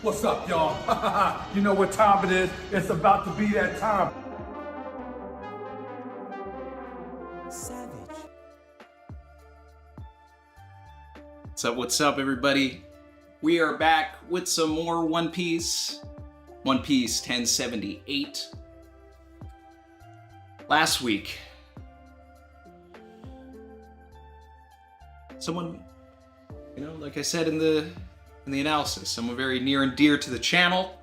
What's up, y'all? You know what time it is? It's about to be that time. Savage. What's up, everybody? We are back with some more One Piece. One Piece 1078. Last week, someone, like I said in the analysis, someone very near and dear to the channel,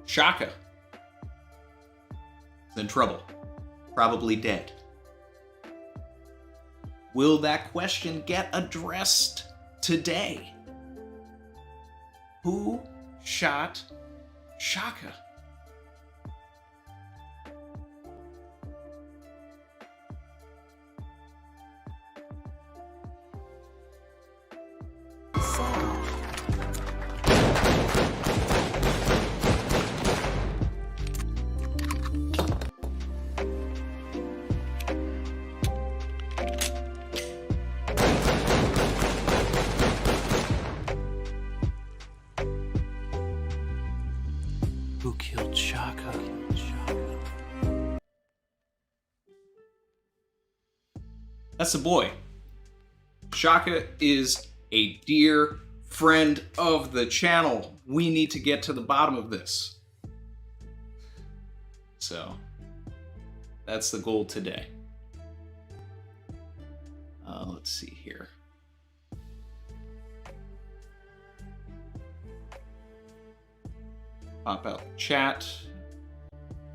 Shaka, is in trouble, probably dead. Will that question get addressed today? Who shot Shaka? Who killed Shaka? That's the boy. Shaka is a dear friend of the channel. We need to get to the bottom of this. So, that's the goal today. Let's see here. Pop out the chat.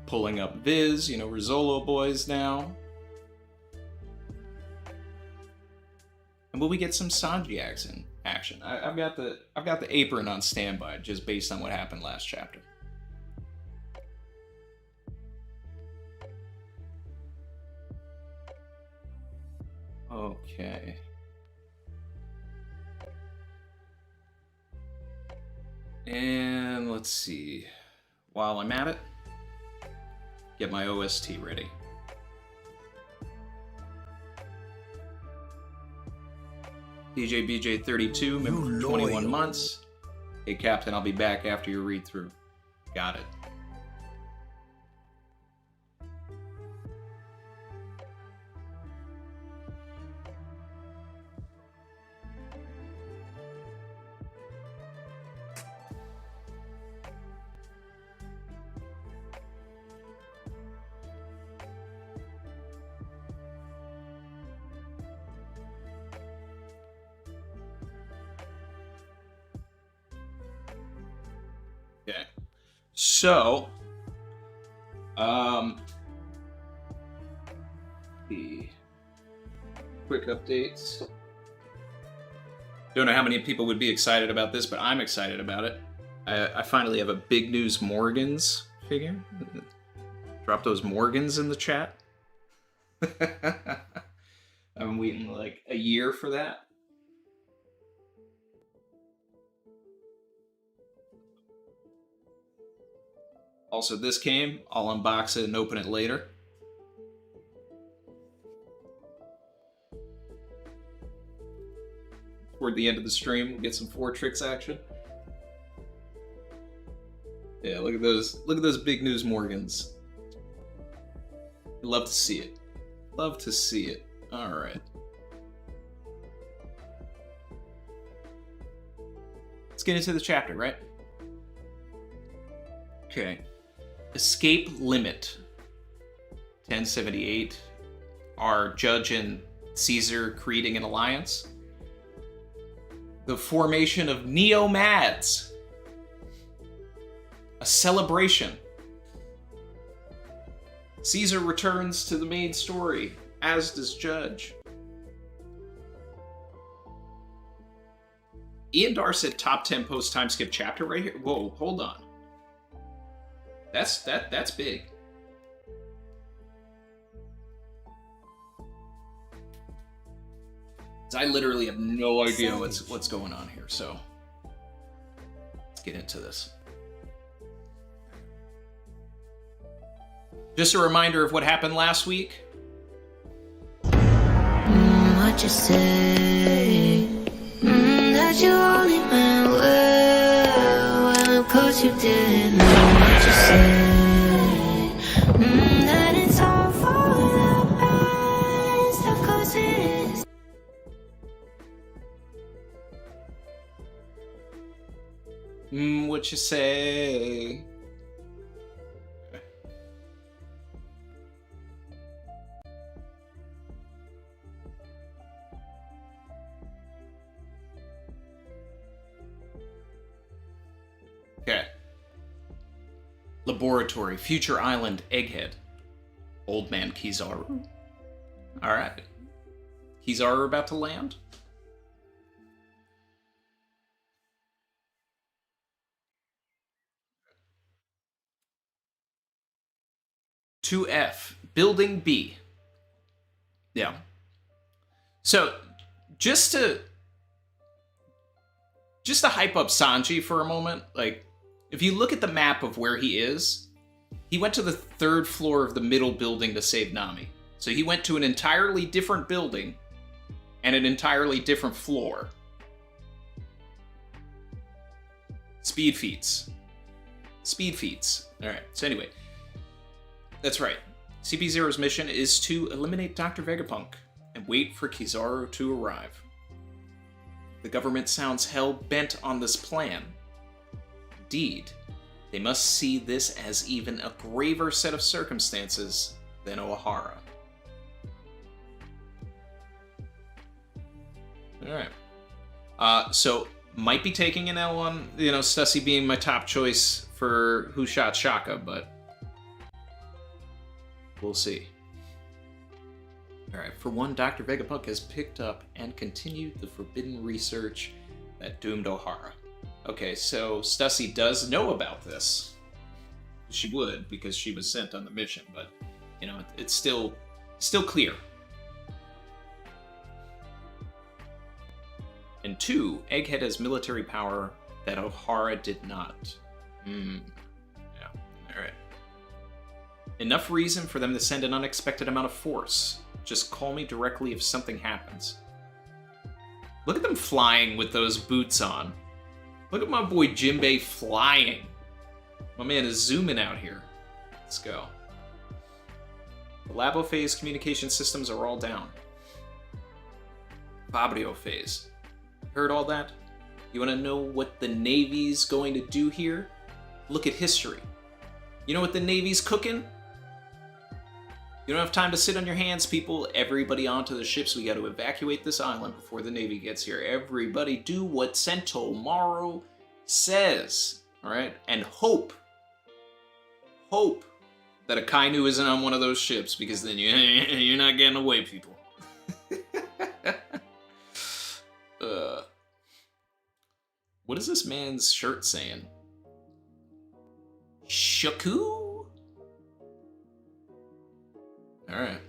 Pulling up Viz, we're Zolo-boys now. And will we get some Sanji action? I've got the apron on standby, just based on what happened last chapter. Okay. And let's see. While I'm at it, get my OST ready. DJ BJ 32, member for 21 months. Hey Captain, I'll be back after your read through. Got it. Okay, so, the quick updates. Don't know how many people would be excited about this, but I'm excited about it. I finally have a Big News Morgans figure. Drop those Morgans in the chat. I've been waiting like a year for that. Also, this came. I'll unbox it and open it later. Toward the end of the stream, we'll get some 4-tricks action. Yeah, look at those. Look at those Big News Morgans. Love to see it. Love to see it. All right. Let's get into the chapter, right? Okay. Escape Limit. 1078. Are Judge and Caesar creating an alliance? The formation of Neo-Mads. A celebration. Caesar returns to the main story, as does Judge. Ian Dar said top 10 post time skip chapter right here. Whoa, hold on. That's big. I literally have no idea what's going on here, so let's get into this. Just a reminder of what happened last week. What you say? That you only meant well. Well, of course what you say. Okay. Laboratory, Future Island, Egghead. Old Man Kizaru. Alright. Kizaru about to land? "2F, Building B." Yeah. So, just to hype up Sanji for a moment, like, if you look at the map of where he is, he went to the 3rd floor of the middle building to save Nami. So he went to an entirely different building and an entirely different floor. Speed feats. Speed feats. Alright, so anyway. That's right. CP0's mission is to eliminate Dr. Vegapunk and wait for Kizaru to arrive. The government sounds hell-bent on this plan. Indeed, they must see this as even a graver set of circumstances than Ohara. Alright. So, might be taking an L on, Stussy being my top choice for Who Shot Shaka, but we'll see. Alright, for one, Dr. Vegapunk has picked up and continued the forbidden research that doomed Ohara. Okay, so Stussy does know about this. She would, because she was sent on the mission, but, it's still clear. And 2, Egghead has military power that Ohara did not. Yeah, alright. Enough reason for them to send an unexpected amount of force. Just call me directly if something happens. Look at them flying with those boots on. Look at my boy Jinbei flying. My man is zooming out here. Let's go. The Labo phase communication systems are all down. Fabrio phase. Heard all that? You want to know what the Navy's going to do here? Look at history. You know what the Navy's cooking? You don't have time to sit on your hands, people. Everybody onto the ships. We got to evacuate this island before the Navy gets here. Everybody do what Sentomaru says. Alright? And hope that a Kainu isn't on one of those ships, because then you're not getting away, people. What is this man's shirt saying? Shaku? Alright.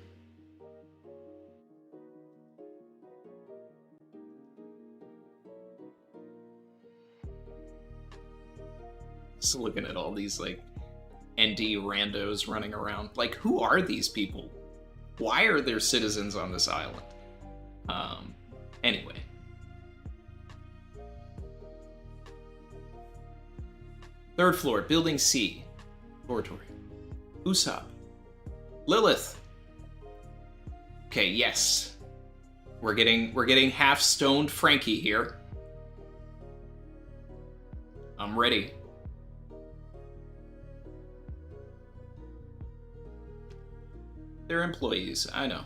Just looking at all these, ND randos running around. Who are these people? Why are there citizens on this island? Anyway. Third floor, Building C. Laboratory. Usopp. Lilith. Okay, yes. We're getting half-stoned Frankie here. I'm ready. They're employees, I know.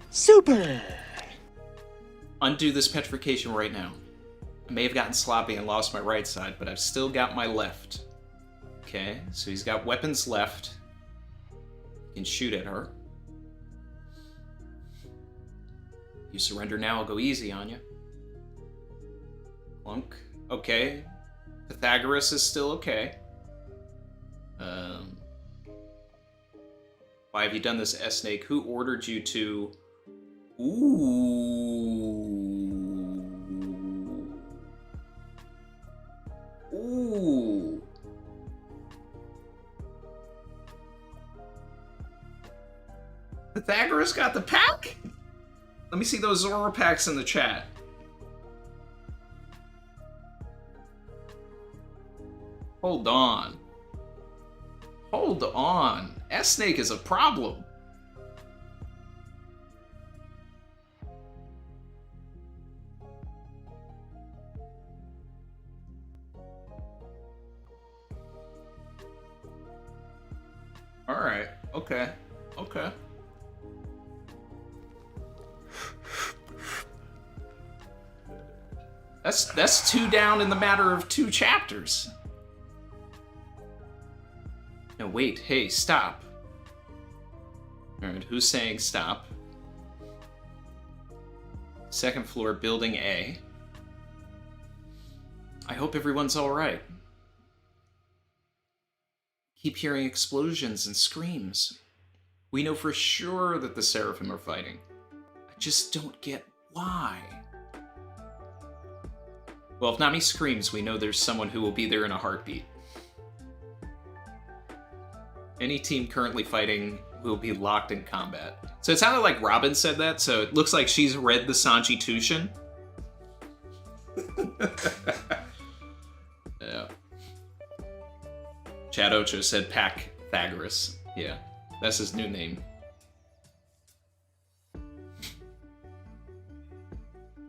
Super! Undo this petrification right now. I may have gotten sloppy and lost my right side, but I've still got my left. Okay, so he's got weapons left. He can shoot at her. You surrender now, I'll go easy on you. Clunk. Okay. Pythagoras is still okay. Why have you done this, S-Snake? Who ordered you to... Ooh. Pythagoras got the pack? Let me see those Zoro-packs in the chat. Hold on. Hold on. S-Snake is a problem. Alright. Okay. Okay. That's 2 down in the matter of 2 chapters. No, wait. Hey, stop. Alright, who's saying stop? 2nd floor, building A. I hope everyone's alright. Keep hearing explosions and screams. We know for sure that the Seraphim are fighting. I just don't get why. Well, if Nami screams, we know there's someone who will be there in a heartbeat. Any team currently fighting will be locked in combat. So it sounded like Robin said that, so it looks like she's read the Sanji Tushin. Yeah. Chad Ocho said Pythagoras. Yeah, that's his new name.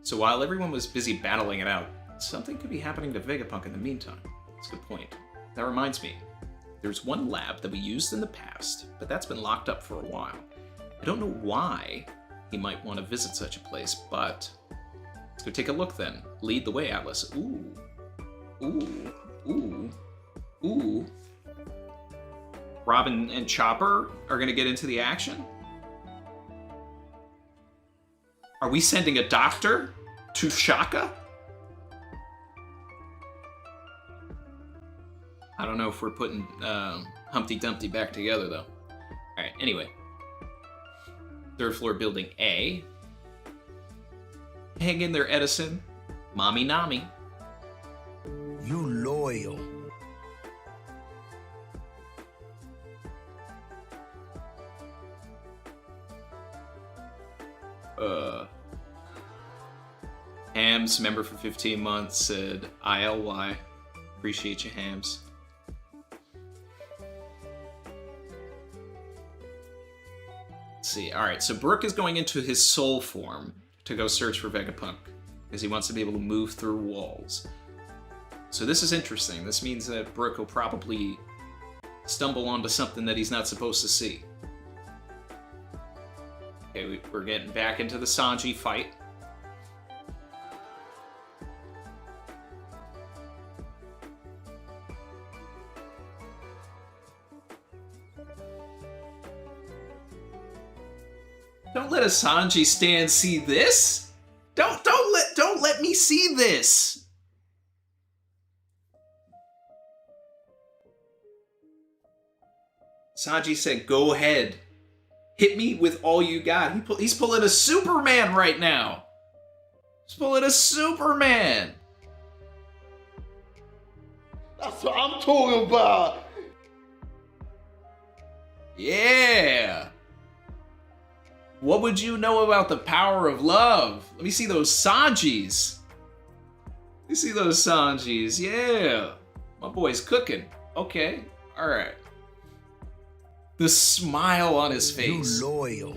So while everyone was busy battling it out, something could be happening to Vegapunk in the meantime. That's a good point. That reminds me. There's one lab that we used in the past, but that's been locked up for a while. I don't know why he might want to visit such a place, but let's go take a look then. Lead the way, Atlas. Ooh. Ooh. Ooh. Ooh. Robin and Chopper are going to get into the action? Are we sending a doctor to Shaka? I don't know if we're putting Humpty Dumpty back together, though. Alright, anyway. 3rd floor, building A. Hang in there, Edison. Mommy Nami. You loyal. Hams, member for 15 months, said ILY. Appreciate you, Hams. Let's see. Alright, so Brook is going into his soul form to go search for Vegapunk, because he wants to be able to move through walls. So this is interesting. This means that Brook will probably stumble onto something that he's not supposed to see. Okay, we're getting back into the Sanji fight. Don't let a Sanji stand see this. Don't let me see this. Sanji said, "Go ahead, hit me with all you got." He's pulling a Superman right now. He's pulling a Superman. That's what I'm talking about. Yeah. What would you know about the power of love? Let me see those Sanjis. Let me see those Sanjis. Yeah. My boy's cooking. Okay. All right. The smile on his face. You loyal.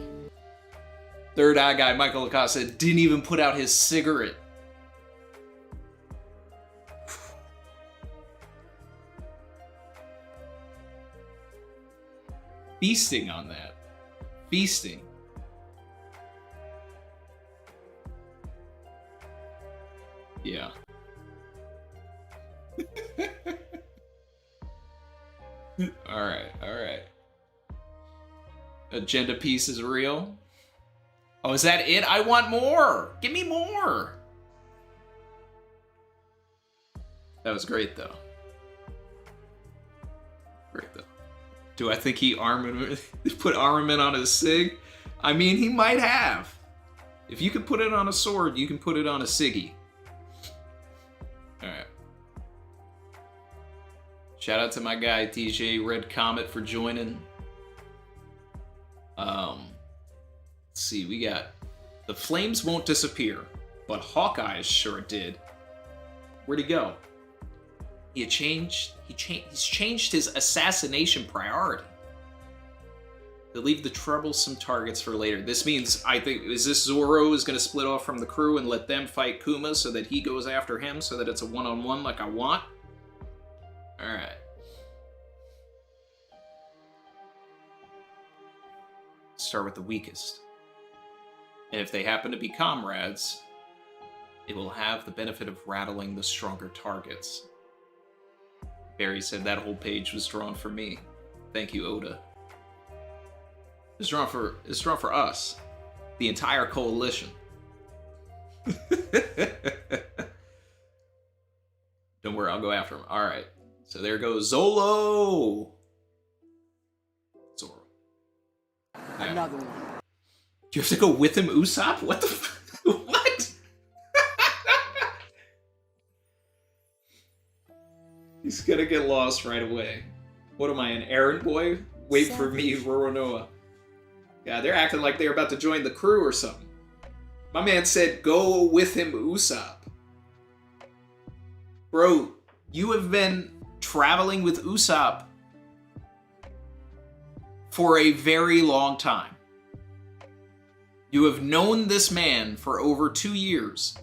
Third eye guy, Michael Acosta, didn't even put out his cigarette. Feasting on that. Feasting. Yeah. Alright, alright. Agenda piece is real. Oh, is that it? I want more! Give me more! That was great, though. Great, though. Do I think he put armament on his sig? I mean, he might have. If you can put it on a sword, you can put it on a Siggy. Alright. Shout out to my guy, TJ Red Comet, for joining. Let's see, we got... The flames won't disappear, but Hawkeye's sure did. Where'd he go? He's changed his assassination priority. They'll leave the troublesome targets for later. This means, I think, is this Zoro is going to split off from the crew and let them fight Kuma so that he goes after him so that it's a one-on-one like I want? Alright. start with the weakest. And if they happen to be comrades, it will have the benefit of rattling the stronger targets. Barry said that whole page was drawn for me. Thank you, Oda. It's drawn for us, the entire coalition. Don't worry, I'll go after him. All right, so there goes Zolo. Zoro. Another one. Do you have to go with him, Usopp? What the? What? He's gonna get lost right away. What am I, an errand boy? Wait for me, Roronoa. Yeah, they're acting like they're about to join the crew or something. My man said, go with him, Usopp. Bro, you have been traveling with Usopp for a very long time. You have known this man for over 2 years.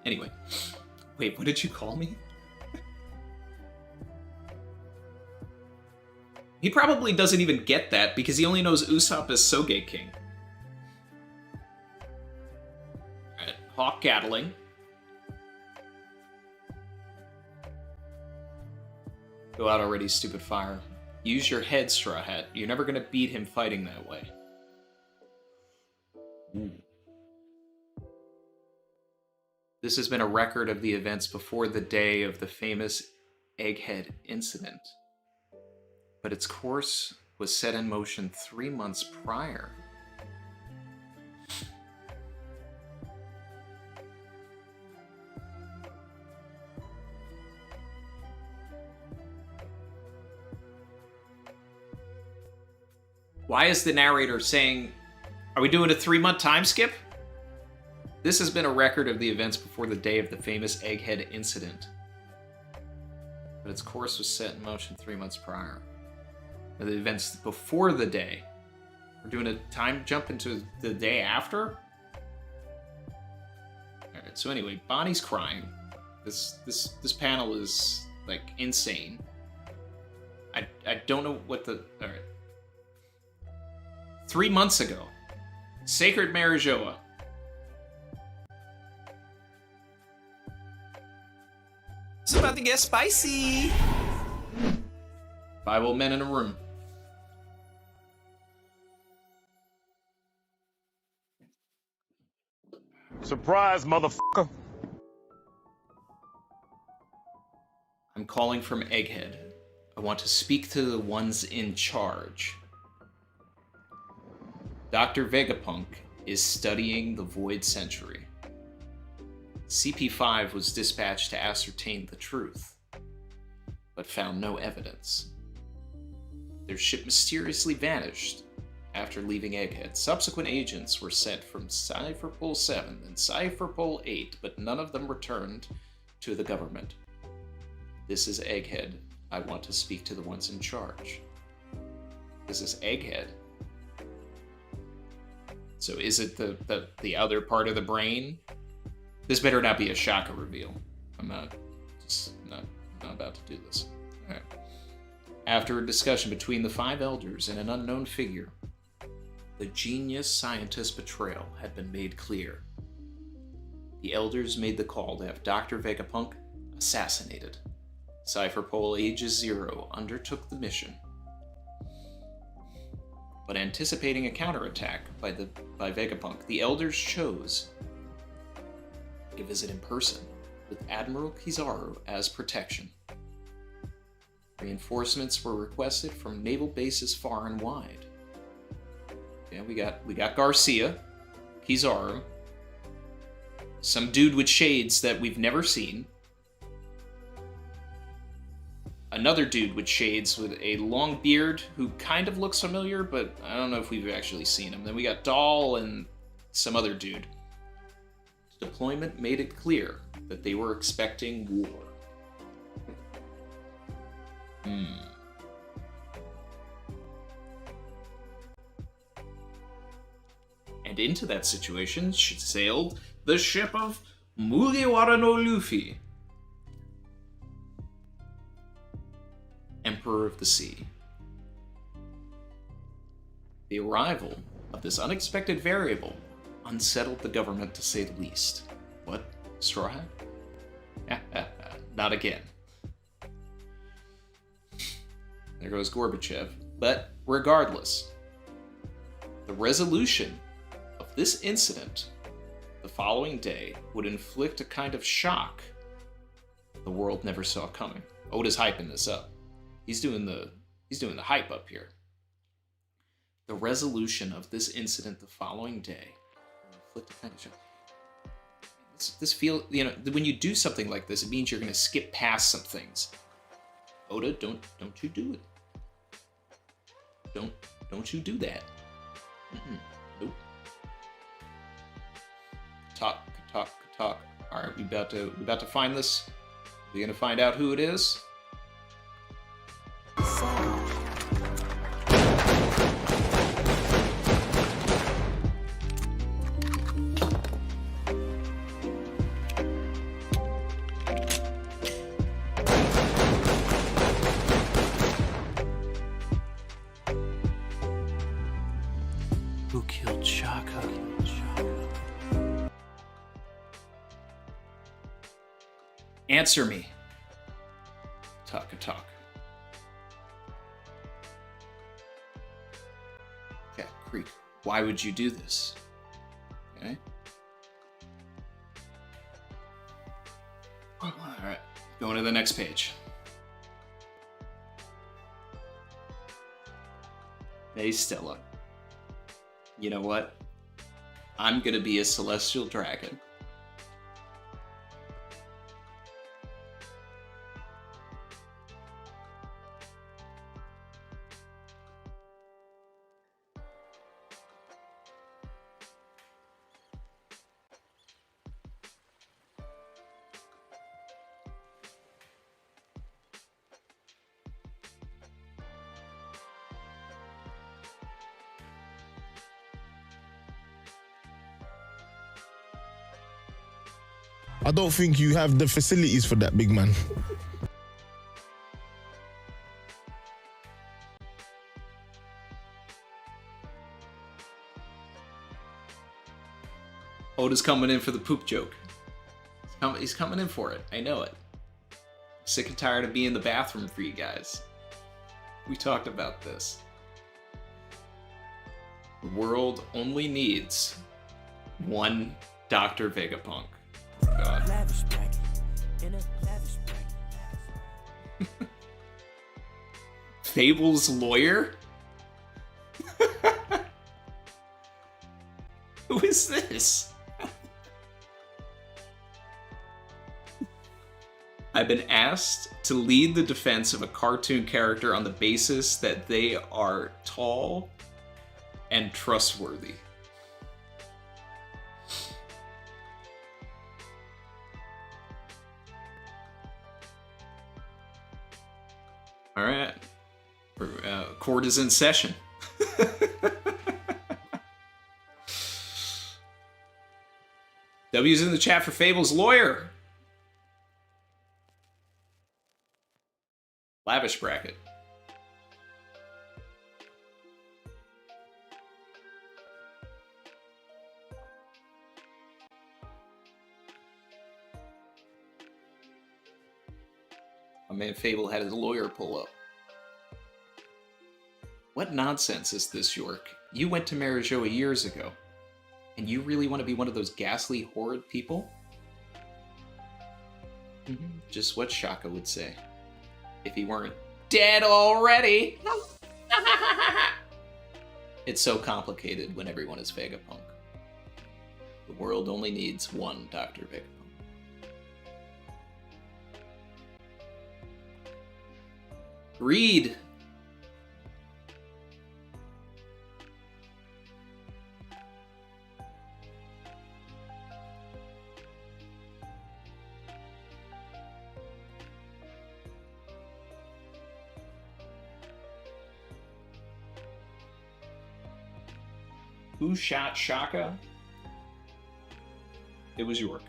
Anyway, wait, what did you call me? He probably doesn't even get that because he only knows Usopp as Soge King. Alright, Hawk Gatling. Go out already, stupid fire. Use your head, Straw Hat. You're never gonna beat him fighting that way. Ooh. This has been a record of the events before the day of the famous Egghead incident. But its course was set in motion 3 months prior. Why is the narrator saying, are we doing a 3-month time skip? This has been a record of the events before the day of the famous Egghead incident. But its course was set in motion 3 months prior. Now, the events before the day. We're doing a time jump into the day after? Alright, so anyway, Bonnie's crying. This panel is, like, insane. I don't know what the... Alright. 3 months ago. Sacred Marijoa. It's about to get spicy! 5 old men in a room. Surprise, motherfucker. I'm calling from Egghead. I want to speak to the ones in charge. Dr. Vegapunk is studying the Void Century. CP5 was dispatched to ascertain the truth, but found no evidence. Their ship mysteriously vanished after leaving Egghead. Subsequent agents were sent from Cypher Pole 7 and Cypher Pole 8, but none of them returned to the government. This is Egghead. I want to speak to the ones in charge. This is Egghead. So is it the other part of the brain? This better not be a Shaka reveal. I'm not about to do this. All right. After a discussion between the 5 elders and an unknown figure, the genius scientist betrayal had been made clear. The elders made the call to have Dr. Vegapunk assassinated. Cypher Pole Aegis 0 undertook the mission. But anticipating a counterattack by Vegapunk, the elders chose to visit in person with Admiral Kizaru as protection. Reinforcements were requested from naval bases far and wide. Yeah, we got Garcia, Kizaru, some dude with shades that we've never seen, another dude with shades with a long beard who kind of looks familiar, but I don't know if we've actually seen him. Then we got Doll and some other dude. The deployment made it clear that they were expecting war. And into that situation sailed the ship of Mugiwara no Luffy, Emperor of the Sea. The arrival of this unexpected variable unsettled the government to say the least. What? Straw Hat? Not again. There goes Gorbachev. But regardless, the resolution of this incident the following day would inflict a kind of shock the world never saw coming. Oda's hyping this up. He's doing the hype up here. The resolution of this incident the following day would inflict a kind of shock. This feel, you know, when you do something like this, it means you're going to skip past some things. Oda, don't you do it. Don't you do that. Nope. Talk. All right, we about to find this. We're gonna find out who it is. Who killed Shaka? Answer me. Talk. Cat Creek, why would you do this? Okay. Alright, going to the next page. Hey, Stella. You know what? I'm gonna be a celestial dragon. I don't think you have the facilities for that, big man. Oda's coming in for the poop joke. He's coming in for it. I know it. I'm sick and tired of being in the bathroom for you guys. We talked about this. The world only needs one Dr. Vegapunk. God. Fable's lawyer? Who is this? I've been asked to lead the defense of a cartoon character on the basis that they are tall and trustworthy. All right. Court is in session. W's in the chat for Fable's lawyer. Lavish bracket. My man Fable had his lawyer pull up. What nonsense is this, York? You went to Marijoa years ago, and you really want to be one of those ghastly, horrid people? Just what Shaka would say, if he weren't dead already. It's so complicated when everyone is Vegapunk. The world only needs one Dr. Vegapunk. Read. Who shot Shaka? It was York.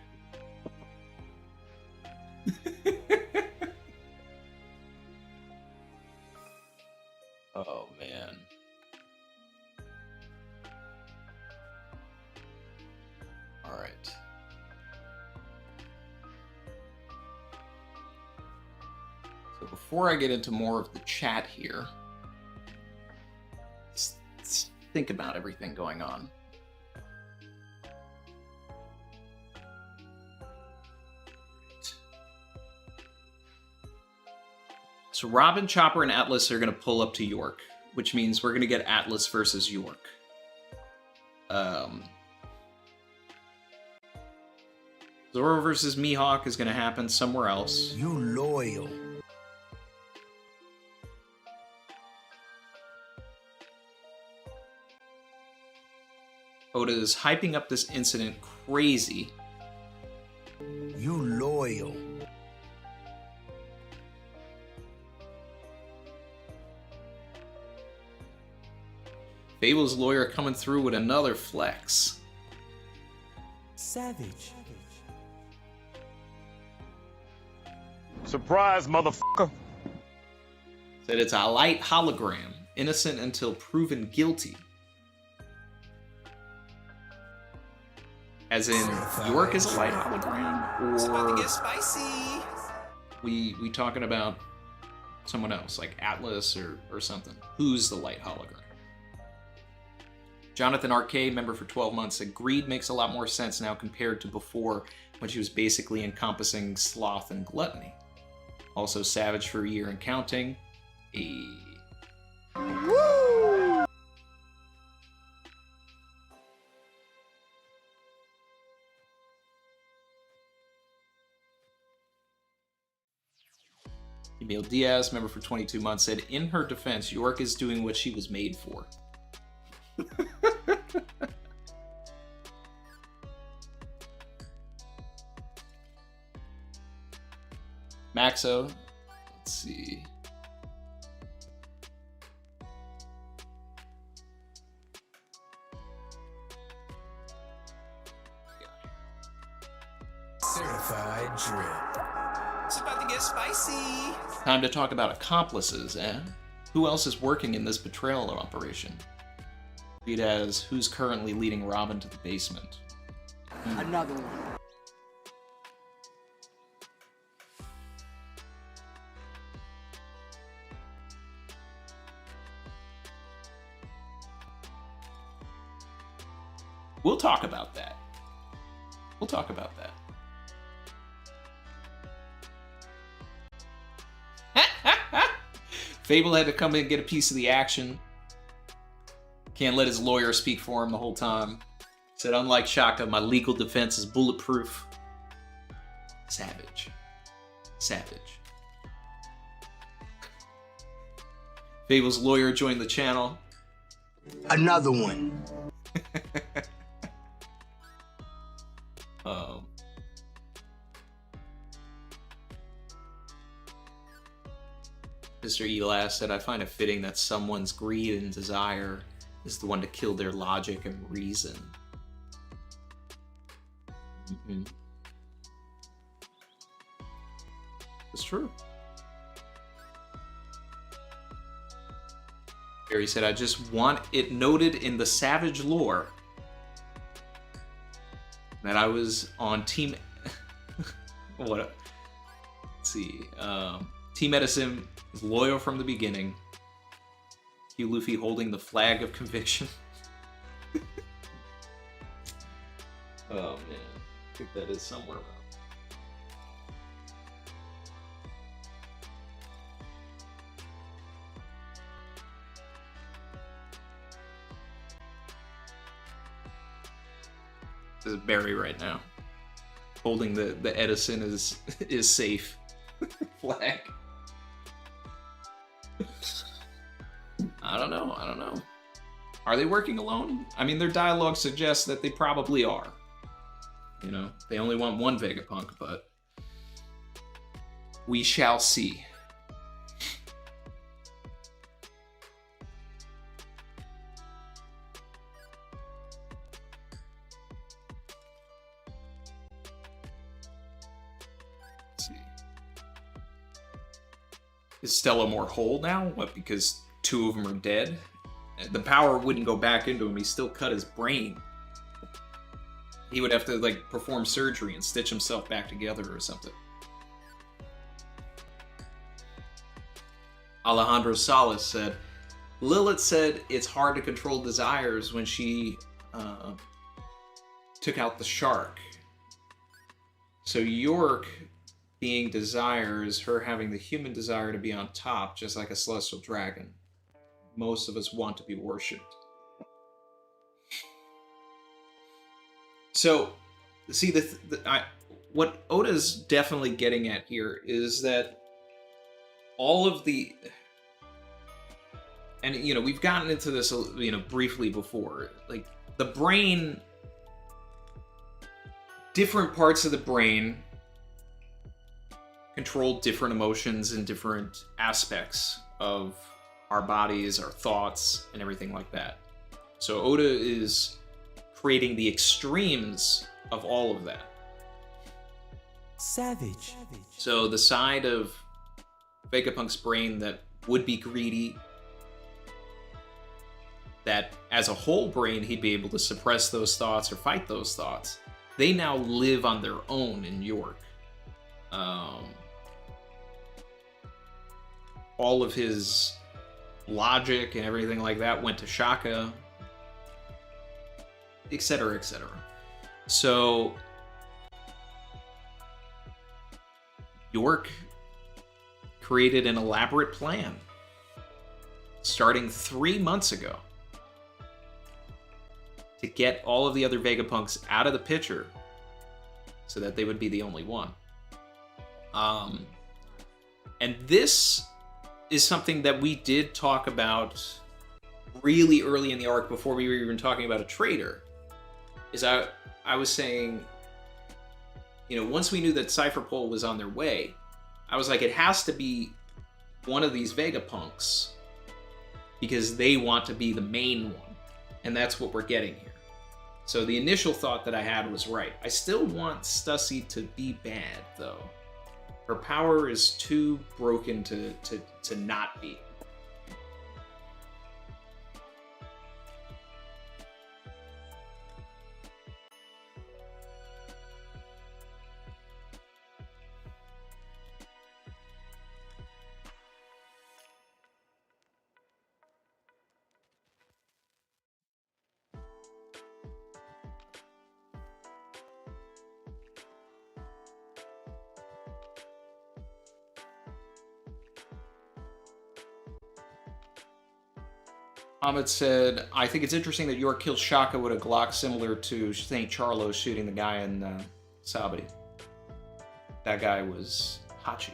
Oh, man. All right. So before I get into more of the chat here, let's think about everything going on. So Robin, Chopper, and Atlas are going to pull up to York, which means we're going to get Atlas versus York. Zoro versus Mihawk is going to happen somewhere else. You loyal. Oda is hyping up this incident crazy. You loyal. Fable's lawyer coming through with another flex. Savage. Surprise, motherfucker. Said it's a light hologram, innocent until proven guilty. As in, York is a light hologram, It's about to or get spicy. we talking about someone else, like Atlas or something? Who's the light hologram? Jonathan Arcade, member for 12 months, said greed makes a lot more sense now compared to before, when she was basically encompassing sloth and gluttony. Also savage for a year and counting. Woo! Emil Diaz, member for 22 months, said in her defense, York is doing what she was made for. Maxo, let's see. Certified drip. It's about to get spicy. Time to talk about accomplices, eh? Who else is working in this betrayal operation? Read as who's currently leading Robin to the basement. Another one. We'll talk about that. We'll talk about that. Fable had to come in and get a piece of the action. Can't let his lawyer speak for him the whole time. Said, unlike Shaka, my legal defense is bulletproof. Savage. Savage. Fable's lawyer joined the channel. Another one. Mr. Elas said, I find it fitting that someone's greed and desire is the one to kill their logic and reason. Mm-hmm. It's true. Barry said, I just want it noted in the Savage lore that I was on Team... Let's see. Team Edison is loyal from the beginning. Hugh Luffy holding the flag of conviction. Oh, man. I think that is somewhere around. This is Barry right now. Holding the Edison is safe flag. I don't know. Are they working alone? I mean, their dialogue suggests that they probably are. You know, they only want one Vegapunk, but we shall see. Let's see. Is Stella more whole now? What, because 2 of them are dead? The power wouldn't go back into him. He still cut his brain. He would have to, like, perform surgery and stitch himself back together or something. Alejandro Salas said, Lilith said it's hard to control desires when she took out the shark. So York being desires, her having the human desire to be on top, just like a celestial dragon. Most of us want to be worshipped. So, see, what Oda's definitely getting at here is that all of the... And, you know, we've gotten into this, you know, briefly before. Like, the brain... Different parts of the brain control different emotions and different aspects of our bodies, our thoughts, and everything like that. So Oda is creating the extremes of all of that. Savage. So the side of Vegapunk's brain that would be greedy, that as a whole brain he'd be able to suppress those thoughts or fight those thoughts, they now live on their own in York. All of his logic and everything like that went to Shaka, etc., etc. So York created an elaborate plan starting 3 months ago to get all of the other Vegapunks out of the picture so that they would be the only one. And this is something that we did talk about really early in the arc before we were even talking about a traitor. Is I was saying, you know, once we knew that Cypherpole was on their way, I was like, it has to be one of these Vegapunks because they want to be the main one. And that's what we're getting here. So the initial thought that I had was right. I still want Stussy to be bad, though. Her power is too broken to not be. Ahmed said, I think it's interesting that York killed Shaka with a Glock similar to St. Charlo shooting the guy in Sabri. That guy was Hachi.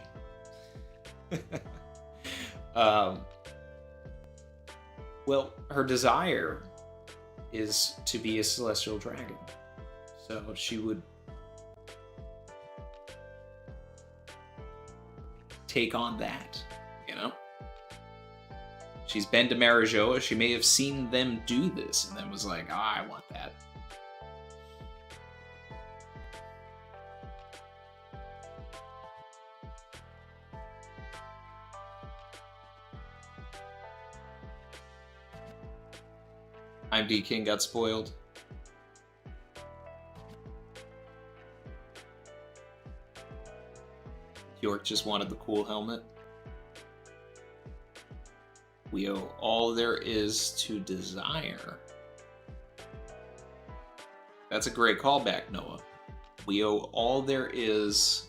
Well, her desire is to be a celestial dragon. So she would take on that, you know? She's been to Marijoa. She may have seen them do this and then was like, oh, I want that. IMD King got spoiled. York just wanted the cool helmet. We owe all there is to desire. That's a great callback, Noah. We owe all there is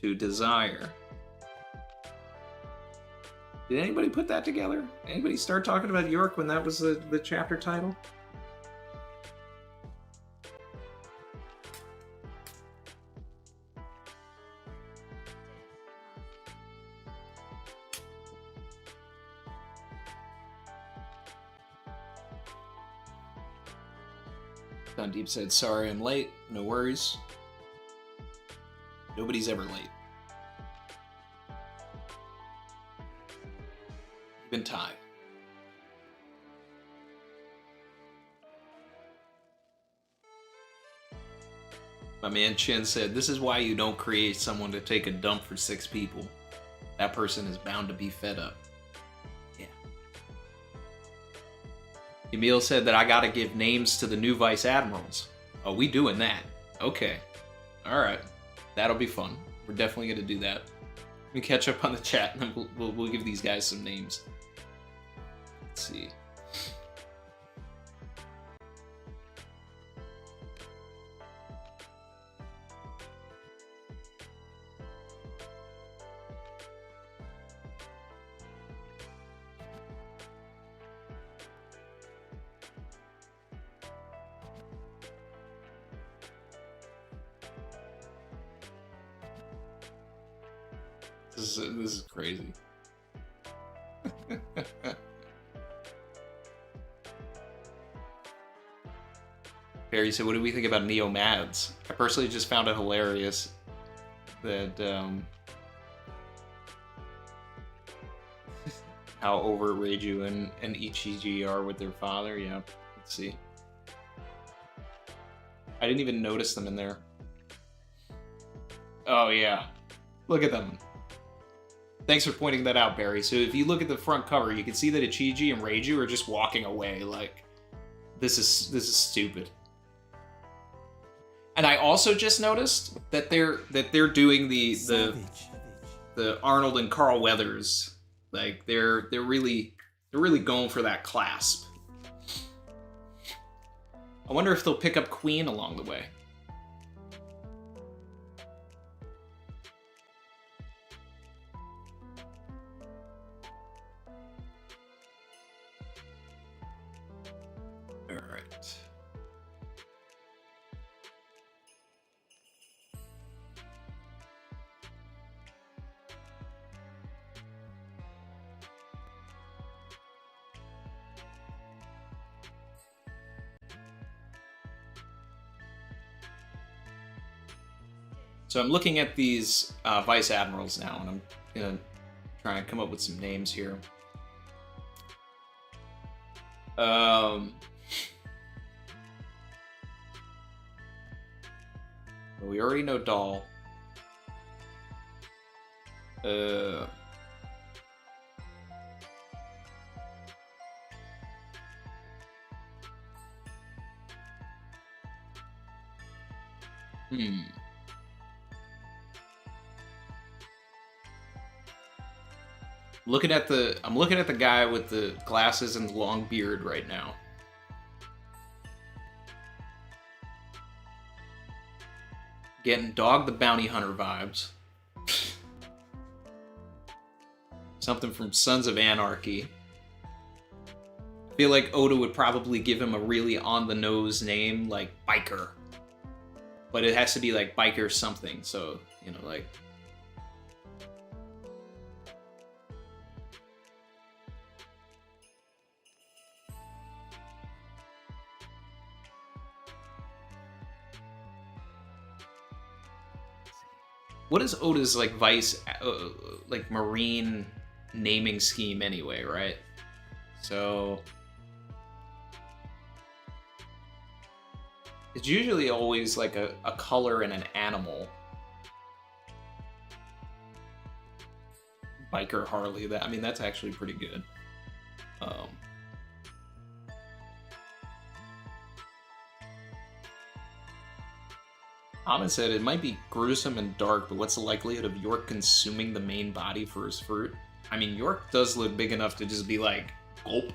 to desire. Did anybody put that together? Anybody start talking about York when that was the chapter title? Deep said, sorry I'm late. No worries. Nobody's ever late. Been tied. My man Chin said, this is why you don't create someone to take a dump for 6 people. That person is bound to be fed up. Yeah. Emil said that I gotta give names to the new vice admirals. Oh, we doing that. Okay. Alright. That'll be fun. We're definitely gonna do that. We catch up on the chat and then we'll give these guys some names. Let's see. This is crazy. Barry said, what do we think about Neo-Mads? I personally just found it hilarious that, how over Reiju and Ichiji are with their father. Yeah, let's see. I didn't even notice them in there. Oh, yeah. Look at them. Thanks for pointing that out, Barry. So if you look at the front cover, you can see that Ichiji and Reiju are just walking away like, this is stupid. And I also just noticed that they're doing the Arnold and Carl Weathers. Like they're really going for that clasp. I wonder if they'll pick up Queen along the way. All right. So I'm looking at these vice admirals now, and I'm gonna try and come up with some names here. Well, we already know Doll. I'm looking at the guy with the glasses and the long beard right now. Getting Dog the Bounty Hunter vibes. Something from Sons of Anarchy. I feel like Oda would probably give him a really on-the-nose name, like Biker. But it has to be like Biker something, so, you know, like... What is Oda's, like, vice, like, marine naming scheme anyway, right? So... It's usually always, like, a color and an animal. Biker Harley, I mean, that's actually pretty good. Ahmed said, it might be gruesome and dark, but what's the likelihood of York consuming the main body for his fruit? I mean, York does look big enough to just be like, gulp.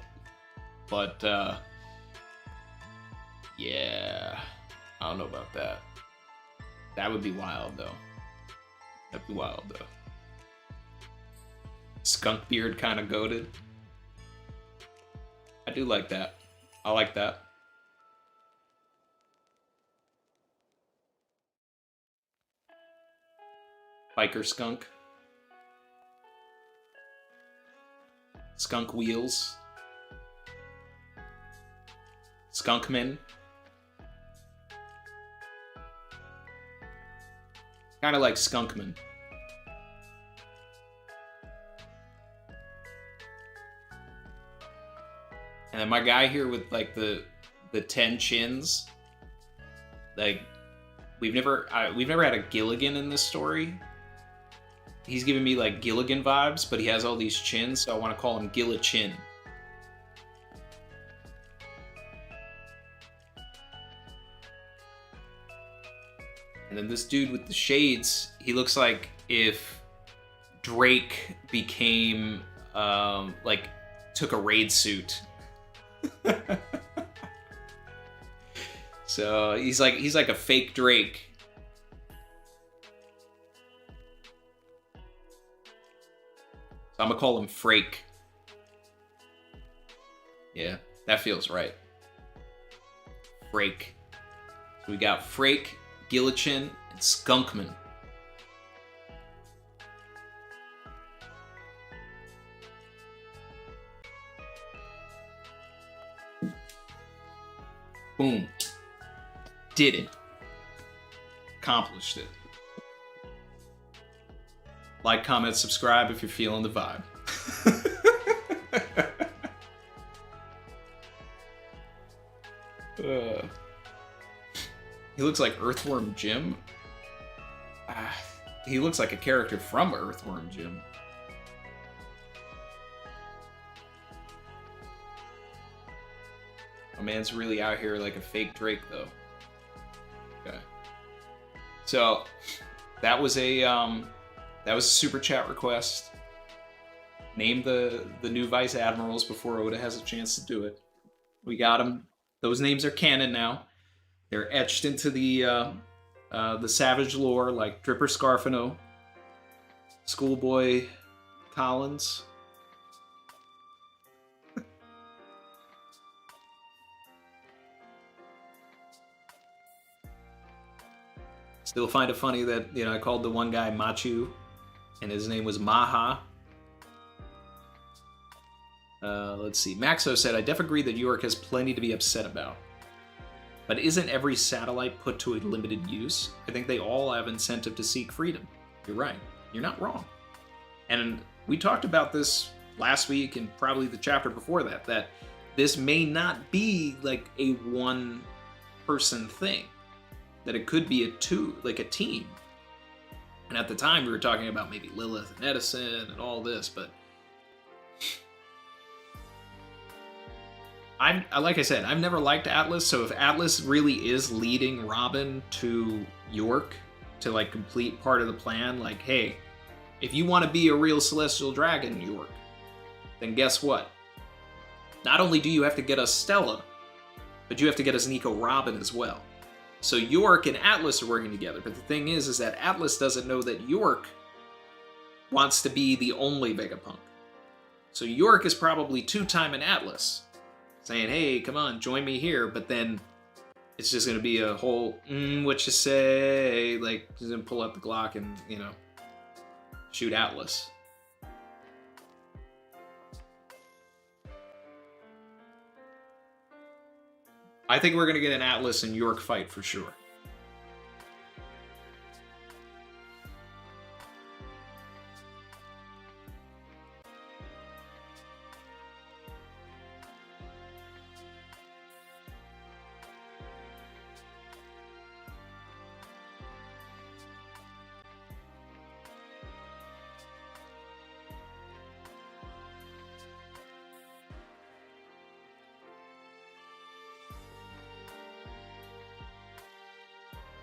But, yeah, I don't know about that. That would be wild, though. That'd be wild, though. Skunk beard kind of goated. I do like that. I like that. Biker skunk. Skunk wheels. Skunkman. Kind of like Skunkman. And then my guy here with like the 10 chins. Like we've never had a Gilligan in this story. he's giving me like Gilligan vibes, but he has all these chins, so I want to call him Gillichin. And then this dude with the shades, he looks like if Drake became, like, took a raid suit. So he's like a fake Drake. So I'm gonna call him Frake. Yeah, that feels right. Frake. So we got Frake, Gillichin, and Skunkman. Boom. Did it. Accomplished it. Like, comment, subscribe if you're feeling the vibe. He looks like Earthworm Jim. He looks like a character from Earthworm Jim. My man's really out here like a fake Drake, though. Okay. So that was a super chat request. Name the new vice admirals before Oda has a chance to do it. We got them. Those names are canon now. They're etched into the Savage lore, like Dripper Scarfino, Schoolboy Collins. Still find it funny that, you know, I called the one guy Machu, and his name was Maha. Let's see. Maxo said, I def agree that York has plenty to be upset about. But isn't every satellite put to a limited use? I think they all have incentive to seek freedom. You're right. You're not wrong. And we talked about this last week and probably the chapter before that, that this may not be like a one-person thing. That it could be a team. And at the time, we were talking about maybe Lilith and Edison and all this, but like I said, I've never liked Atlas, so if Atlas really is leading Robin to York to like complete part of the plan, like, hey, if you want to be a real Celestial Dragon, York, then guess what? Not only do you have to get us Stella, but you have to get us Nico Robin as well. So York and Atlas are working together, but the thing is that Atlas doesn't know that York wants to be the only Vegapunk. So York is probably two-timing Atlas, saying, hey, come on, join me here, but then it's just going to be a whole, what you say, like, he's going to pull out the Glock and, you know, shoot Atlas. I think we're going to get an Atlas and York fight for sure.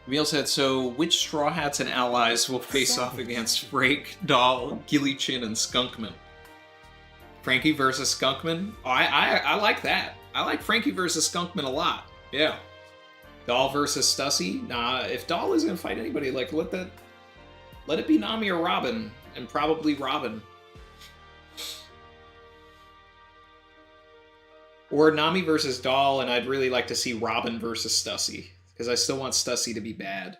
Emil said, so which Straw Hats and allies will face off against Frank, Doll, Gillichin, and Skunkman? Frankie versus Skunkman? Oh, I like that. I like Frankie versus Skunkman a lot. Yeah. Doll versus Stussy? Nah, if Doll isn't gonna fight anybody, like, let it be Nami or Robin, and probably Robin. Or Nami versus Doll, and I'd really like to see Robin versus Stussy. Because I still want Stussy to be bad.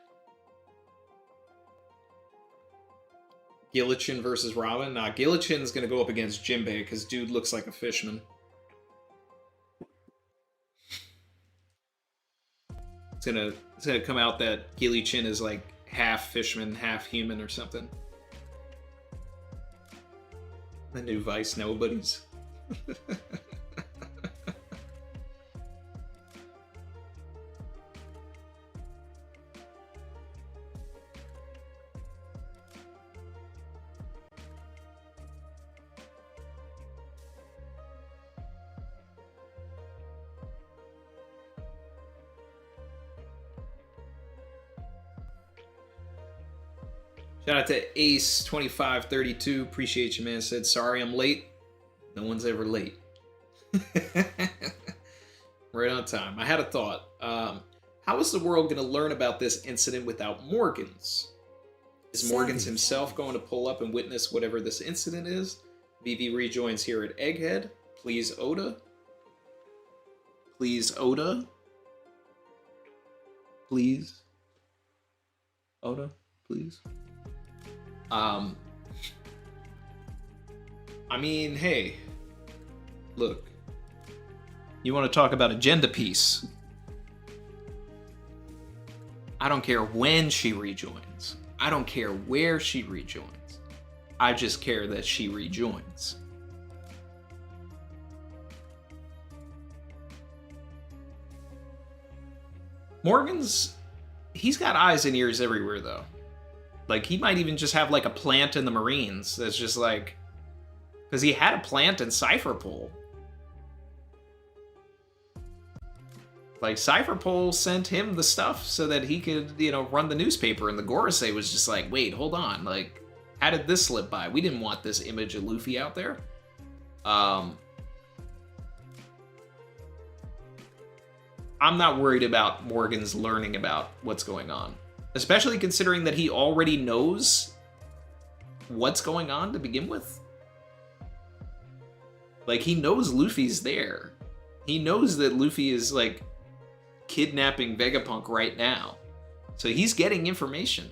Gillichin versus Robin? Nah, Gillichin's gonna go up against Jinbei, because dude looks like a fishman. It's gonna come out that Gillichin is like half fishman, half human or something. The new Vice Nobodies. Shout out to Ace2532. Appreciate you, man. Said, sorry I'm late. No one's ever late. Right on time. I had a thought. How is the world going to learn about this incident without Morgans? Is Morgans himself going to pull up and witness whatever this incident is? VV rejoins here at Egghead. Please, Oda. Please, Oda. Please. Oda, please. I mean, hey. Look. You want to talk about agenda piece? I don't care when she rejoins. I don't care where she rejoins. I just care that she rejoins. Morgan's, he's got eyes and ears everywhere, though. Like, he might even just have, like, a plant in the Marines that's just, like... Because he had a plant in Cypherpole. Like, Cypherpole sent him the stuff so that he could, you know, run the newspaper, and the Gorosei was just like, wait, hold on, like, how did this slip by? We didn't want this image of Luffy out there. I'm not worried about Morgan's learning about what's going on. Especially considering that he already knows what's going on to begin with. Like, he knows Luffy's there. He knows that Luffy is, like, kidnapping Vegapunk right now. So he's getting information.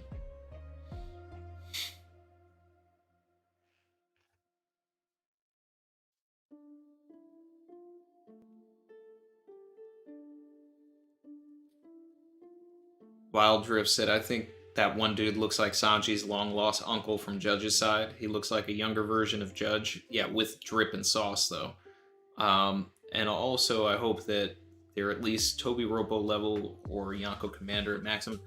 Wild Drift said, I think that one dude looks like Sanji's long-lost uncle from Judge's side. He looks like a younger version of Judge. Yeah, with drip and sauce, though. And also, I hope that they're at least Toby Ropo level or Yonko Commander at maximum.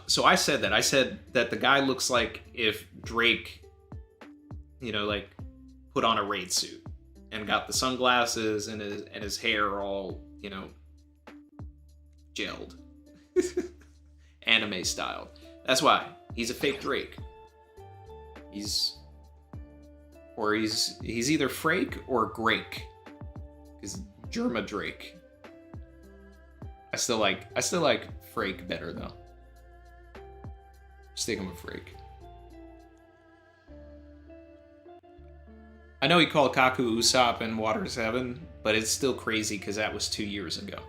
So I said that. I said that the guy looks like if Drake, you know, like, put on a raid suit and got the sunglasses and his hair all, you know, gelled. Anime style. That's why. He's a fake Drake. He's either Frake or Grake. He's Germa Drake. I still like Frake better though. Just think I'm a Frake. I know he called Kaku Usopp in Water 7, but it's still crazy because that was 2 years ago.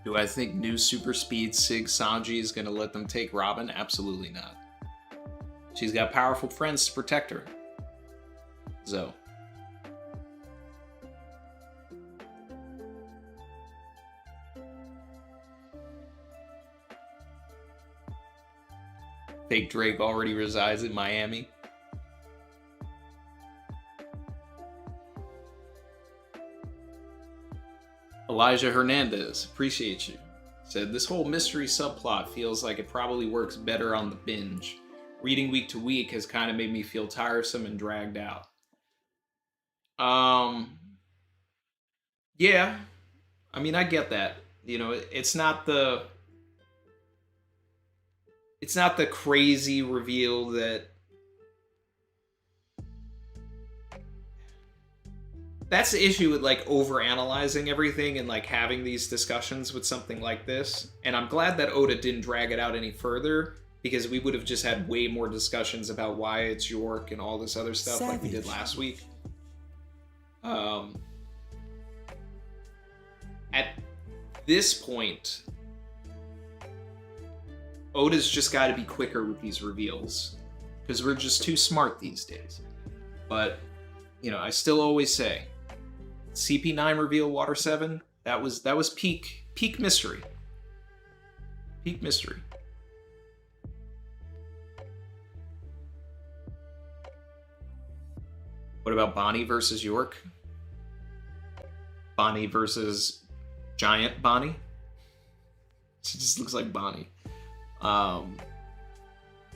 Do I think new super speed Sig Sanji is going to let them take Robin? Absolutely not. She's got powerful friends to protect her. Zo. Fake Drake already resides in Miami. Elijah Hernandez, appreciate you. Said, this whole mystery subplot feels like it probably works better on the binge. Reading week to week has kind of made me feel tiresome and dragged out. Yeah. I mean, I get that. You know, it's not the crazy reveal that... That's the issue with, like, overanalyzing everything and, like, having these discussions with something like this. And I'm glad that Oda didn't drag it out any further, because we would have just had way more discussions about why it's York and all this other stuff like we did last week. At this point, Oda's just got to be quicker with these reveals, because we're just too smart these days. But, you know, I still always say, CP9 reveal Water 7, that was peak mystery. Peak mystery. What about Bonnie versus York? Bonnie versus Giant Bonnie? She just looks like Bonnie.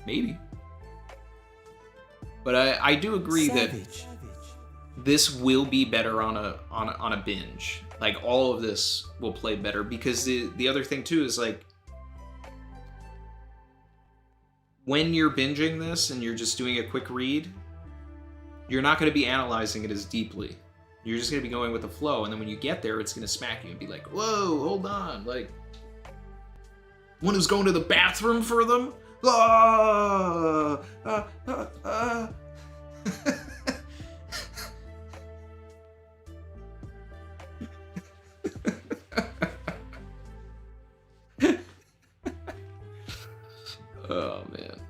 Maybe. But I do agree that this will be better on a binge. Like, all of this will play better, because the other thing too is, like, when you're binging this and you're just doing a quick read, you're not going to be analyzing it as deeply. You're just going to be going with the flow, and then when you get there, it's going to smack you and be like, whoa, hold on, like, one who's going to the bathroom for them? Ah! Oh, man.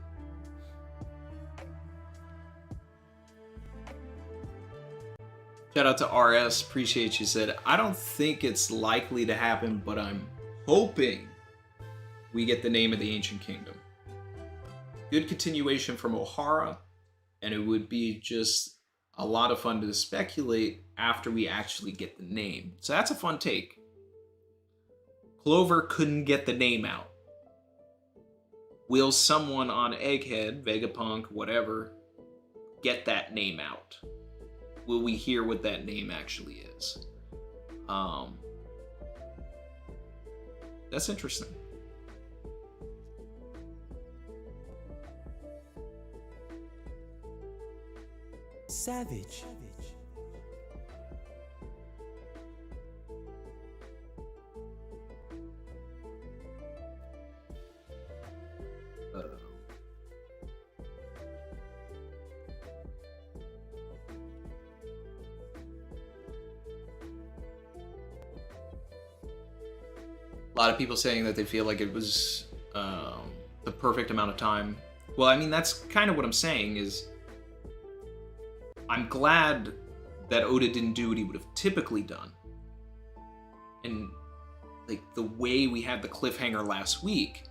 Shout out to RS, appreciate you. Said, I don't think it's likely to happen, but I'm hoping we get the name of the Ancient Kingdom. Good continuation from O'Hara, and it would be just a lot of fun to speculate after we actually get the name. So that's a fun take. Clover couldn't get the name out. Will someone on Egghead, Vegapunk, whatever, get that name out? Will we hear what that name actually is? That's interesting. Savage. A lot of people saying that they feel like it was the perfect amount of time. Well, I mean, that's kind of what I'm saying is I'm glad that Oda didn't do what he would have typically done. And, like, the way we had the cliffhanger last week,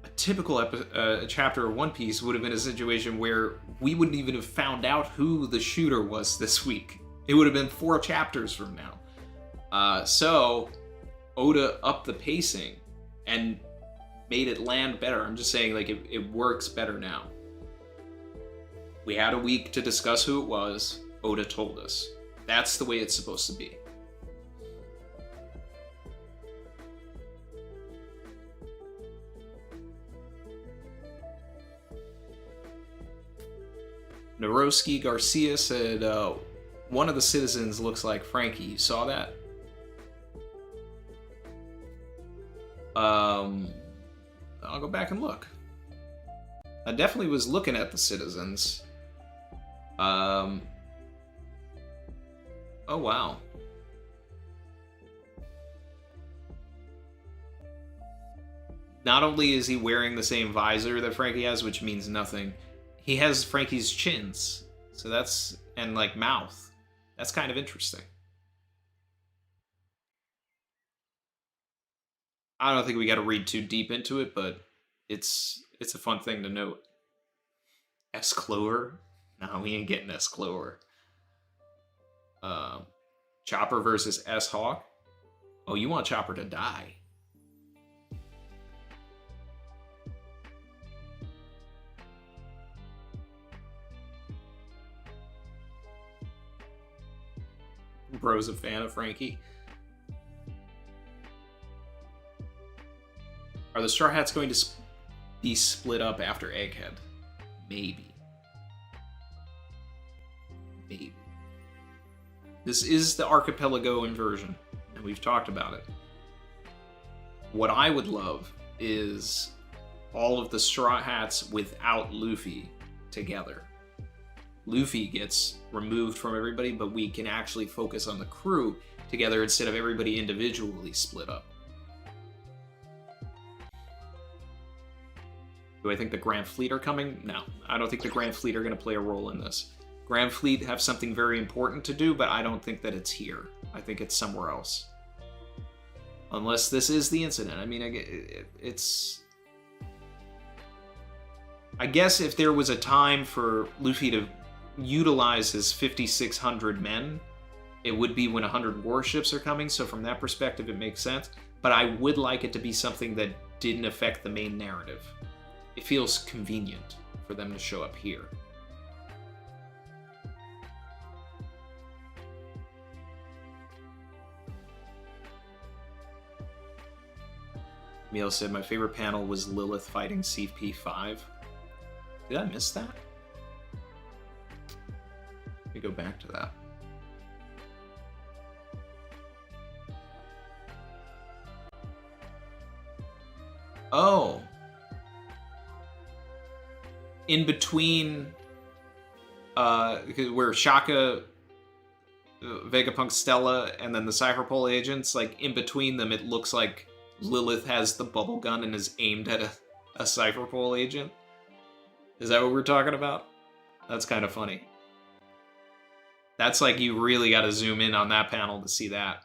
a typical chapter of One Piece would have been a situation where we wouldn't even have found out who the shooter was this week. It would have been 4 chapters from now. So Oda upped the pacing and made it land better. I'm just saying, like, it works better now. We had a week to discuss who it was. Oda told us. That's the way it's supposed to be. Naroski Garcia said, one of the citizens looks like Frankie. You saw that? I'll go back and look. I definitely was looking at the citizens. Oh, wow. Not only is he wearing the same visor that Frankie has, which means nothing, he has Frankie's chins. So that's, and like mouth. That's kind of interesting. I don't think we got to read too deep into it, but it's a fun thing to note. S. Clover? No, we ain't getting S. Clover. Chopper versus S. Hawk? Oh, you want Chopper to die. Bro's a fan of Frankie. Are the Straw Hats going to be split up after Egghead? Maybe. Maybe. This is the Archipelago inversion, and we've talked about it. What I would love is all of the Straw Hats without Luffy together. Luffy gets removed from everybody, but we can actually focus on the crew together instead of everybody individually split up. Do I think the Grand Fleet are coming? No. I don't think the Grand Fleet are going to play a role in this. Grand Fleet have something very important to do, but I don't think that it's here. I think it's somewhere else. Unless this is the incident. I mean, it's... I guess if there was a time for Luffy to utilize his 5,600 men, it would be when 100 warships are coming, so from that perspective it makes sense. But I would like it to be something that didn't affect the main narrative. It feels convenient for them to show up here. Emil said, my favorite panel was Lilith fighting CP5. Did I miss that? Let me go back to that. Oh. In between, where Shaka, Vegapunk, Stella, and then the Cypherpole agents, like, in between them, it looks like Lilith has the bubble gun and is aimed at a Cypherpole agent. Is that what we're talking about? That's kind of funny. That's like, you really got to zoom in on that panel to see that.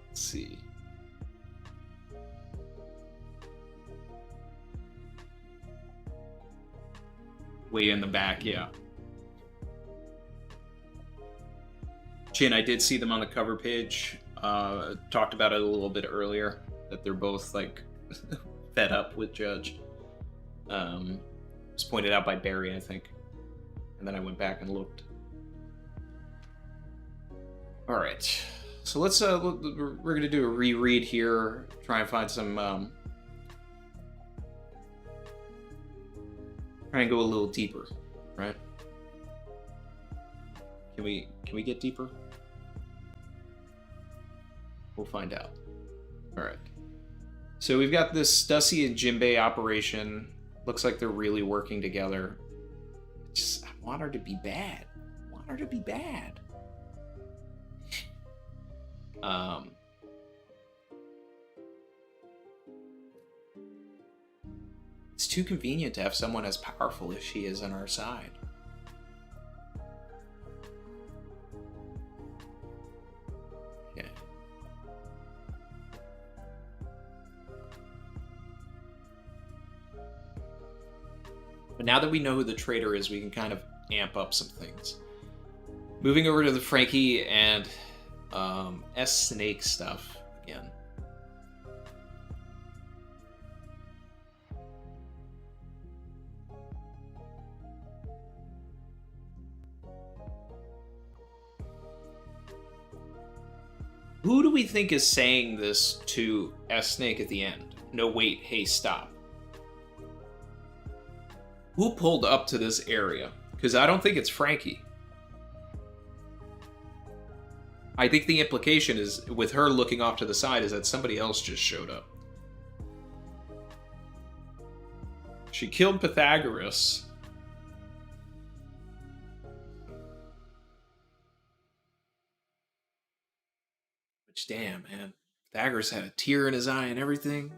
Let's see. Way in the back, yeah. Chin, I did see them on the cover page. Talked about it a little bit earlier, that they're both, like, fed up with Judge. It was pointed out by Barry, I think. And then I went back and looked. Alright. So let's, we're going to do a reread here. Try and find some, try and go a little deeper, right? Can we get deeper? We'll find out. Alright. So we've got this Dusty and Jinbei operation. Looks like they're really working together. Just, I want her to be bad. I want her to be bad. It's too convenient to have someone as powerful as she is on our side. Okay. But now that we know who the traitor is, we can kind of amp up some things. Moving over to the Frankie and S-Snake stuff again. Who do we think is saying this to S-Snake at the end? No, wait, hey, stop. Who pulled up to this area? Because I don't think it's Frankie. I think the implication is, with her looking off to the side, is that somebody else just showed up. She killed Pythagoras. Which, damn, man. Pythagoras had a tear in his eye and everything.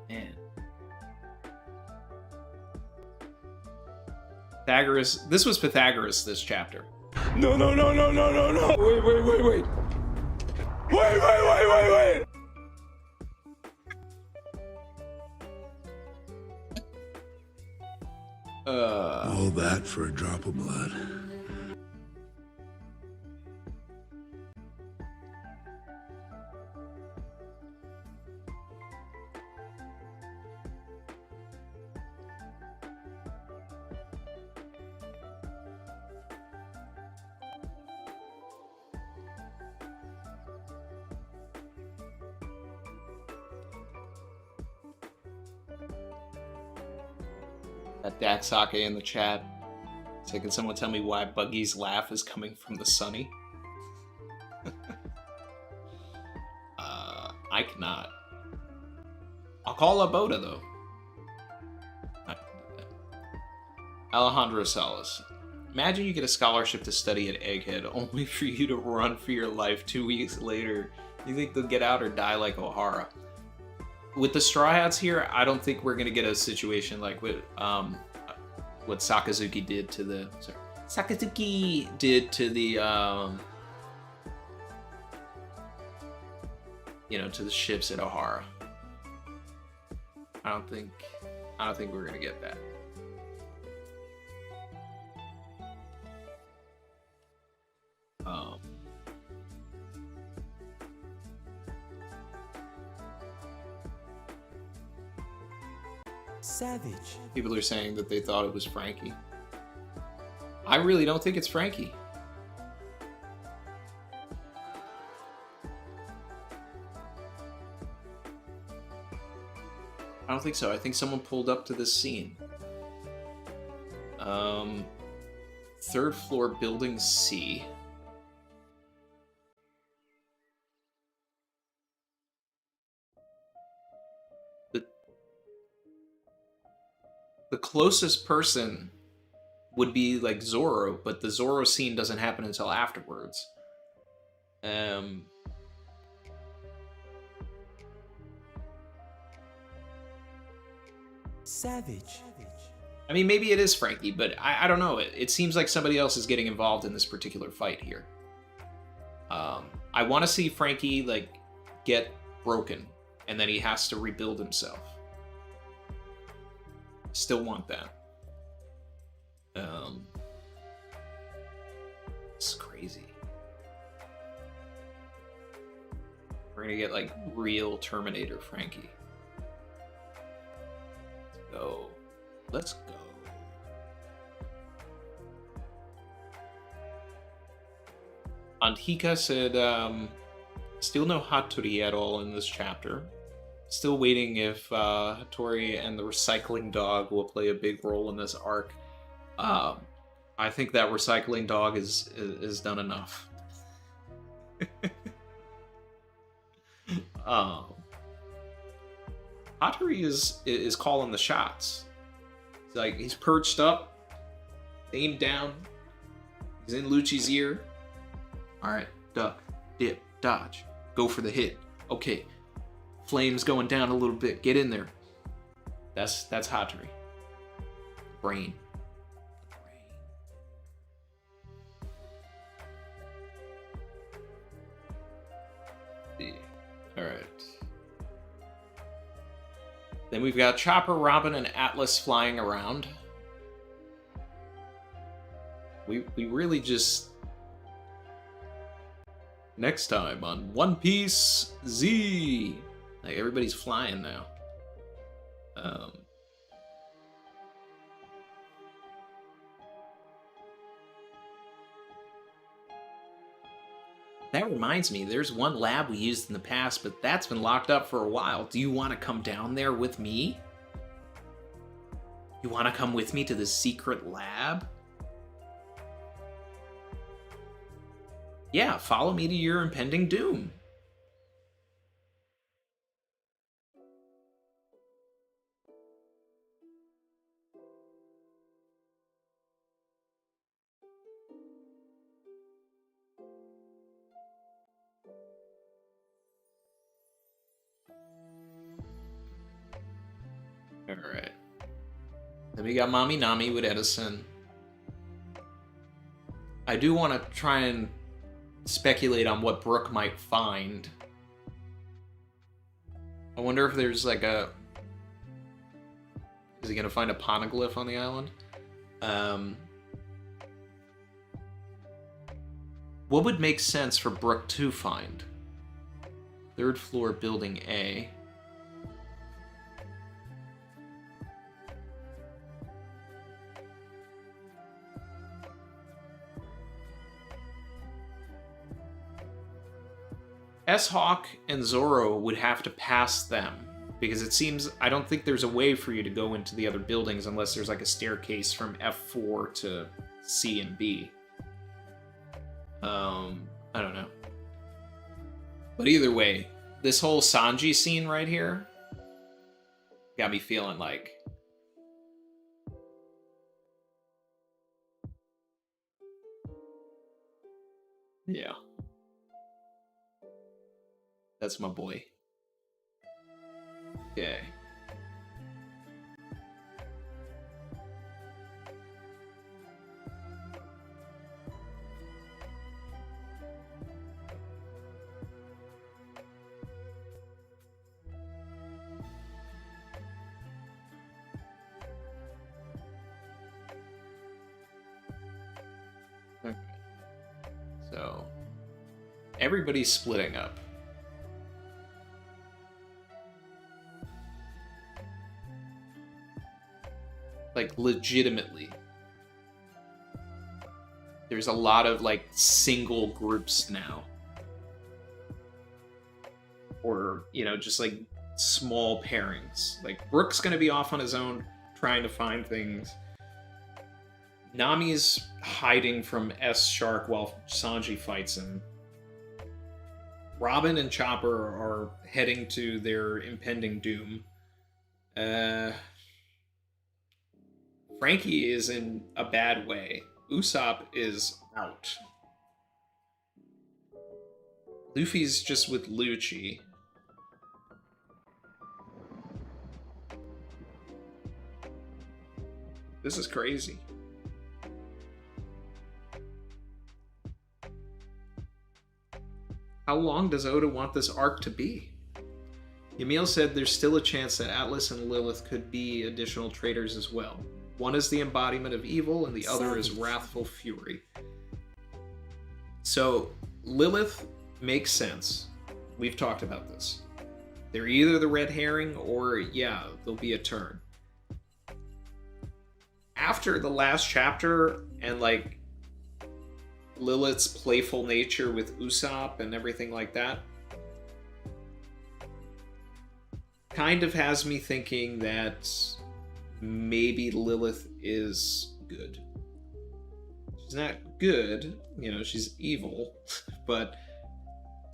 Man. Pythagoras. This was Pythagoras, this chapter. No, no, no, no, no, no, no. Wait, wait, wait, wait. Wait, wait, wait, wait, wait. All that for a drop of blood. That Daxake in the chat. So can someone tell me why Buggy's laugh is coming from the Sunny? I cannot. I'll call Aboda, though. Alejandro Salas. Imagine you get a scholarship to study at Egghead, only for you to run for your life 2 weeks later. You think they'll get out or die like Ohara? With the Straw Hats here, I don't think we're going to get a situation like what Sakazuki did to the... Sorry. Sakazuki did to the... to the ships at Ohara. I don't think we're gonna get that. Savage. People are saying that they thought it was Frankie. I really don't think it's Frankie. I don't think so. I think someone pulled up to this scene. Third floor, building C. The closest person would be like Zoro, but the Zoro scene doesn't happen until afterwards. Savage. I mean, maybe it is Frankie, but I don't know. It seems like somebody else is getting involved in this particular fight here. I want to see Frankie, like, get broken, and then he has to rebuild himself. Still want that. It's crazy. We're gonna get, like, real Terminator Frankie. Let's go. Let's go. Antika said, still no Hattori at all in this chapter. Still waiting if Hattori and the recycling dog will play a big role in this arc. I think that recycling dog is done enough. Hattori is calling the shots. It's like he's perched up, aimed down. He's in Lucci's ear. All right, duck, dip, dodge, go for the hit. Okay, flames going down a little bit. Get in there. That's Hattori. Brain. Yeah. All right. Then we've got Chopper, Robin, and Atlas flying around. We really just... Next time on One Piece Z. Like, everybody's flying now. That reminds me, there's one lab we used in the past, but that's been locked up for a while. Do you want to come down there with me? You want to come with me to the secret lab? Yeah, follow me to your impending doom. Alright. Then we got Mami Nami with Edison. I do want to try and speculate on what Brook might find. I wonder if there's like a... Is he gonna find a poneglyph on the island? What would make sense for Brook to find? Third floor, building A. S-Hawk and Zoro would have to pass them. Because it seems, I don't think there's a way for you to go into the other buildings unless there's like a staircase from F4 to C and B. I don't know. But either way, this whole Sanji scene right here got me feeling like... Yeah. That's my boy. Okay. Okay. So, everybody's splitting up. Like, legitimately. There's a lot of, like, single groups now. Or, you know, just, like, small pairings. Like, Brook's gonna be off on his own, trying to find things. Nami's hiding from S-Shark while Sanji fights him. Robin and Chopper are heading to their impending doom. Frankie is in a bad way. Usopp is out. Luffy's just with Lucci. This is crazy. How long does Oda want this arc to be? Ymil said there's still a chance that Atlas and Lilith could be additional traitors as well. One is the embodiment of evil, and the other is wrathful fury. So, Lilith makes sense. We've talked about this. They're either the red herring, or, yeah, there'll be a turn. After the last chapter, and, like, Lilith's playful nature with Usopp and everything like that, kind of has me thinking that maybe Lilith is good. She's not good, you know, she's evil, but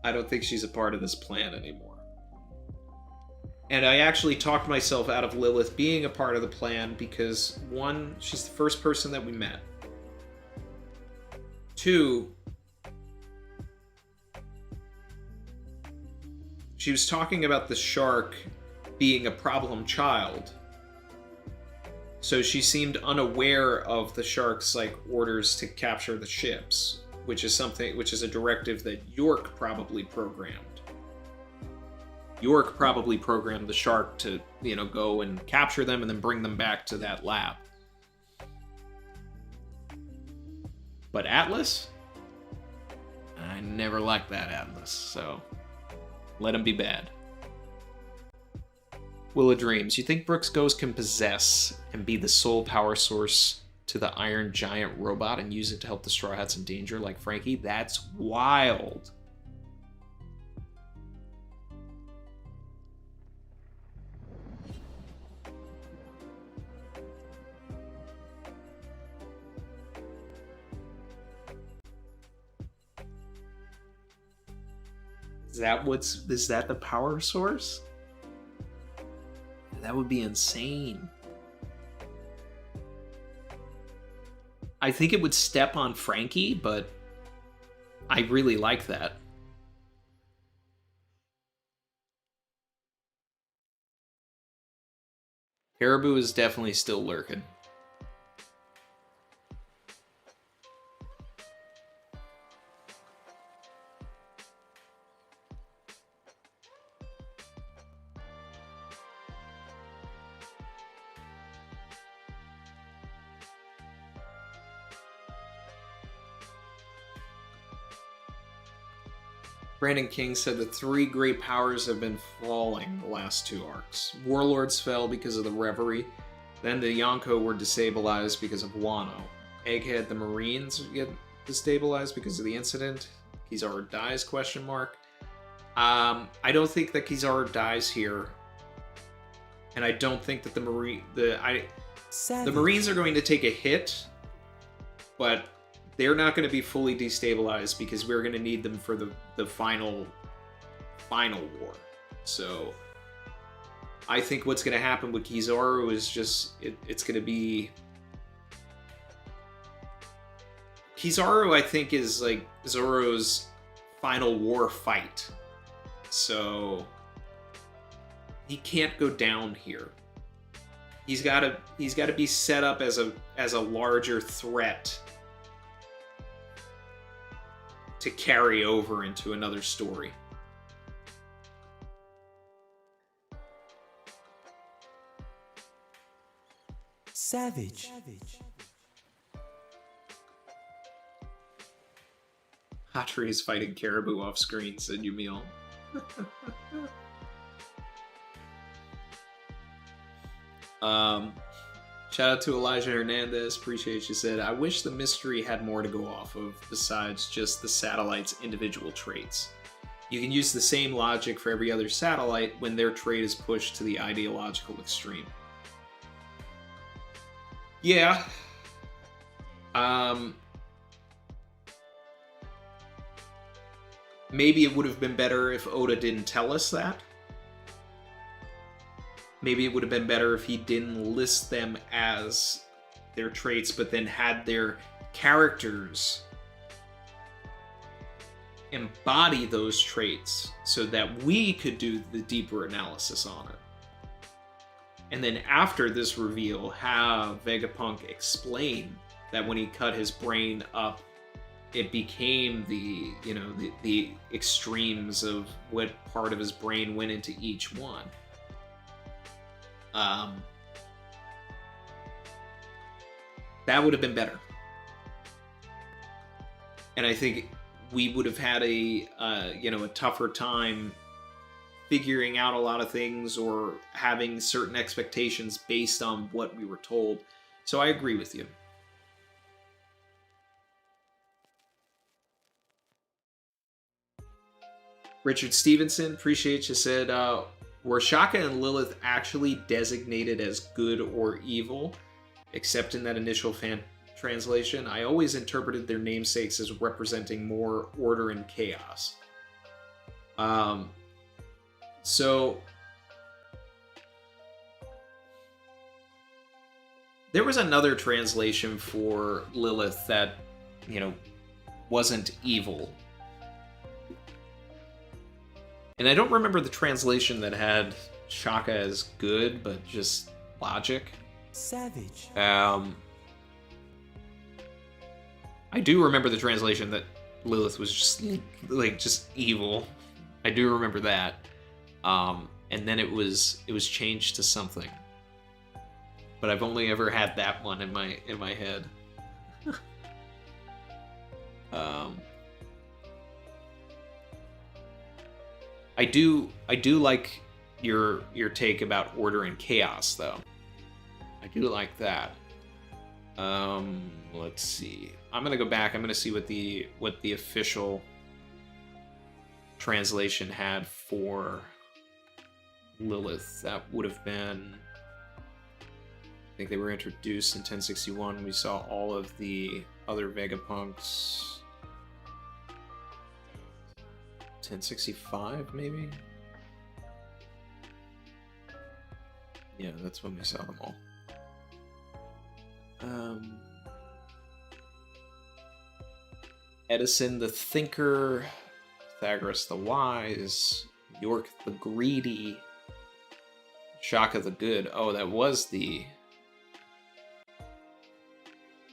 I don't think she's a part of this plan anymore. And I actually talked myself out of Lilith being a part of the plan because, one, she's the first person that we met. Two, she was talking about the shark being a problem child. So she seemed unaware of the shark's like orders to capture the ships, which is a directive that York probably programmed. York probably programmed the shark to, you know, go and capture them and then bring them back to that lab. But Atlas? I never liked that Atlas, so let him be bad. Will of Dreams, you think Brooks Ghost can possess and be the sole power source to the Iron Giant robot and use it to help the Straw Hats in danger like Frankie? That's wild. Is that the power source? That would be insane. I think it would step on Frankie, but I really like that. Caribou is definitely still lurking. Brandon King said the three great powers have been falling the last two arcs. Warlords fell because of the Reverie, then the Yonko were destabilized because of Wano. Egghead, the Marines get destabilized because of the incident. Kizaru dies, question mark. I don't think that Kizaru dies here. And I don't think that the Savage. Marines are going to take a hit, but they're not going to be fully destabilized because we're going to need them for the final war. So I think what's going to happen with Kizaru is just it's going to be Kizaru. I think is like Zoro's final war fight, so he can't go down here. He's got to be set up as a larger threat to carry over into another story. Savage. Hatri is fighting Caribou off screen, said Yumil. Shout out to Elijah Hernandez. Appreciate you. Said, I wish the mystery had more to go off of besides just the satellite's individual traits. You can use the same logic for every other satellite when their trait is pushed to the ideological extreme. Yeah. Maybe it would have been better if Oda didn't tell us that. Maybe it would have been better if he didn't list them as their traits, but then had their characters embody those traits so that we could do the deeper analysis on it. And then after this reveal, have Vegapunk explain that when he cut his brain up, it became the extremes of what part of his brain went into each one. That would have been better. And I think we would have had a tougher time figuring out a lot of things or having certain expectations based on what we were told. So I agree with you. Richard Stevenson, appreciate you, said, were Shaka and Lilith actually designated as good or evil, except in that initial fan translation? I always interpreted their namesakes as representing more order and chaos. So there was another translation for Lilith that, wasn't evil. And I don't remember the translation that had Shaka as good, but just logic. Savage. I do remember the translation that Lilith was just evil. I do remember that. And then it was changed to something. But I've only ever had that one in my head. I do like your take about order and chaos, though. I do like that. Let's see. I'm gonna go back. I'm gonna see what the official translation had for Lilith. That would have been, I think they were introduced in 1061. We saw all of the other Vegapunks. 1065, maybe? Yeah, that's when we saw them all. Edison the Thinker, Pythagoras the Wise, York the Greedy, Shaka the Good. Oh, that was the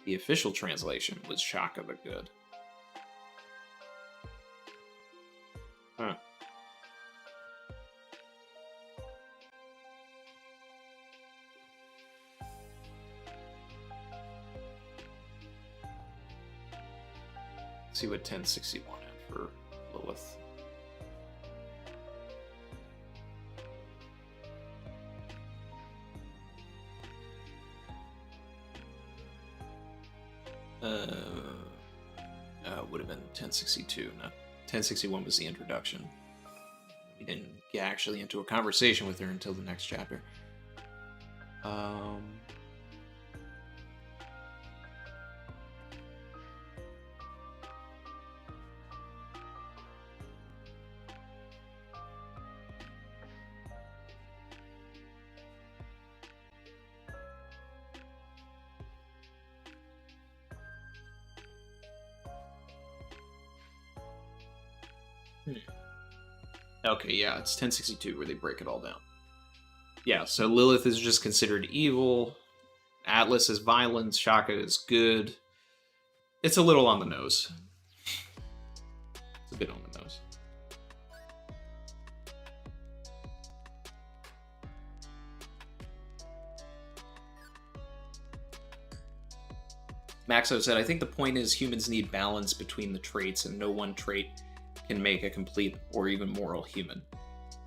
official translation was Shaka the Good. Huh. Let's see what 1061 had for Lilith. Would have been 1062, not 1061 was the introduction. We didn't get actually into a conversation with her until the next chapter. Okay, yeah, it's 1062 where they break it all down. Yeah, so Lilith is just considered evil. Atlas is violence. Shaka is good. It's a little on the nose. It's a bit on the nose. Maxo said, I think the point is humans need balance between the traits, and no one trait can make a complete or even moral human.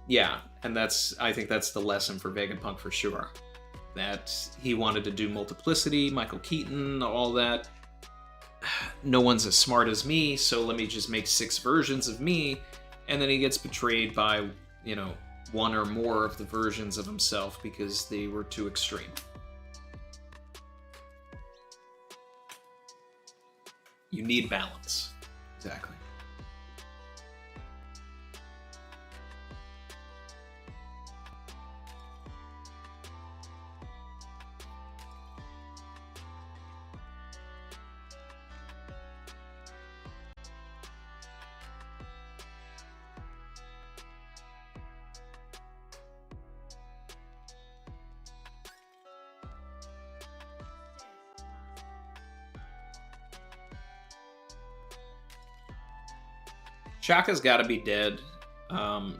Yeah, and I think that's the lesson for Vegapunk for sure. That he wanted to do multiplicity, Michael Keaton, all that. No one's as smart as me, so let me just make 6 versions of me. And then he gets betrayed by, you know, one or more of the versions of himself because they were too extreme. You need balance. Exactly. Shaka's got to be dead. I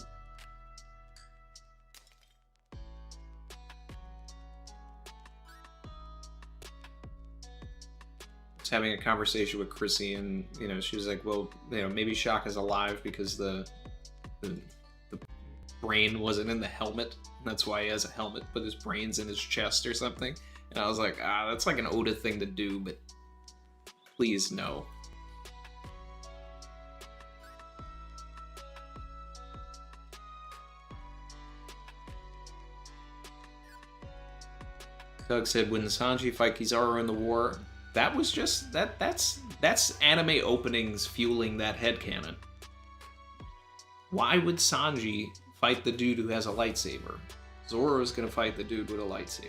was having a conversation with Chrissy, and you know, she was like, "Well, you know, maybe Shaka's alive because the brain wasn't in the helmet. That's why he has a helmet, but his brain's in his chest or something." And I was like, that's like an Oda thing to do, but please no." Doug said, when Sanji fight Kizaru in the war, that was just that's anime openings fueling that headcanon. Why would Sanji fight the dude who has a lightsaber? Zoro's gonna fight the dude with a lightsaber.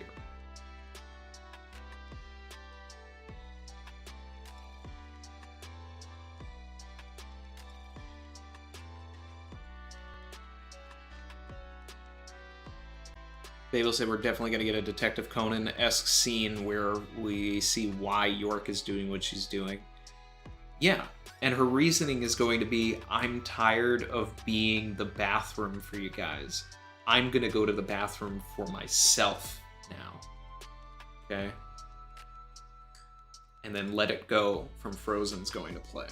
Babel said we're definitely going to get a Detective Conan-esque scene where we see why York is doing what she's doing. Yeah, and her reasoning is going to be, I'm tired of being the bathroom for you guys. I'm going to go to the bathroom for myself now. Okay? And then Let It Go from Frozen's going to play.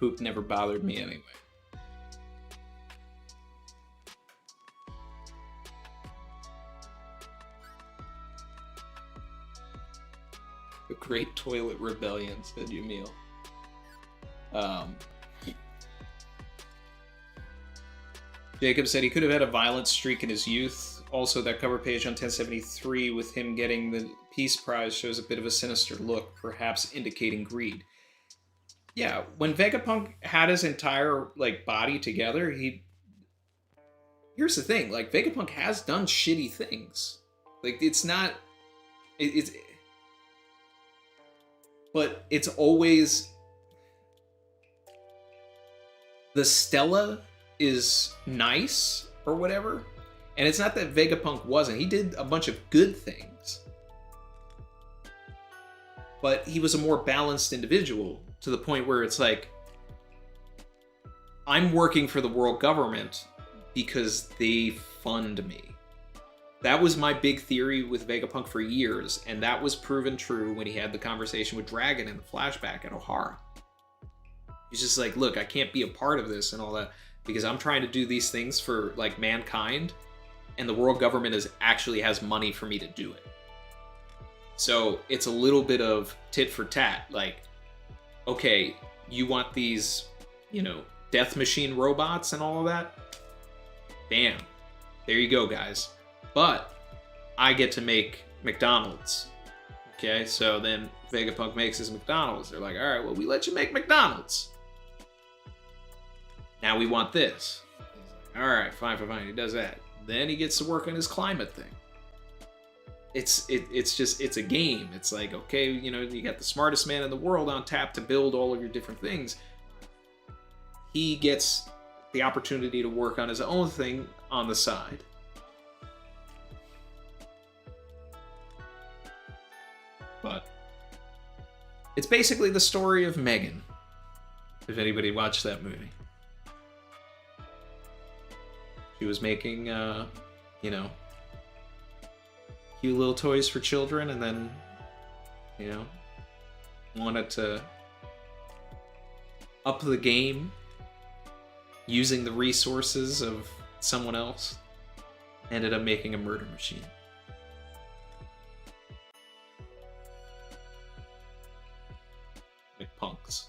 Poop never bothered me anyway. The Great Toilet Rebellion, said Yumil. Jacob said he could have had a violent streak in his youth. Also, that cover page on 1073 with him getting the Peace Prize shows a bit of a sinister look, perhaps indicating greed. Yeah, when Vegapunk had his entire, like, body together, here's the thing, like, Vegapunk has done shitty things. Like, it's not... But it's always... The Stella is nice, or whatever, and it's not that Vegapunk wasn't. He did a bunch of good things. But he was a more balanced individual, to the point where it's like, I'm working for the world government because they fund me. That was my big theory with Vegapunk for years, and that was proven true when he had the conversation with Dragon in the flashback at Ohara. He's just like, look, I can't be a part of this and all that because I'm trying to do these things for, like, mankind, and the world government actually has money for me to do it. So it's a little bit of tit for tat. Like, okay, you want these, death machine robots and all of that? Damn. There you go, guys. But I get to make McDonald's. Okay, so then Vegapunk makes his McDonald's. They're like, all right, well, we let you make McDonald's. Now we want this. All right, fine. He does that. Then he gets to work on his climate thing. It's a game. It's like, okay, you got the smartest man in the world on tap to build all of your different things. He gets the opportunity to work on his own thing on the side. But it's basically the story of Megan, if anybody watched that movie. She was making, cute little toys for children, and then, wanted to up the game using the resources of someone else. Ended up making a murder machine. Punks.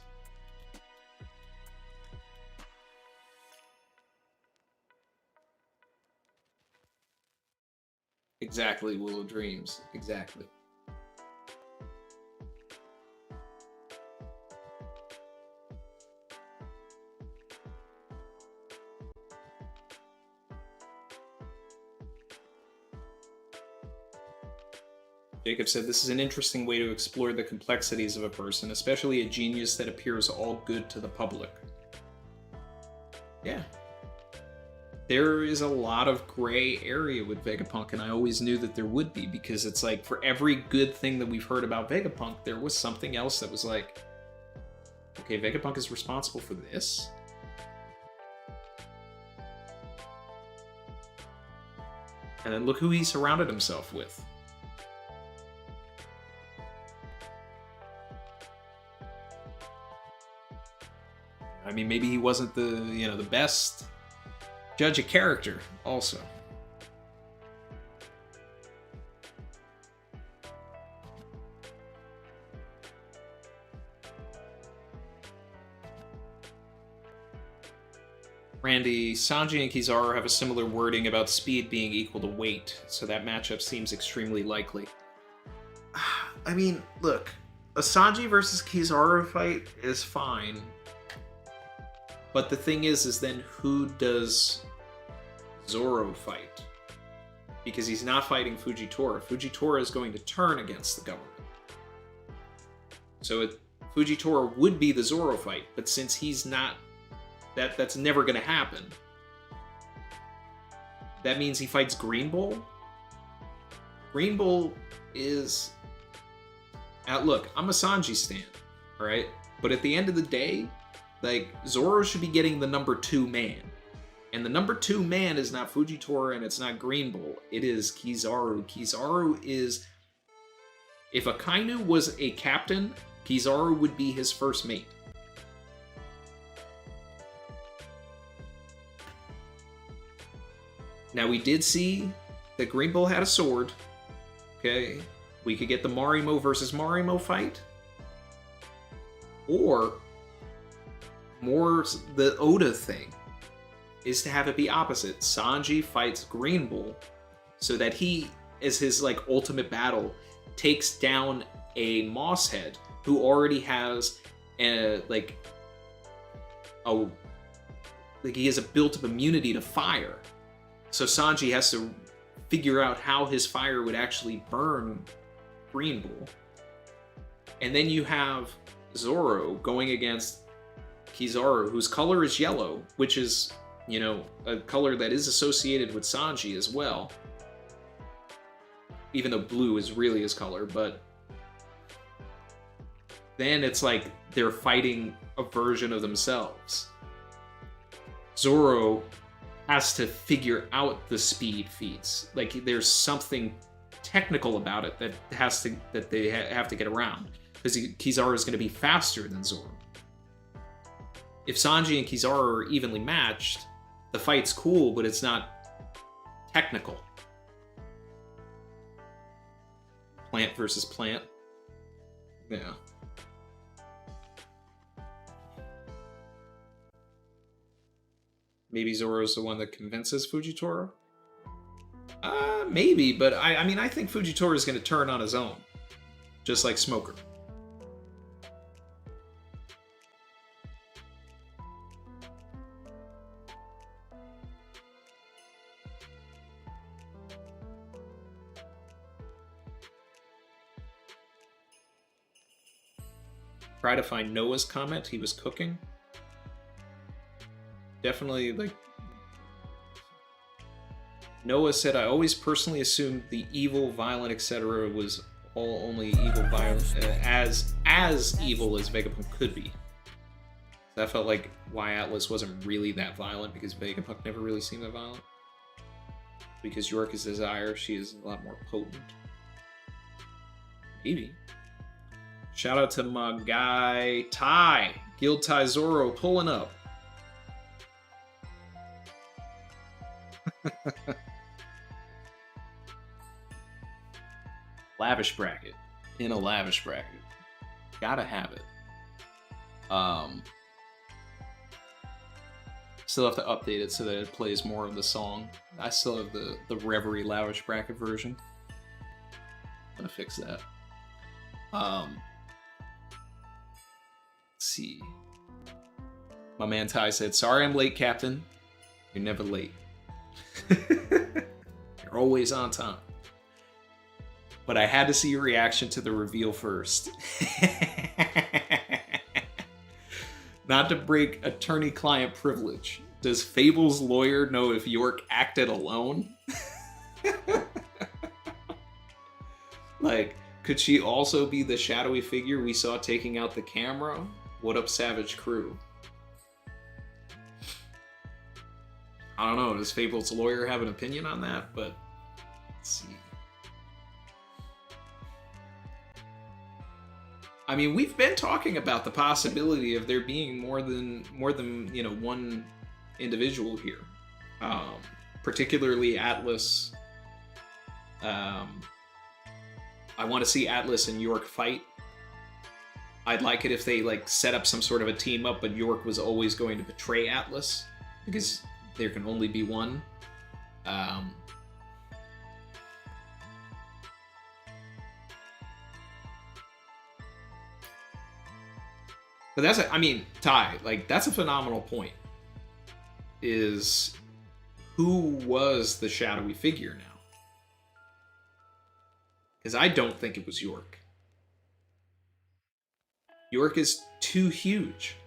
Exactly, Willow Dreams. Exactly. Jacob said, this is an interesting way to explore the complexities of a person, especially a genius that appears all good to the public. Yeah. There is a lot of gray area with Vegapunk, and I always knew that there would be, because it's like, for every good thing that we've heard about Vegapunk, there was something else that was like, okay, Vegapunk is responsible for this? And then look who he surrounded himself with. I mean, maybe he wasn't the best judge of character, also. Randy, Sanji and Kizaru have a similar wording about speed being equal to weight, so that matchup seems extremely likely. I mean, look, a Sanji versus Kizaru fight is fine. But the thing is then who does Zoro fight? Because he's not fighting Fujitora. Fujitora is going to turn against the government. So Fujitora would be the Zoro fight, but since he's not, that's never going to happen. That means he fights Green Bull? Green Bull is... look, I'm a Sanji stan, alright? But at the end of the day, like, Zoro should be getting the number 2 man. And the number 2 man is not Fujitora and it's not Green Bull. It is Kizaru. Kizaru is... If Akainu was a captain, Kizaru would be his first mate. Now, we did see that Green Bull had a sword. Okay? We could get the Marimo versus Marimo fight. Or... more the Oda thing is to have it be opposite. Sanji fights Green Bull so that he, as his ultimate battle, takes down a Moss Head who already has he has a built-up immunity to fire. So Sanji has to figure out how his fire would actually burn Green Bull. And then you have Zoro going against Kizaru, whose color is yellow, which is, a color that is associated with Sanji as well. Even though blue is really his color, but then it's like they're fighting a version of themselves. Zoro has to figure out the speed feats. Like, there's something technical about it that they have to get around, because Kizaru is going to be faster than Zoro. If Sanji and Kizaru are evenly matched, the fight's cool, but it's not technical. Plant versus plant. Yeah. Maybe Zoro's the one that convinces Fujitoro? Maybe, but I mean, I think Fujitoro is going to turn on his own. Just like Smoker. Try to find Noah's comment. He was cooking. Definitely, like... Noah said, I always personally assumed the evil, violent, etc. was all only evil, violent, as evil as Vegapunk could be. That felt like why Atlas wasn't really that violent, because Vegapunk never really seemed that violent. Because York is desire, she is a lot more potent. Maybe. Shout out to my guy, Ty. Guild Ty Zoro pulling up. Lavish bracket. In a lavish bracket. Gotta have it. Still have to update it so that it plays more of the song. I still have the Reverie lavish bracket version. I'm gonna fix that. Let's see. My man Ty said, sorry I'm late, Captain. You're never late. You're always on time. But I had to see your reaction to the reveal first. Not to break attorney-client privilege. Does Fable's lawyer know if York acted alone? Like, could she also be the shadowy figure we saw taking out the camera? What up, Savage Crew? I don't know, does Fable's lawyer have an opinion on that? But, let's see. I mean, we've been talking about the possibility of there being more than you know, one individual here. Particularly Atlas. I want to see Atlas and York fight. I'd like it if they like set up some sort of a team up, but York was always going to betray Atlas because there can only be one. But that's, I mean, Ty, like, that's a phenomenal point. Is who was the shadowy figure now? Because I don't think it was York. York is too huge.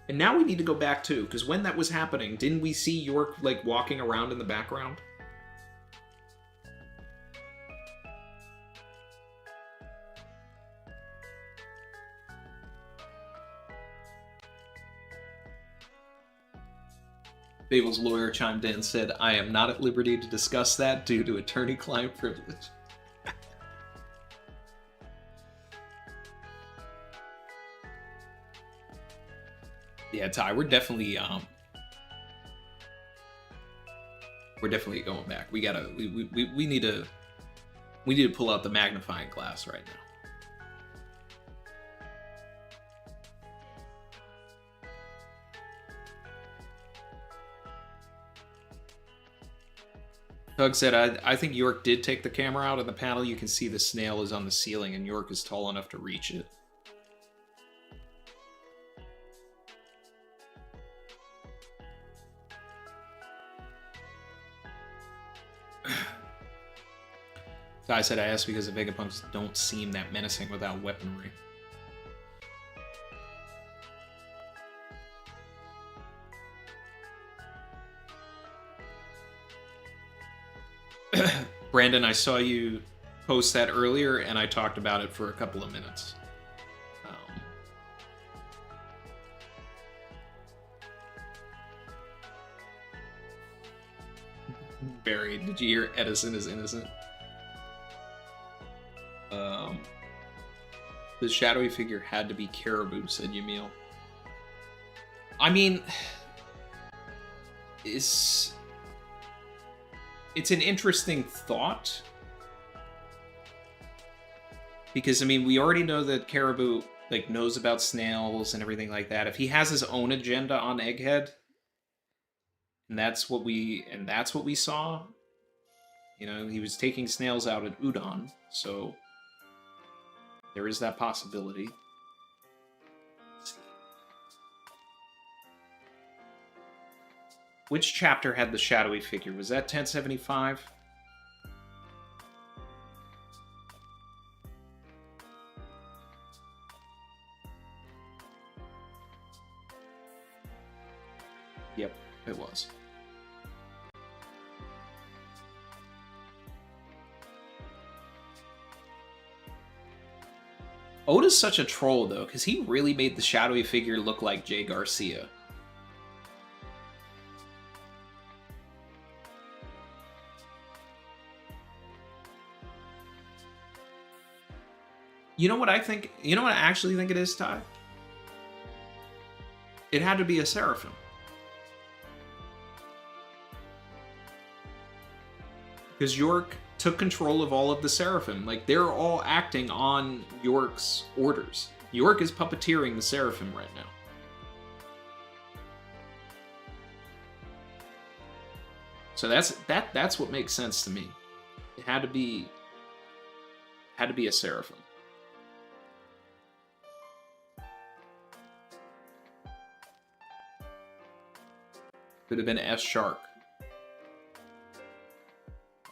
And now we need to go back too, because when that was happening, didn't we see York, like, walking around in the background? Fable's lawyer chimed in and said, I am not at liberty to discuss that due to attorney-client privilege. Yeah, Ty, we're definitely going back. We gotta, we need to pull out the magnifying glass right now. Doug said, I think York did take the camera out of the panel. You can see the snail is on the ceiling and York is tall enough to reach it. Guy said, I asked because the Vegapunks don't seem that menacing without weaponry. Brandon, I saw you post that earlier, and I talked about it for a couple of minutes. Barry, did you hear Edison is innocent? The shadowy figure had to be Caribou, said Yamil. I mean... it's an interesting thought. Because, I mean, we already know that Caribou, like, knows about snails and everything like that. If he has his own agenda on Egghead, and that's what we saw, you know, he was taking snails out at Udon, so there is that possibility. Let's see. Which chapter had the shadowy figure? Was that 1075? Yep, it was. Oda's such a troll, though, because he really made the shadowy figure look like Jay Garcia. You know what I think? You know what I actually think it is, Ty? It had to be a Seraphim. Because York took control of all of the Seraphim. Like, they're all acting on York's orders. York is puppeteering the Seraphim right now. So that's what makes sense to me. It had to be a Seraphim. Could have been S Shark.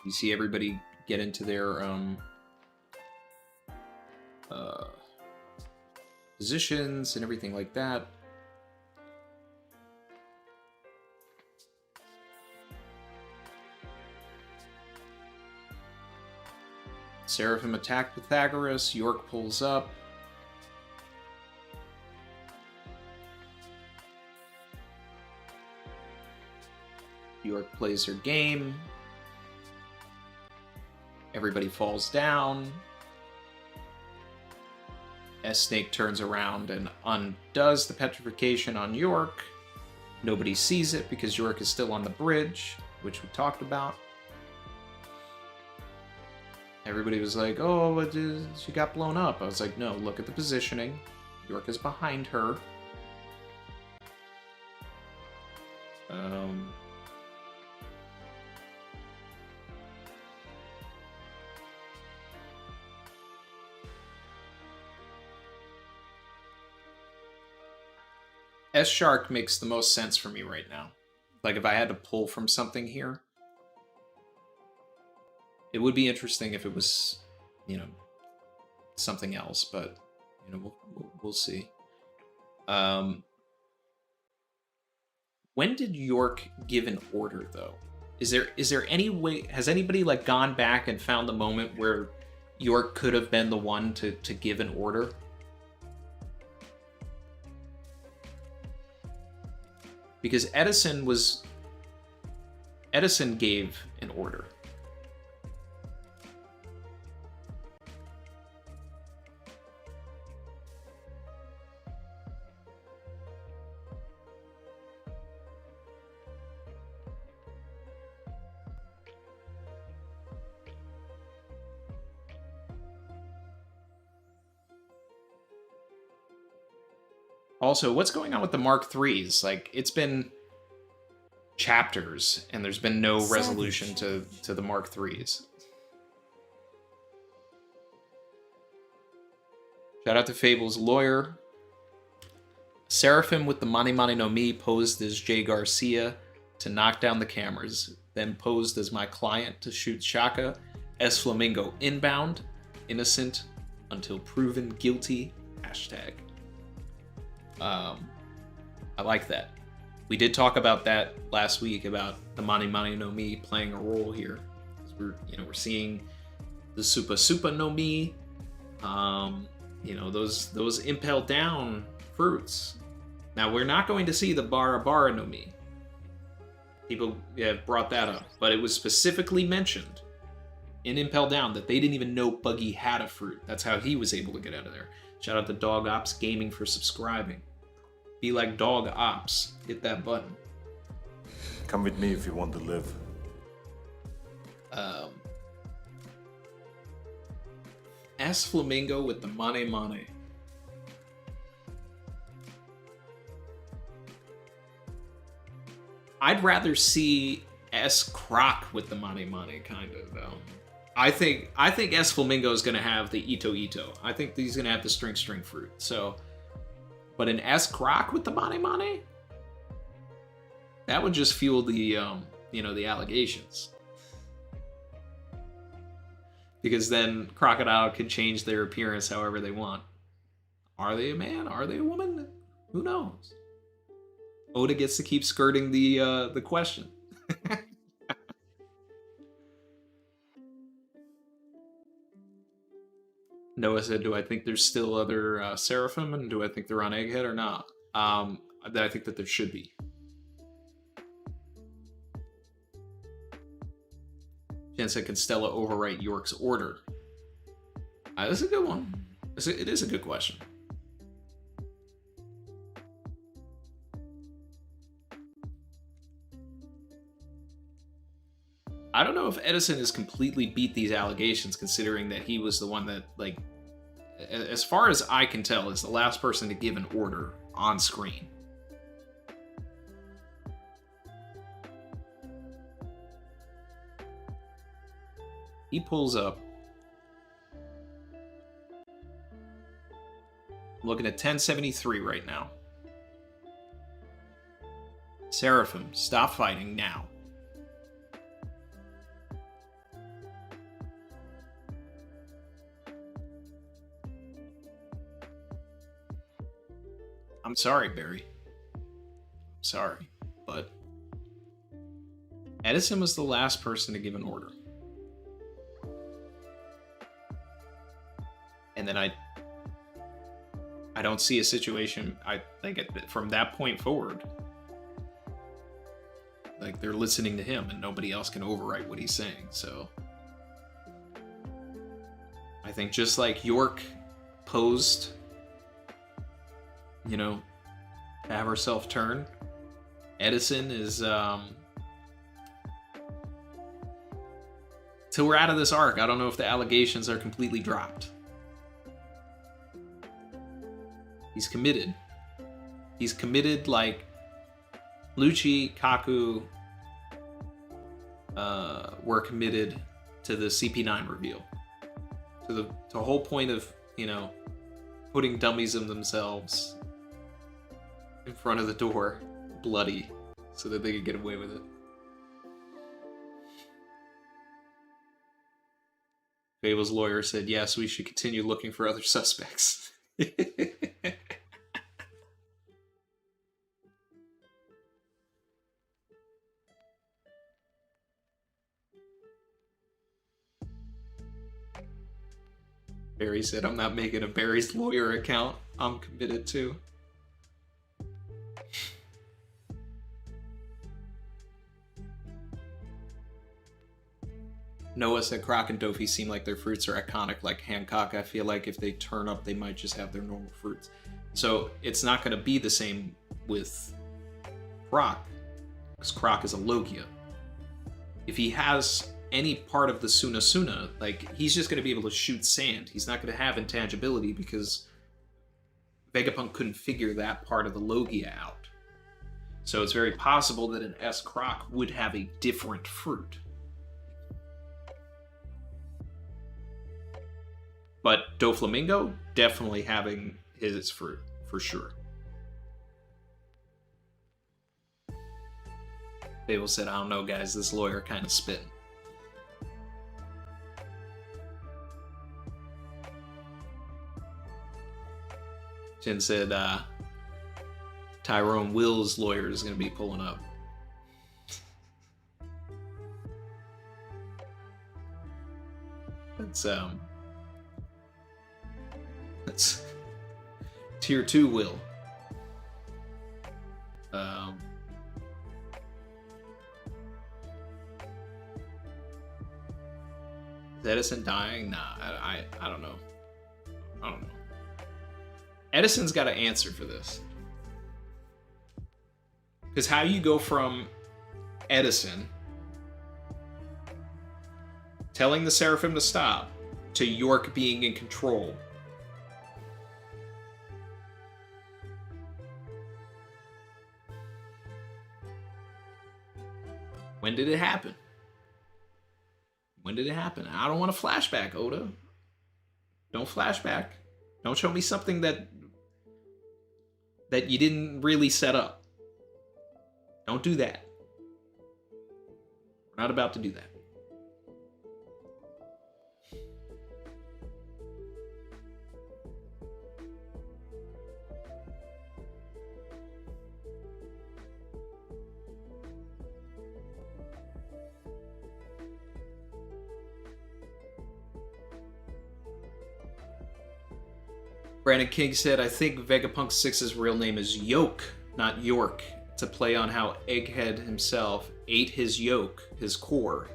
You see everybody get into their positions and everything like that. Seraphim attack Pythagoras. York pulls up. York plays her game. Everybody falls down. S-Snake turns around and undoes the petrification on York. Nobody sees it because York is still on the bridge, which we talked about. Everybody was like, oh, but she got blown up. I was like, no, look at the positioning. York is behind her. S-Shark makes the most sense for me right now. Like, if I had to pull from something here, it would be interesting if it was, you know, something else, but, you know, we'll see. When did York give an order, though? Is there any way, has anybody, like, gone back and found the moment where York could have been the one to give an order? Because Edison gave an order. Also, what's going on with the Mark IIIs? Like, it's been chapters, and there's been no resolution to the Mark IIIs. Shout out to Fable's lawyer. Seraphim with the Mani Mani no Mi posed as Jay Garcia to knock down the cameras, then posed as my client to shoot Shaka. S Flamingo inbound, innocent until proven guilty. Hashtag. I like that. We did talk about that last week about the Mani Mani no Mi playing a role here. We're seeing the Supa Supa no Mi, those impel down fruits. Now we're not going to see the Bara Bara no Mi. People have brought that up, but it was specifically mentioned in Impel Down that they didn't even know Buggy had a fruit. That's how he was able to get out of there. Shout out to Dog Ops Gaming for subscribing. Be like Dog Ops. Hit that button. Come with me if you want to live. S Flamingo with the Mane Mane. I'd rather see S Croc with the Mane Mane, kind of, though. I think S Flamingo is going to have the Ito Ito. I think he's going to have the String Fruit. So, but an S Croc with the Mane Mane? That would just fuel the, the allegations. Because then Crocodile can change their appearance however they want. Are they a man? Are they a woman? Who knows? Oda gets to keep skirting the question. Noah said, do I think there's still other Seraphim, and do I think they're on Egghead or not? I think that there should be. Jen said, can Stella overwrite York's order? That's a good one. It is a good question. I don't know if Edison has completely beat these allegations, considering that he was the one that, like, as far as I can tell, is the last person to give an order on screen. He pulls up. I'm looking at 1073 right now. Seraphim, stop fighting now. I'm sorry, Barry. I'm sorry, but Edison was the last person to give an order. And then I don't see a situation, I think from that point forward, like, they're listening to him and nobody else can overwrite what he's saying. So I think just like York posed, to have herself turn, Edison is, till we're out of this arc, I don't know if the allegations are completely dropped. He's committed. He's committed like Lucci, Kaku were committed to the CP9 reveal. To the whole point of, putting dummies of themselves in front of the door, bloody, so that they could get away with it. Fable's lawyer said, yes, we should continue looking for other suspects. Barry said, I'm not making a Barry's lawyer account. I'm committed to. Noah said Croc and Dofi seem like their fruits are iconic, like Hancock. I feel like if they turn up, they might just have their normal fruits. So it's not going to be the same with Croc, because Croc is a Logia. If he has any part of the Suna, like, he's just going to be able to shoot sand. He's not going to have intangibility because Vegapunk couldn't figure that part of the Logia out. So it's very possible that an S Croc would have a different fruit. But Doflamingo definitely having his fruit, for sure. Fable said, I don't know, guys, this lawyer kind of spitting. Jen said, Tyrone Will's lawyer is going to be pulling up. That's tier 2 Will. Is Edison dying? Nah, I don't know. I don't know. Edison's got to answer for this. Because how you go from Edison telling the Seraphim to stop to York being in control. When did it happen? When did it happen? I don't want a flashback, Oda. Don't flashback. Don't show me something that you didn't really set up. Don't do that. We're not about to do that. Brandon King said, I think Vegapunk 6's real name is Yoke, not York. It's a play on how Egghead himself ate his yoke, his core,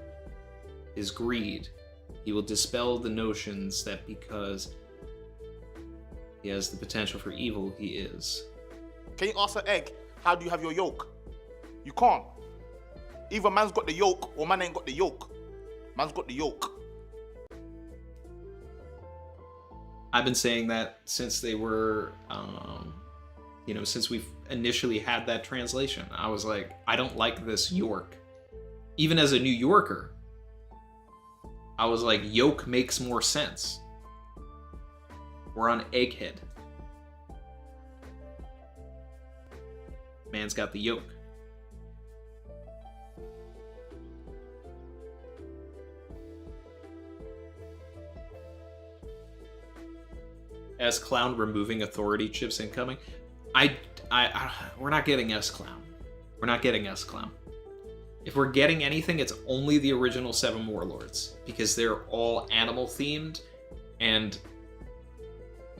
his greed. He will dispel the notions that because he has the potential for evil, he is. Can you ask an egg, how do you have your yolk? You can't. Either man's got the yolk or man ain't got the yolk. Man's got the yolk. I've been saying that since they were, since we've initially had that translation. I was like, I don't like this York. Even as a New Yorker, I was like, yoke makes more sense. We're on Egghead. Man's got the yoke. S-Clown removing authority chips incoming. We're not getting S-Clown. We're not getting S-Clown. If we're getting anything, it's only the original 7 Warlords, because they're all animal themed, and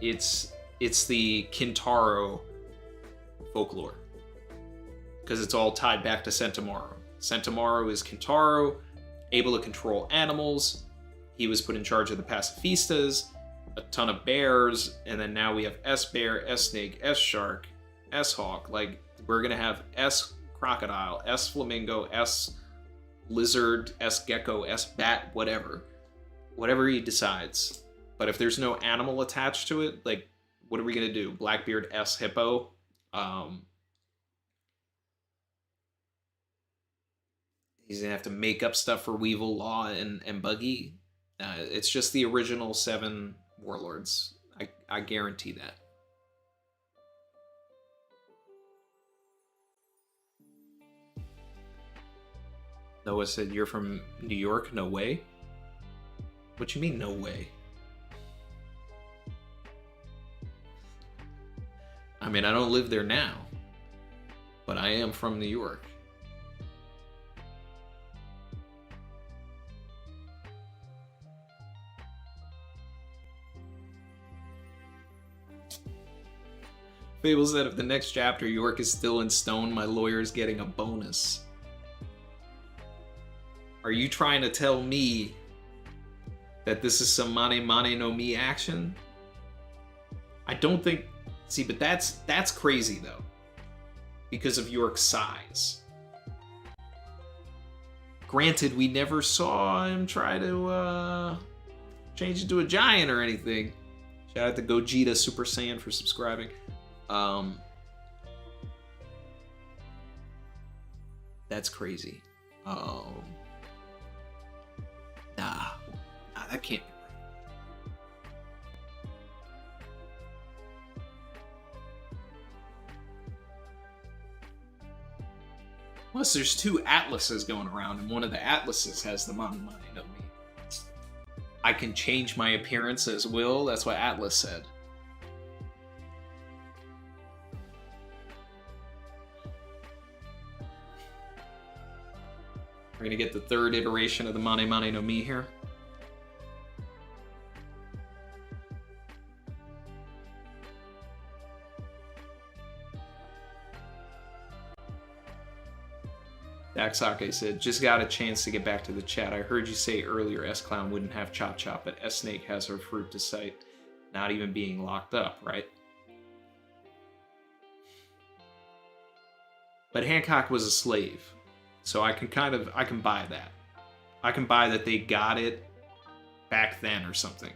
it's the Kintaro folklore, because it's all tied back to Sentomaru. Sentomaru is Kintaro, able to control animals. He was put in charge of the pacifistas, a ton of bears, and then now we have S-Bear, S-Snake, S-Shark, S-Hawk. Like, we're gonna have S-Crocodile, S-Flamingo, S-Lizard, S-Gecko, S-Bat, whatever. Whatever he decides. But if there's no animal attached to it, like, what are we gonna do? Blackbeard, S-Hippo? He's gonna have to make up stuff for Weevil, Law, and Buggy. It's just the original 7 Warlords. I guarantee that. Noah said, you're from New York? No way? What you mean, no way? I mean, I don't live there now, but I am from New York. Fable said, if the next chapter York is still in stone, my lawyer is getting a bonus. Are you trying to tell me that this is some Mane Mane no Mi action? I don't think... See, but that's crazy, though. Because of York's size. Granted, we never saw him try to change into a giant or anything. Shout out to Gogeta Super Saiyan for subscribing. That's crazy. Nah, that can't be right. Plus, there's 2 atlases going around, and one of the atlases has the Mane Mane no Mi. I can change my appearance as will. That's what Atlas said. We're gonna get the 3rd iteration of the Mane Mane no Mi here. Daxake said, just got a chance to get back to the chat. I heard you say earlier S-Clown wouldn't have Chop Chop, but S-Snake has her fruit to sight, not even being locked up, right? But Hancock was a slave. So I can buy that. I can buy that they got it back then or something.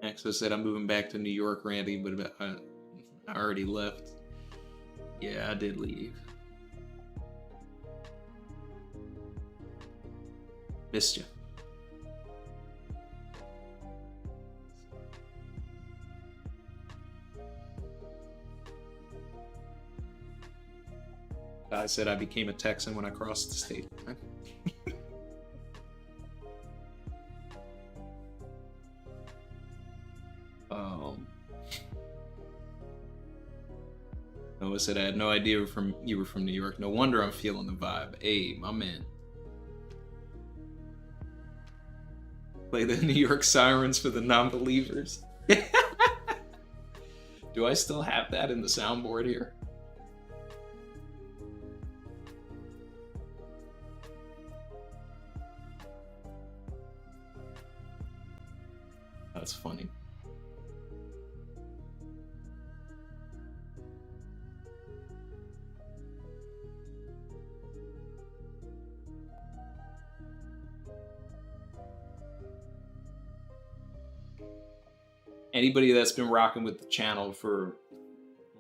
Axo said, I'm moving back to New York, Randy, but I already left. Yeah, I did leave. Missed you. I said I became a Texan when I crossed the state line. Noah said, I had no idea you were from New York. No wonder I'm feeling the vibe. Hey, my man. Play the New York Sirens for the non-believers. Do I still have that in the soundboard here? That's funny. Anybody that's been rocking with the channel for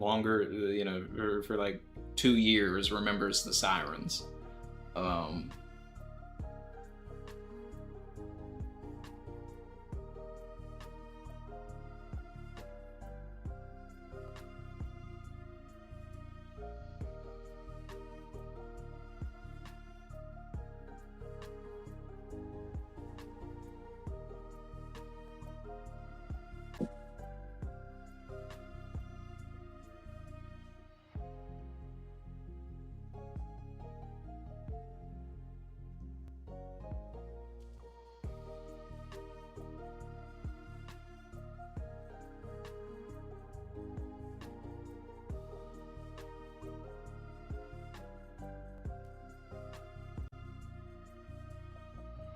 longer, you know, or for like 2 years remembers the Sirens.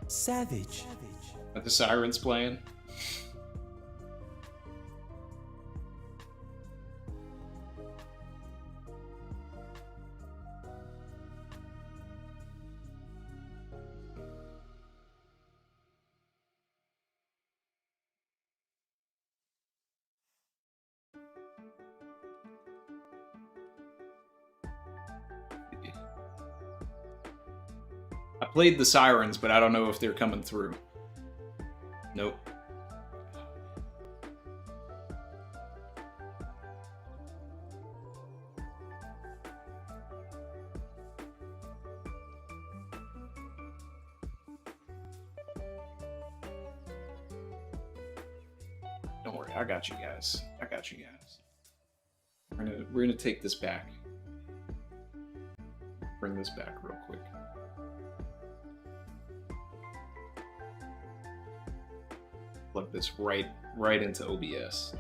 Savage. Are the Sirens playing? I played the Sirens, but I don't know if they're coming through. Nope. Don't worry, I got you guys. I got you guys. We're gonna take this back. Bring this back real quick. Plug this right into OBS.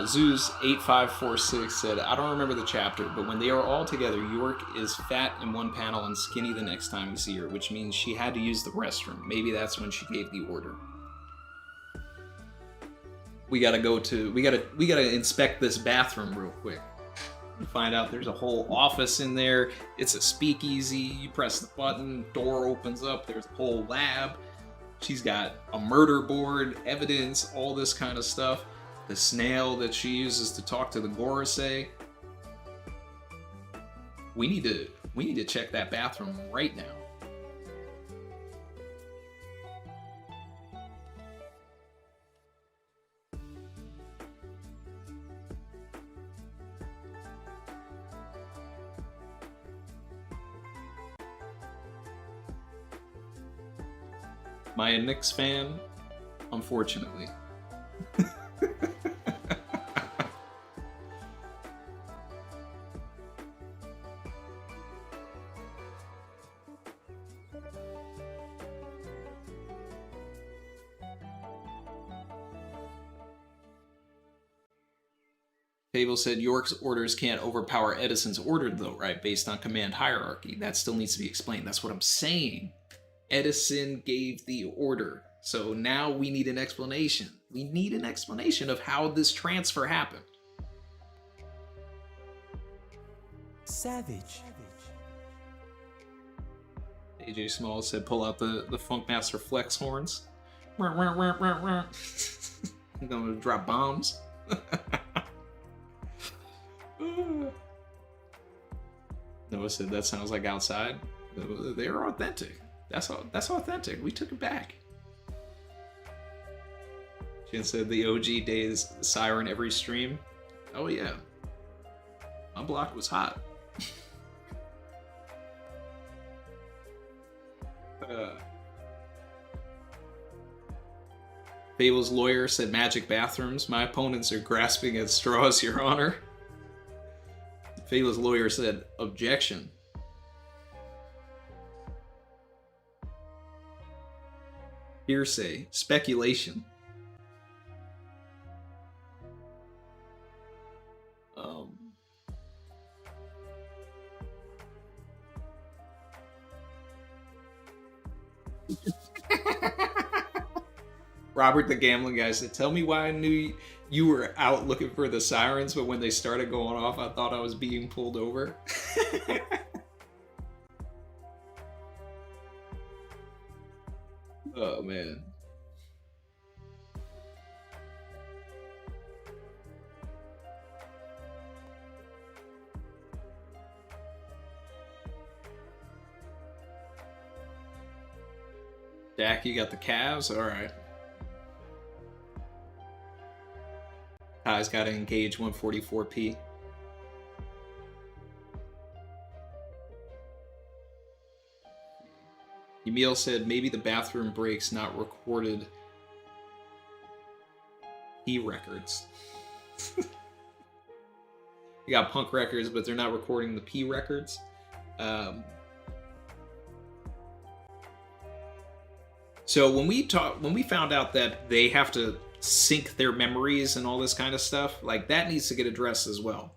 Zeus8546 said, I don't remember the chapter, but when they are all together, York is fat in one panel and skinny the next time we see her, which means she had to use the restroom. Maybe that's when she gave the order. We gotta inspect this bathroom real quick. And find out there's a whole office in there. It's a speakeasy. You press the button, door opens up, there's a whole lab. She's got a murder board, evidence, all this kind of stuff. The snail that she uses to talk to the Gorosei. We need to check that bathroom right now. Am I a Knicks fan? Unfortunately. Fable said York's orders can't overpower Edison's order, though, right? Based on command hierarchy. That still needs to be explained. That's what I'm saying. Edison gave the order. So now we need an explanation. We need an explanation of how this transfer happened. Savage. AJ Small said pull out the Funkmaster Flex horns. I'm gonna drop bombs. Noah said that sounds like outside. They're authentic. That's authentic. We took it back. Jen said the OG days siren every stream. Oh yeah. My block was hot. Fable's lawyer said magic bathrooms. My opponents are grasping at straws, Your Honor. Fable's lawyer said objection. Hearsay. Speculation. Robert the gambling guy said, tell me why I knew you were out looking for the sirens, but when they started going off, I thought I was being pulled over. Oh, man. Dak, you got the Cavs? All right. Ty's got to engage 144p. Emil said maybe the bathroom breaks not recorded P records. You got punk records, but they're not recording the P records. So when we found out that they have to sync their memories and all this kind of stuff, like that needs to get addressed as well.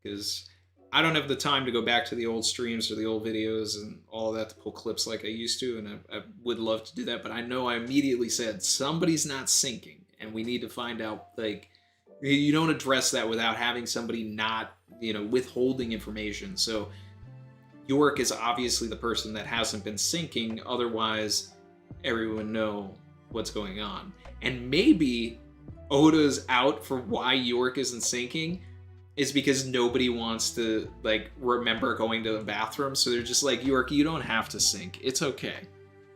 Because I don't have the time to go back to the old streams or the old videos and all of that to pull clips like I used to, and I would love to do that, but I know I immediately said somebody's not syncing, and we need to find out, like, you don't address that without having somebody not, withholding information. So York is obviously the person that hasn't been syncing, otherwise everyone know what's going on. And maybe Oda's out for why York isn't syncing is because nobody wants to, like, remember going to the bathroom, so they're just like, York, you don't have to sync. It's okay.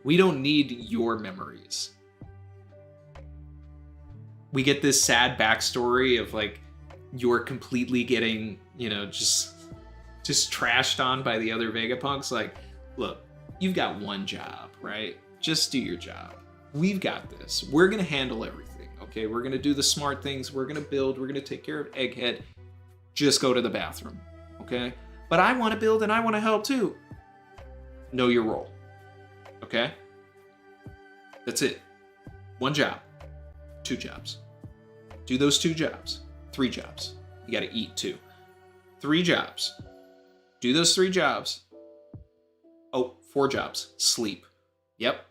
We don't need your memories. We get this sad backstory of, like, York completely getting, just trashed on by the other Vegapunks. Like, look, you've got one job, right? Just do your job. We've got this. We're going to handle everything, okay? We're going to do the smart things. We're going to build. We're going to take care of Egghead. Just go to the bathroom, okay? But I want to build and I want to help too. Know your role, okay? That's it. One job. 2 jobs. Do those 2 jobs. 3 jobs. You got to eat too. 3 jobs. Do those 3 jobs. Oh, 4 jobs. Sleep. Yep.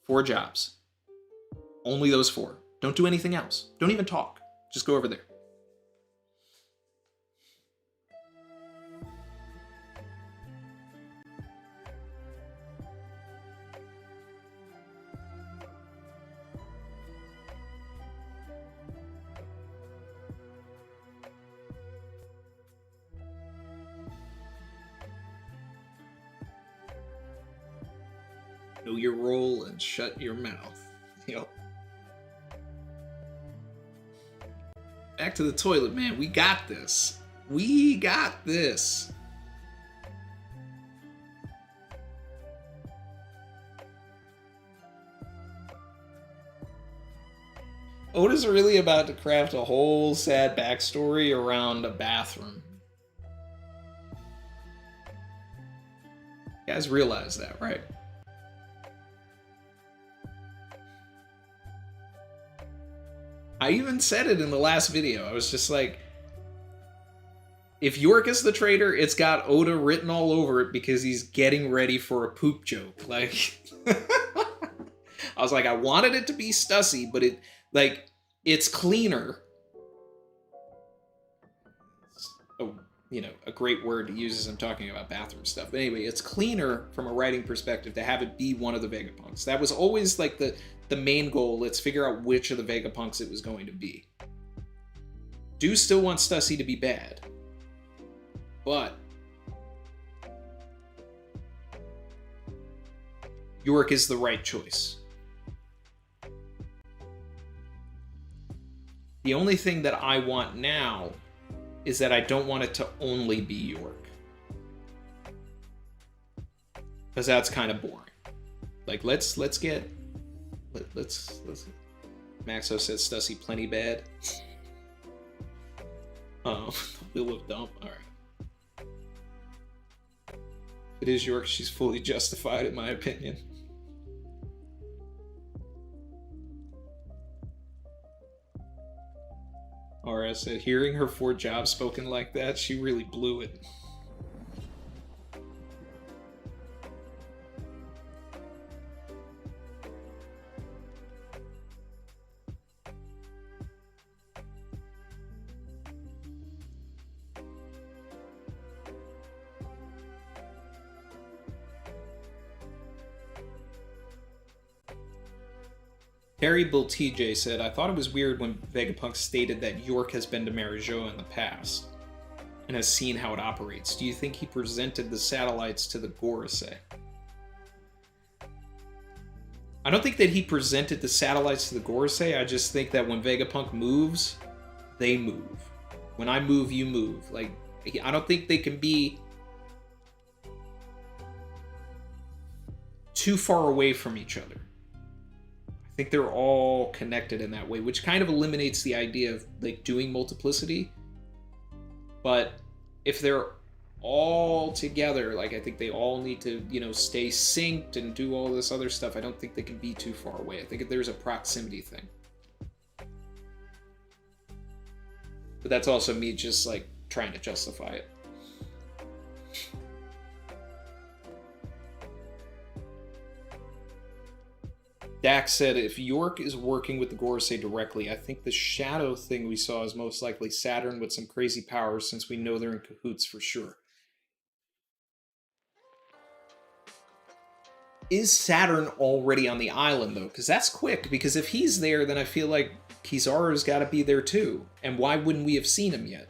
4 jobs. Only those 4. Don't do anything else. Don't even talk. Just go over there. Know your role and shut your mouth. Yep. Back to the toilet, man. We got this. We got this. Oda's really about to craft a whole sad backstory around a bathroom. You guys realize that, right? I even said it in the last video. I was just like, if York is the traitor, it's got Oda written all over it because he's getting ready for a poop joke. Like, I was like, I wanted it to be Stussy, but it's cleaner. Oh, you know, a great word to use as I'm talking about bathroom stuff. But anyway, it's cleaner from a writing perspective to have it be one of the Vegapunks. That was always like the main goal. Let's figure out which of the Vegapunks it was going to be. Do still want Stussy to be bad. But York is the right choice. The only thing that I want now is that I don't want it to only be York. Because that's kind of boring. Like, let's Maxo says Stussy plenty bad. Wheel of Dump, alright. If it is York, she's fully justified in my opinion. Aura said, hearing her 4 jobs spoken like that, she really blew it. Harry Bull TJ said, I thought it was weird when Vegapunk stated that York has been to Marijoa in the past and has seen how it operates. Do you think he presented the satellites to the Gorosei? I don't think that he presented the satellites to the Gorosei. I just think that when Vegapunk moves, they move. When I move, you move. Like, I don't think they can be too far away from each other. I think they're all connected in that way, which kind of eliminates the idea of like doing multiplicity. But if they're all together, like I think they all need to, you know, stay synced and do all this other stuff. I don't think they can be too far away. I think there's a proximity thing. But that's also me just like trying to justify it. Dax said, if York is working with the Gorosei directly, I think the shadow thing we saw is most likely Saturn with some crazy powers, since we know they're in cahoots for sure. Is Saturn already on the island, though? Because that's quick, because if he's there, then I feel like Kizaru's got to be there too. And why wouldn't we have seen him yet?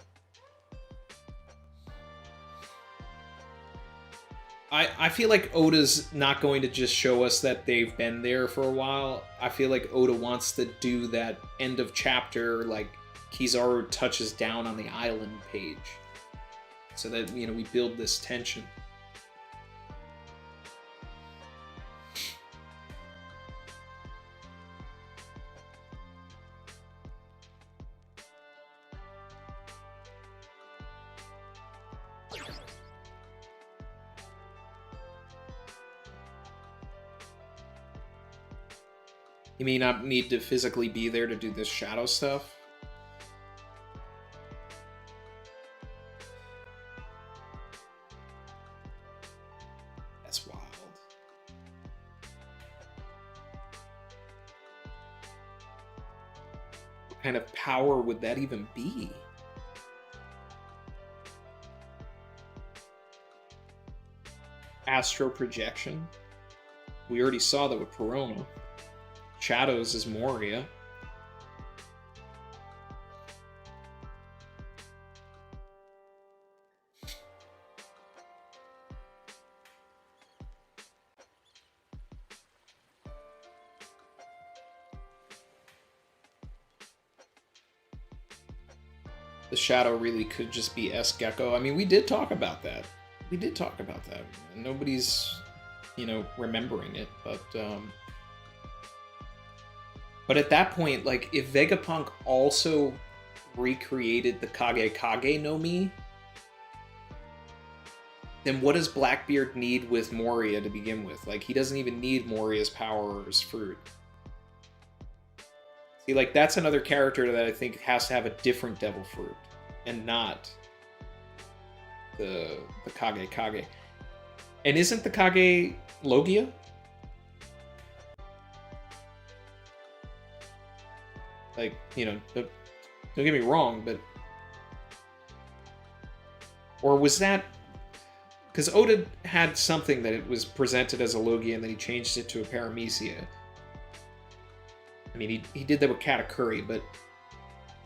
I feel like Oda's not going to just show us that they've been there for a while. I feel like Oda wants to do that end of chapter, like Kizaru touches down on the island page. So that, you know, we build this tension. You may not need to physically be there to do this shadow stuff. That's wild. What kind of power would that even be? Astro projection? We already saw that with Perona. Shadows is Moria. The shadow really could just be S-Gecko. I mean, we did talk about that. We did talk about that. Nobody's, you know, remembering it, But at that point, like, if Vegapunk also recreated the Kage Kage no Mi, then what does Blackbeard need with Moria to begin with? Like, he doesn't even need Moria's powers for... See, like, that's another character that I think has to have a different devil fruit, and not the Kage. And isn't the Kage Logia? Like, you know, don't get me wrong, but... Or was that... Because Oda had something that it was presented as a Logia, and then he changed it to a Paramecia. I mean, he did that with Katakuri, but...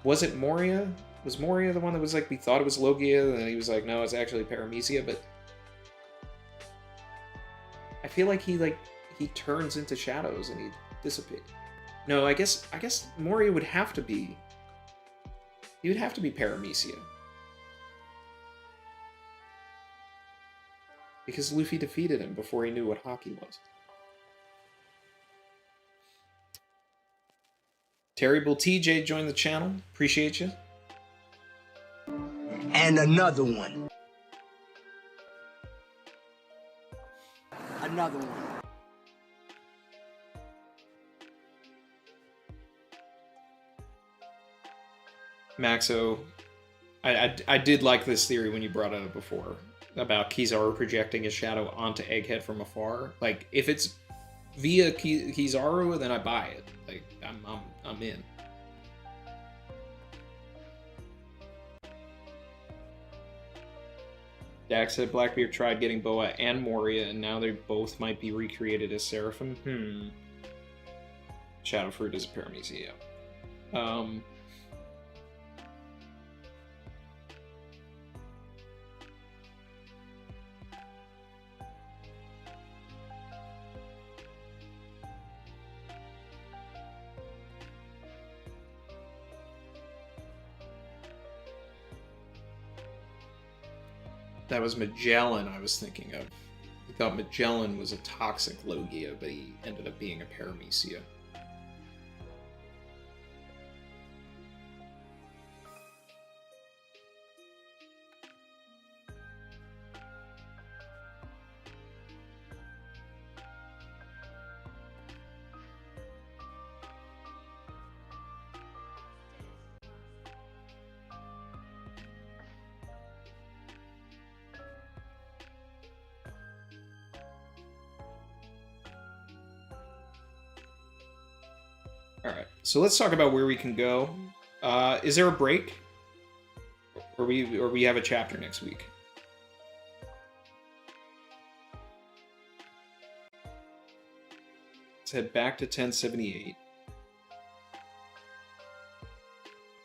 Was it Moria? Was Moria the one that was like, we thought it was Logia, and then he was like, no, it's actually Paramecia, but... I feel like he turns into shadows and he dissipates. No, I guess Moria would have to be... He would have to be Paramecia. Because Luffy defeated him before he knew what Haki was. Terrible TJ joined the channel. Appreciate you. And another one. Another one. Maxo, I did like this theory when you brought it up before about Kizaru projecting his shadow onto Egghead from afar. Like, if it's via Kizaru, then I buy it. Like, I'm in. Dax said Blackbeard tried getting Boa and Moria, and now they both might be recreated as Seraphim. Shadow Fruit is a Paramecia, yeah. That was Magellan I was thinking of. I thought Magellan was a toxic Logia, but he ended up being a Paramecia. Alright, so let's talk about where we can go. Is there a break? Or we have a chapter next week? Let's head back to 1078.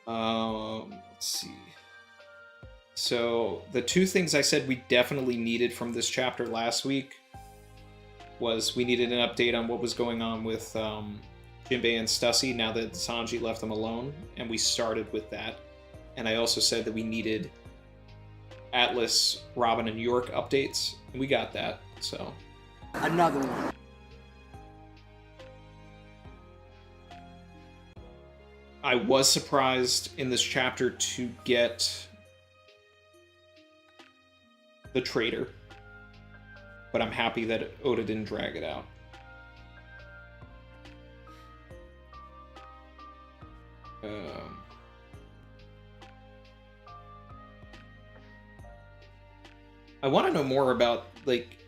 Let's see. So, the two things I said we definitely needed from this chapter last week was we needed an update on what was going on with Jinbei and Stussy now that Sanji left them alone, and we started with that. And I also said that we needed Atlas, Robin, and York updates, and we got that, so. Another one. I was surprised in this chapter to get the Traitor, but I'm happy that Oda didn't drag it out. I want to know more about, like,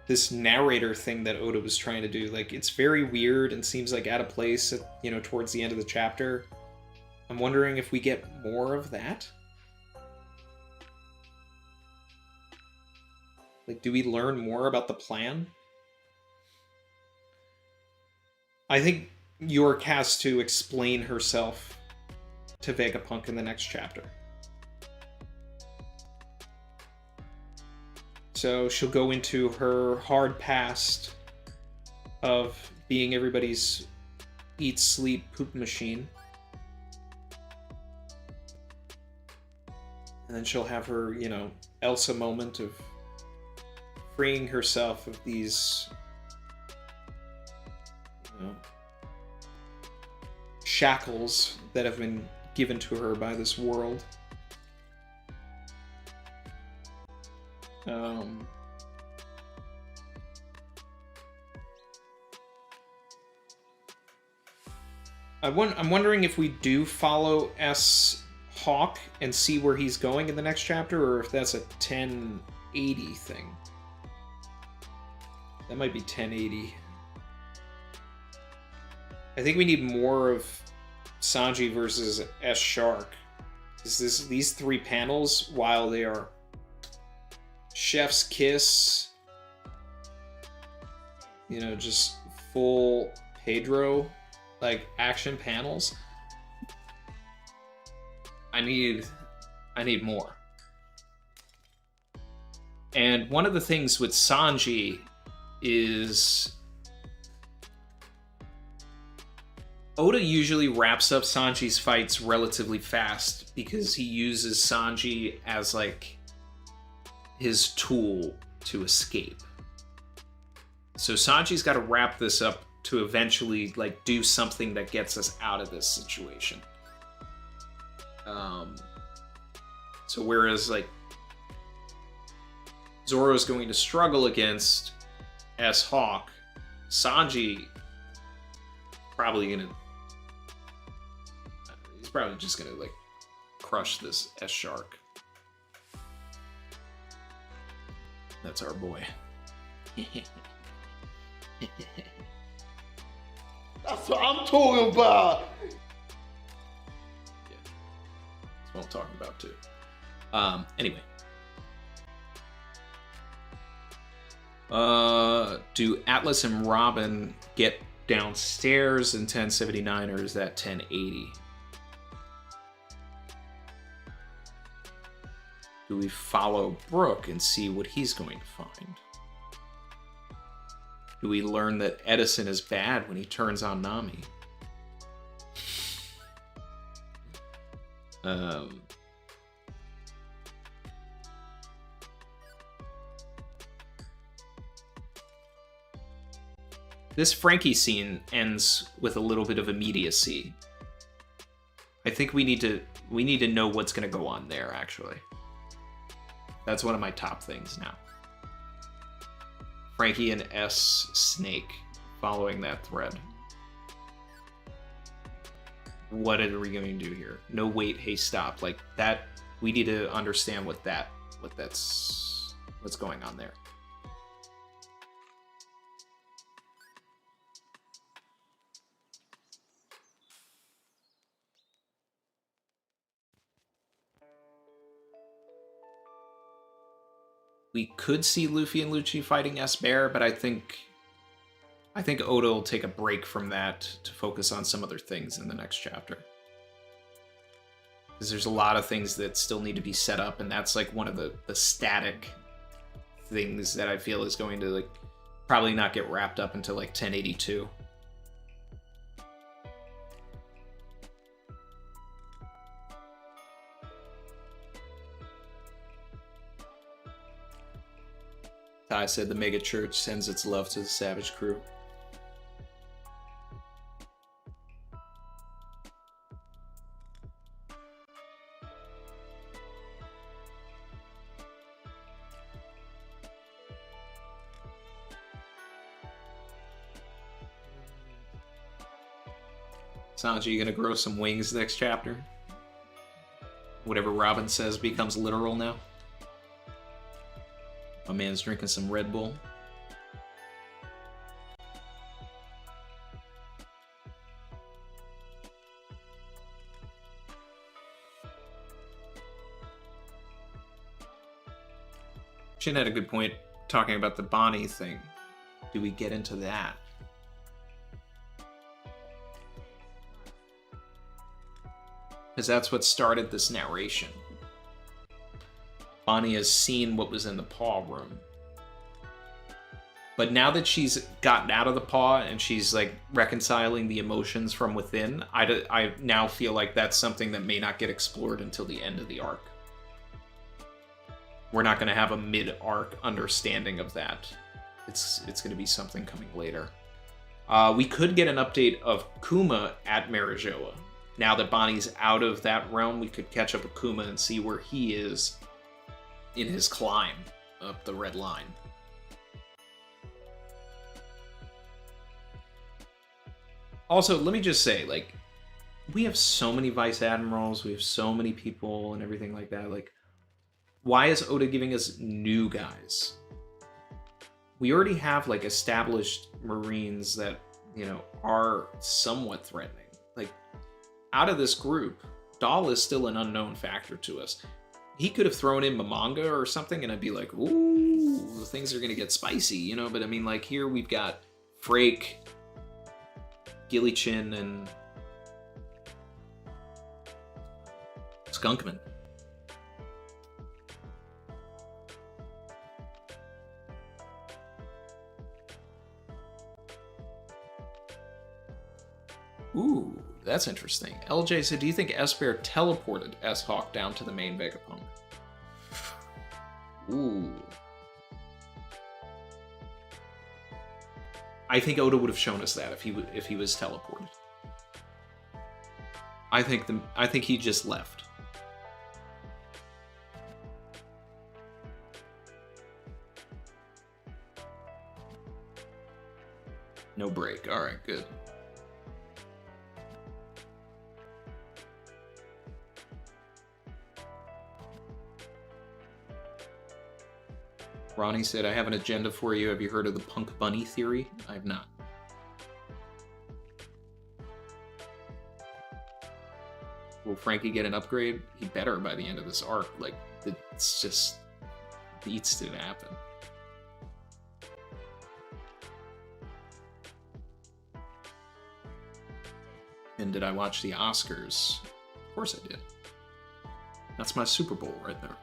this narrator thing that Oda was trying to do. Like, it's very weird and seems like out of place at, you know, towards the end of the chapter. I'm wondering if we get more of that. Like, do we learn more about the plan? I think York has to explain herself to Vegapunk in the next chapter. So she'll go into her hard past of being everybody's eat, sleep, poop machine. And then she'll have her, you know, Elsa moment of freeing herself of these, you know, shackles that have been given to her by this world. I'm wondering if we do follow S Hawk and see where he's going in the next chapter, or if that's a 1080 thing. That might be 1080. I think we need more of Sanji versus S Shark. These 3 panels, while they are Chef's Kiss, you know, just full Pedro, like, action panels, I need more. And one of the things with Sanji is Oda usually wraps up Sanji's fights relatively fast because he uses Sanji as, like, his tool to escape. So Sanji's got to wrap this up to eventually, like, do something that gets us out of this situation. So whereas, like, Zoro's going to struggle against S Hawk, Sanji probably he's probably just gonna, like, crush this S Shark. That's our boy. That's what I'm talking about. Yeah. That's what I'm talking about too. Anyway. Do Atlas and Robin get downstairs in 1079, or is that 1080? Do we follow Brook and see what he's going to find? Do we learn that Edison is bad when he turns on Nami? This Frankie scene ends with a little bit of immediacy. I think we need to know what's going to go on there, actually. That's one of my top things now. Frankie and S Snake following that thread. What are we going to do here? No, wait, hey, stop. Like that, we need to understand what's going on there. We could see Luffy and Lucci fighting S-Bear, but I think Oda will take a break from that to focus on some other things in the next chapter. Because there's a lot of things that still need to be set up, and that's like one of the static things that I feel is going to like probably not get wrapped up until like 1082. I said the mega church sends its love to the Savage crew. Sanji, you gonna grow some wings next chapter? Whatever Robin says becomes literal now. My man's drinking some Red Bull. Shin had a good point talking about the Bonnie thing. Do we get into that? Because that's what started this narration. Bonnie has seen what was in the paw room. But now that she's gotten out of the paw and she's like reconciling the emotions from within, I now feel like that's something that may not get explored until the end of the arc. We're not going to have a mid-arc understanding of that. It's going to be something coming later. We could get an update of Kuma at Marijoa. Now that Bonnie's out of that realm, we could catch up with Kuma and see where he is in his climb up the red line. Also, let me just say, like, we have so many vice admirals, we have so many people and everything like that. Like, why is Oda giving us new guys? We already have like established Marines that, you know, are somewhat threatening. Like, out of this group, Dahl is still an unknown factor to us. He could have thrown in Mamanga or something, and I'd be like, ooh, things are gonna get spicy, you know? But I mean, like, here we've got Frake, Gillychin, and Skunkman. Ooh, that's interesting. LJ said, do you think S-Bear teleported S-Hawk down to the main Vegapunk? Ooh. I think Oda would have shown us that if he was teleported. I think he just left. No break. All right, good. Ronnie said, I have an agenda for you. Have you heard of the Punk Bunny theory? I have not. Will Frankie get an upgrade? He better by the end of this arc. Like, it's just needs to happen. And did I watch the Oscars? Of course I did. That's my Super Bowl right there.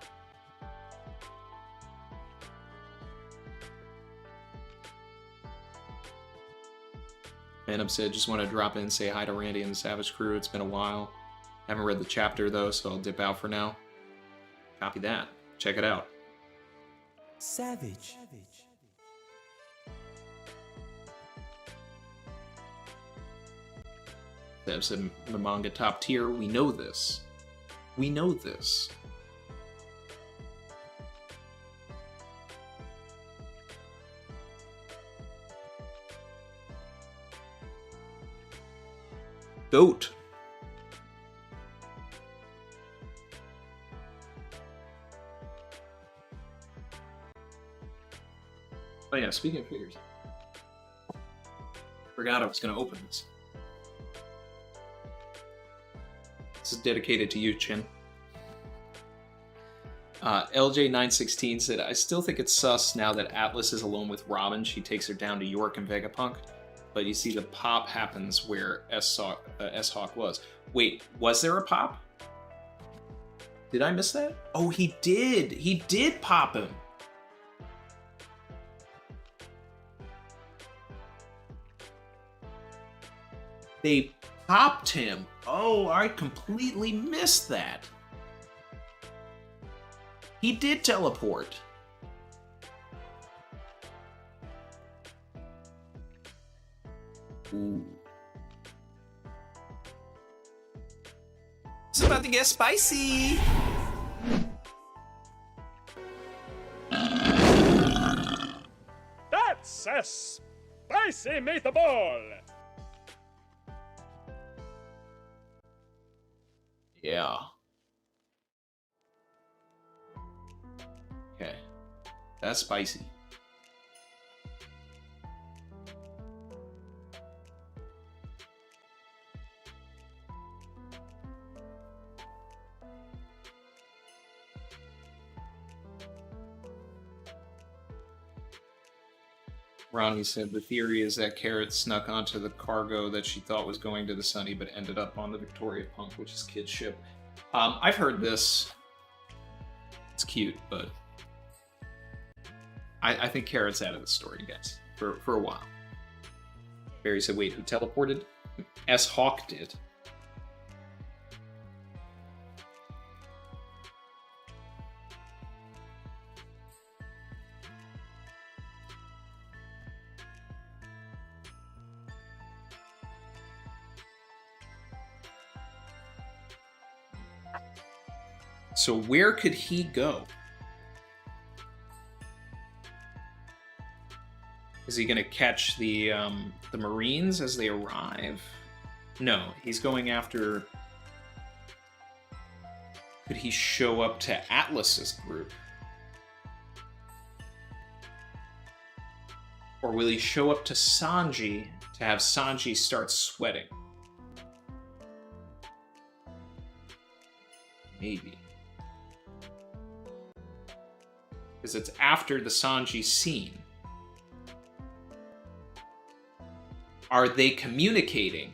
Phantom said, just want to drop in, say hi to Randy and the Savage crew. It's been a while. Haven't read the chapter, though, so I'll dip out for now. Copy that. Check it out. Savage. Dev said, the manga top tier. We know this. We know this. Goat. Oh yeah, speaking of figures. Forgot I was going to open this. This is dedicated to you, Chin. LJ916 said, I still think it's sus now that Atlas is alone with Robin. She takes her down to York and Vegapunk. But you see the pop happens where S-Hawk was. Wait, was there a pop? Did I miss that? Oh, he did! He did pop him! They popped him! Oh, I completely missed that! He did teleport! Ooh. It's about to get spicy. That's a spicy meatball. Yeah. Okay. That's spicy. Ronnie said the theory is that Carrot snuck onto the cargo that she thought was going to the Sunny, but ended up on the Victoria Punk, which is Kid's ship. I've heard this. It's cute, but I think Carrot's out of the story, guys, for a while. Barry said, wait, who teleported? S-Hawk did. So where could he go? Is he going to catch the Marines as they arrive? No, he's going after... Could he show up to Atlas's group? Or will he show up to Sanji to have Sanji start sweating? Maybe. Because it's after the Sanji scene. Are they communicating?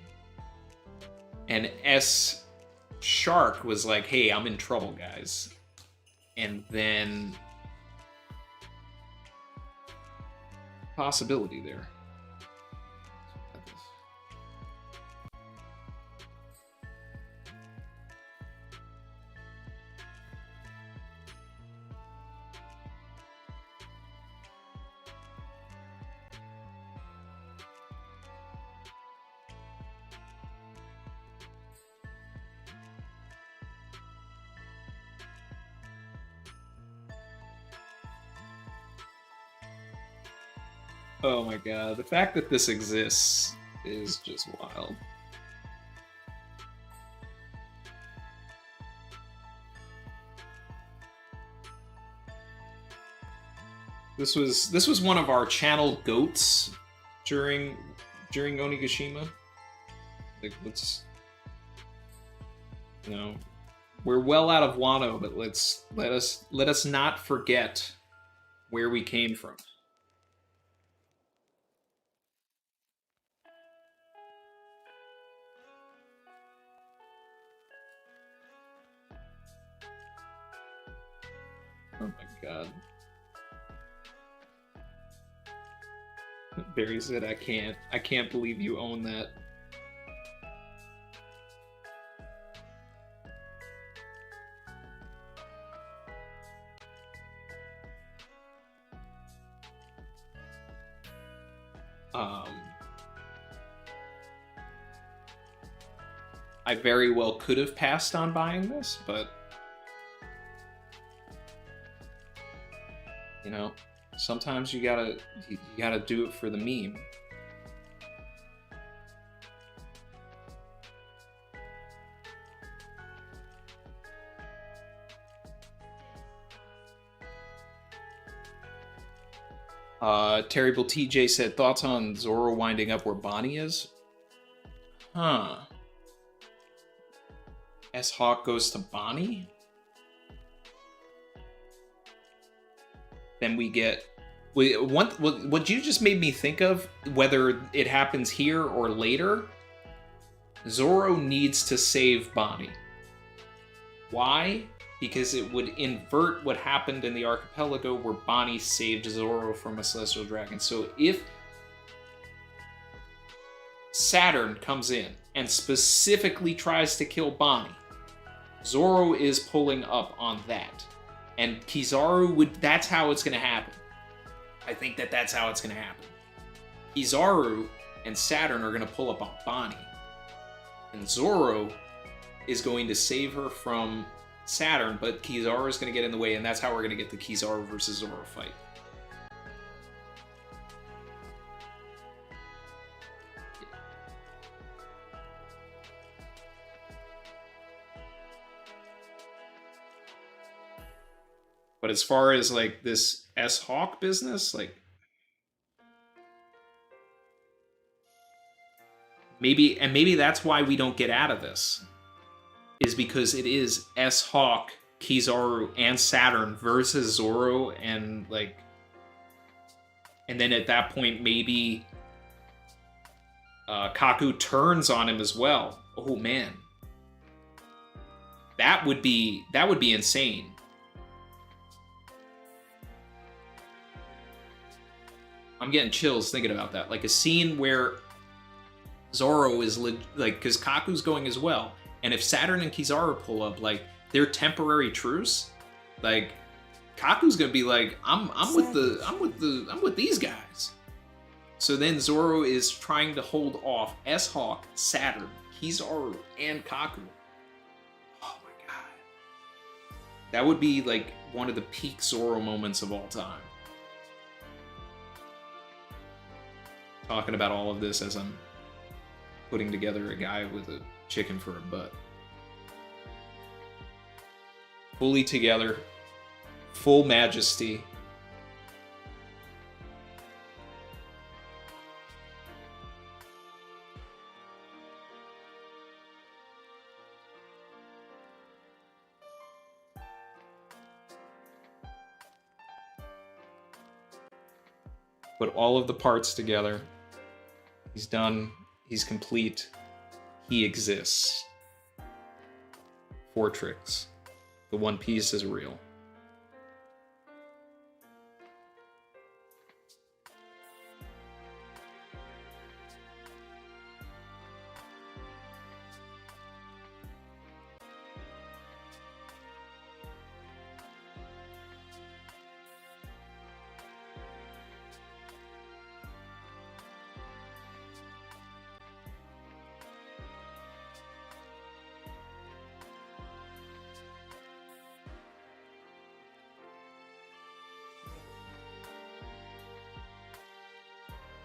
And S Shark was like, hey, I'm in trouble, guys. And then... possibility there. Oh my god, the fact that this exists is just wild. This was one of our channel goats during Onigashima. Like, let's, you know, we're well out of Wano, but let us not forget where we came from. Oh my god. Barry said, I can't believe you own that. I very well could have passed on buying this, but you know, sometimes you gotta do it for the meme. Terrible TJ said, thoughts on Zoro winding up where Bonnie is? Huh. S-Hawk goes to Bonnie? Then we get... What you just made me think of, whether it happens here or later, Zoro needs to save Bonnie. Why? Because it would invert what happened in the archipelago where Bonnie saved Zoro from a celestial dragon. So if Saturn comes in and specifically tries to kill Bonnie, Zoro is pulling up on that. And Kizaru would... that's how it's going to happen. I think that's how it's going to happen. Kizaru and Saturn are going to pull up on Bonnie. And Zoro is going to save her from Saturn, but Kizaru is going to get in the way, and that's how we're going to get the Kizaru versus Zoro fight. But as far as like this S-Hawk business, like maybe that's why we don't get out of this, is because it is S-Hawk, Kizaru, and Saturn versus Zoro, and like, and then at that point maybe Kaku turns on him as well. Oh man, that would be insane. I'm getting chills thinking about that. Like a scene where Zoro is like, because Kaku's going as well, and if Saturn and Kizaru pull up, like they're temporary truce, like Kaku's gonna be like, I'm with these guys. So then Zoro is trying to hold off S-Hawk, Saturn, Kizaru, and Kaku. Oh my god, that would be like one of the peak Zoro moments of all time. Talking about all of this as I'm putting together a guy with a chicken for a butt. Fully together, full majesty. Put all of the parts together. He's done. He's complete. He exists. 4 tricks. The One Piece is real.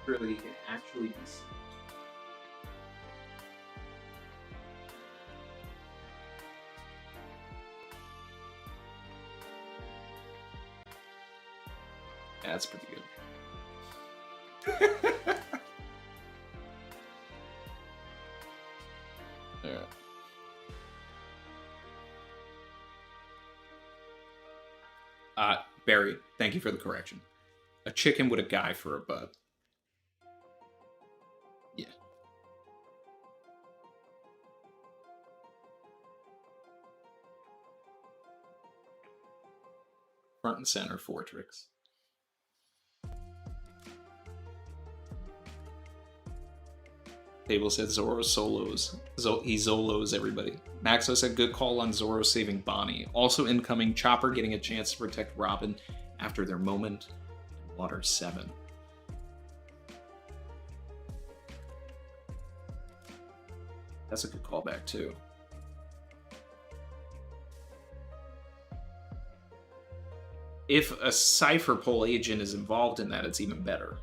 Really, can actually be seen. Yeah, that's pretty good. Alright. Barry, thank you for the correction. A chicken with a guy for a butt. Yeah. Front and center, 4 tricks. Table said Zoro solos. He Zolos everybody. Maxo said good call on Zoro saving Bonnie. Also incoming, Chopper getting a chance to protect Robin after their moment. Water 7. That's a good callback too. If a Cypher Pole agent is involved in that, it's even better.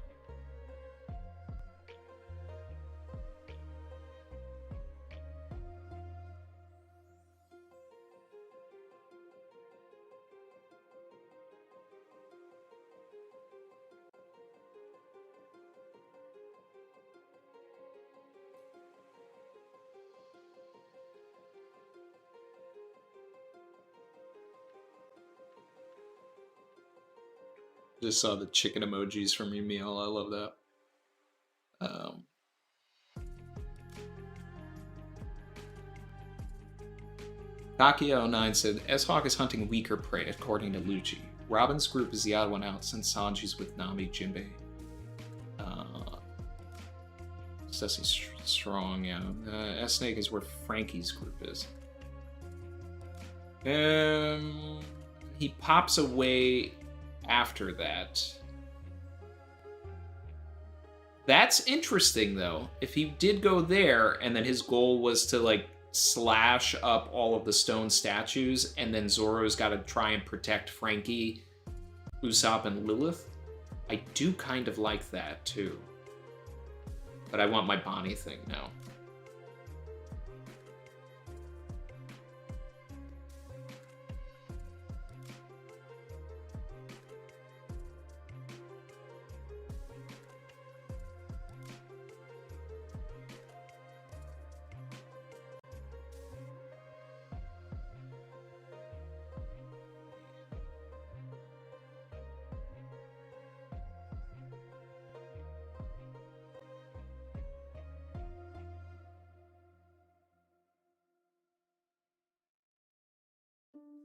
Just saw the chicken emojis from your meal. I love that. Kakia09 said, S-Hawk is hunting weaker prey, according to Lucci. Robin's group is the odd one out since Sanji's with Nami Jinbei. Ceci's strong, yeah. S-Snake is where Frankie's group is. He pops away after that. That's interesting, though. If he did go there, and then his goal was to, like, slash up all of the stone statues, and then Zoro's got to try and protect Frankie, Usopp, and Lilith, I do kind of like that, too. But I want my Bonnie thing now.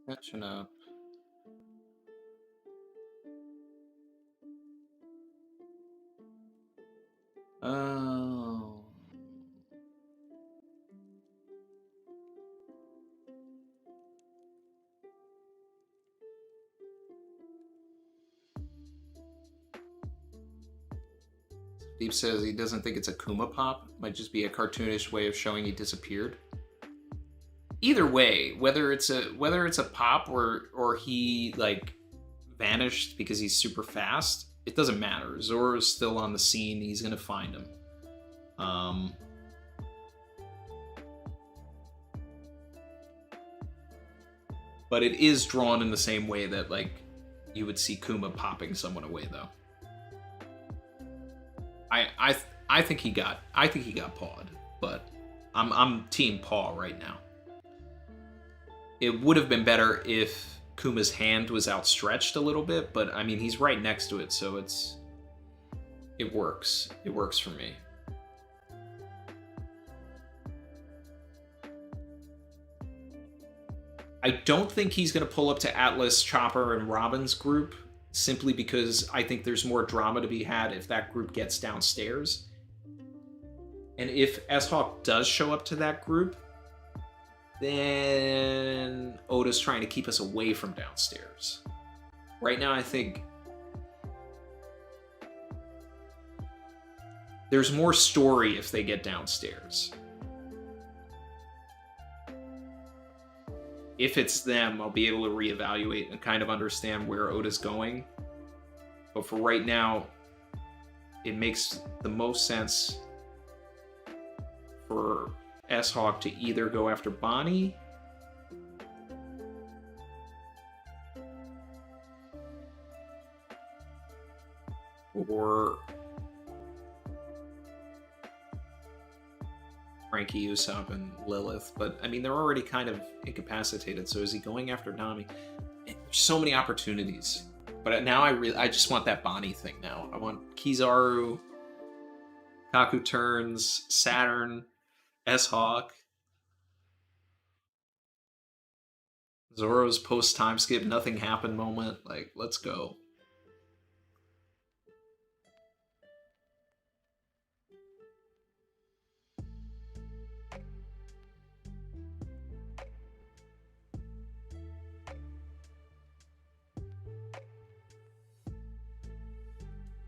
Catching up. Oh. Deep says he doesn't think it's a Kuma pop. Might just be a cartoonish way of showing he disappeared. Either way, whether it's a pop or he like vanished because he's super fast, it doesn't matter. Zoro's still on the scene. He's gonna find him. But it is drawn in the same way that, like, you would see Kuma popping someone away, though. I think he got pawed, but I'm team paw right now. It would have been better if Kuma's hand was outstretched a little bit, but I mean, he's right next to it, so it works. It works for me. I don't think he's going to pull up to Atlas, Chopper, and Robin's group, simply because I think there's more drama to be had if that group gets downstairs. And if S-Hawk does show up to that group, then Oda's trying to keep us away from downstairs. Right now, I think there's more story if they get downstairs. If it's them, I'll be able to reevaluate and kind of understand where Oda's going. But for right now, it makes the most sense for S-Hawk to either go after Bonnie or Frankie, Usopp, and Lilith. But, I mean, they're already kind of incapacitated, so is he going after Nami? There's so many opportunities. But now I just want that Bonnie thing now. I want Kizaru, Kaku turns, Saturn, S-Hawk, Zoro's post-time skip, nothing happened moment. Like, let's go.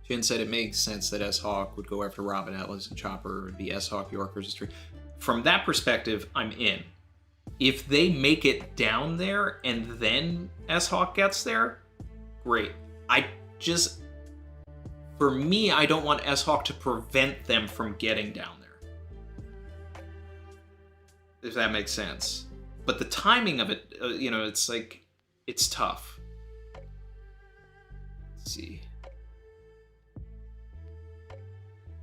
Jin said it makes sense that S-Hawk would go after Robin, Atlas, and Chopper, and be S-Hawk, York versus Tree. From that perspective, I'm in. If they make it down there and then S-Hawk gets there, great. For me, I don't want S-Hawk to prevent them from getting down there. If that makes sense. But the timing of it, it's like, it's tough. Let's see.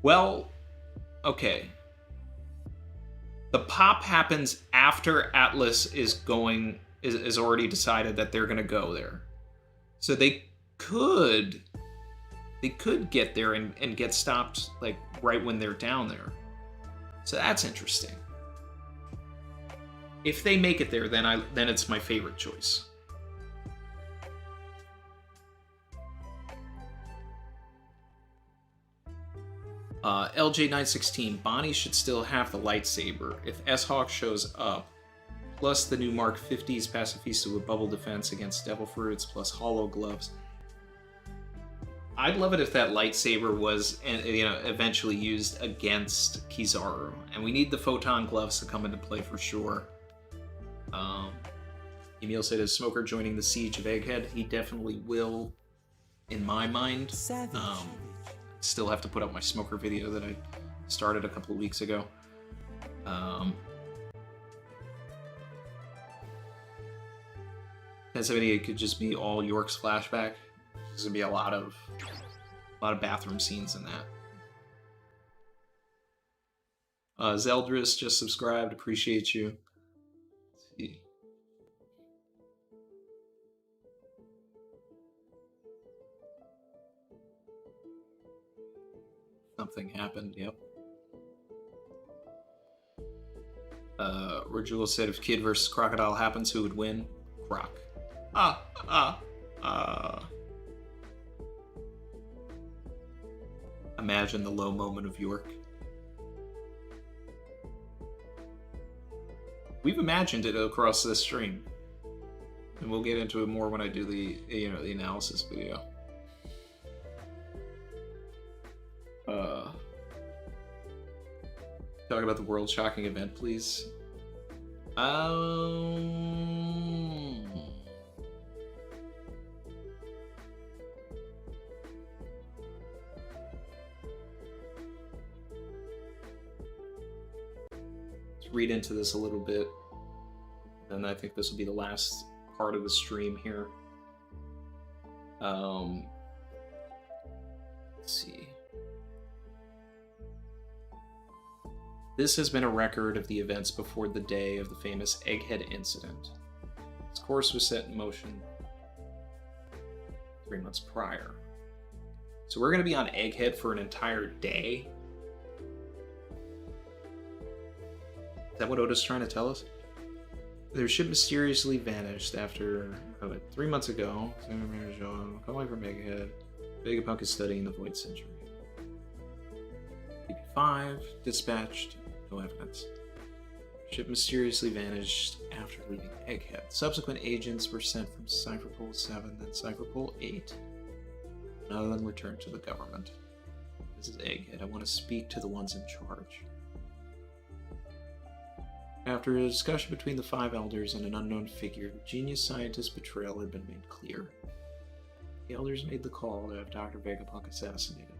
Well, okay. The pop happens after Atlas is already decided that they're gonna go there. So they could get there and get stopped like right when they're down there. So that's interesting. If they make it there, then it's my favorite choice. LJ916, Bonnie should still have the lightsaber. If S-Hawk shows up, plus the new Mark 50s Pacifista with bubble defense against devil fruits, plus hollow gloves. I'd love it if that lightsaber was, eventually used against Kizaru. And we need the photon gloves to come into play for sure. Emil said, is Smoker joining the siege of Egghead? He definitely will, in my mind. Still have to put up my Smoker video that I started a couple of weeks ago. It could just be all York's flashback. There's gonna be a lot of bathroom scenes in that. Zeldris just subscribed. Appreciate you. Let's see. Something happened, yep. Rajul said if Kid versus Crocodile happens, who would win? Croc. Imagine the low moment of York. We've imagined it across this stream. And we'll get into it more when I do the analysis video. Talk about the world shocking event, please. Let's read into this a little bit, and I think this will be the last part of the stream here. Let's see. This has been a record of the events before the day of the famous Egghead incident. Its course was set in motion 3 months prior. So we're going to be on Egghead for an entire day. Is that what Oda's trying to tell us? Their ship mysteriously vanished after 3 months ago. Come away from Egghead. Vegapunk is studying the Void Century. CP5 dispatched. No evidence. Ship mysteriously vanished after leaving Egghead. Subsequent agents were sent from Cypherpole 7, then Cypherpole 8. None of them returned to the government. This is Egghead. I want to speak to the ones in charge. After a discussion between the 5 elders and an unknown figure, the genius scientist's betrayal had been made clear. The elders made the call to have Dr. Vegapunk assassinated.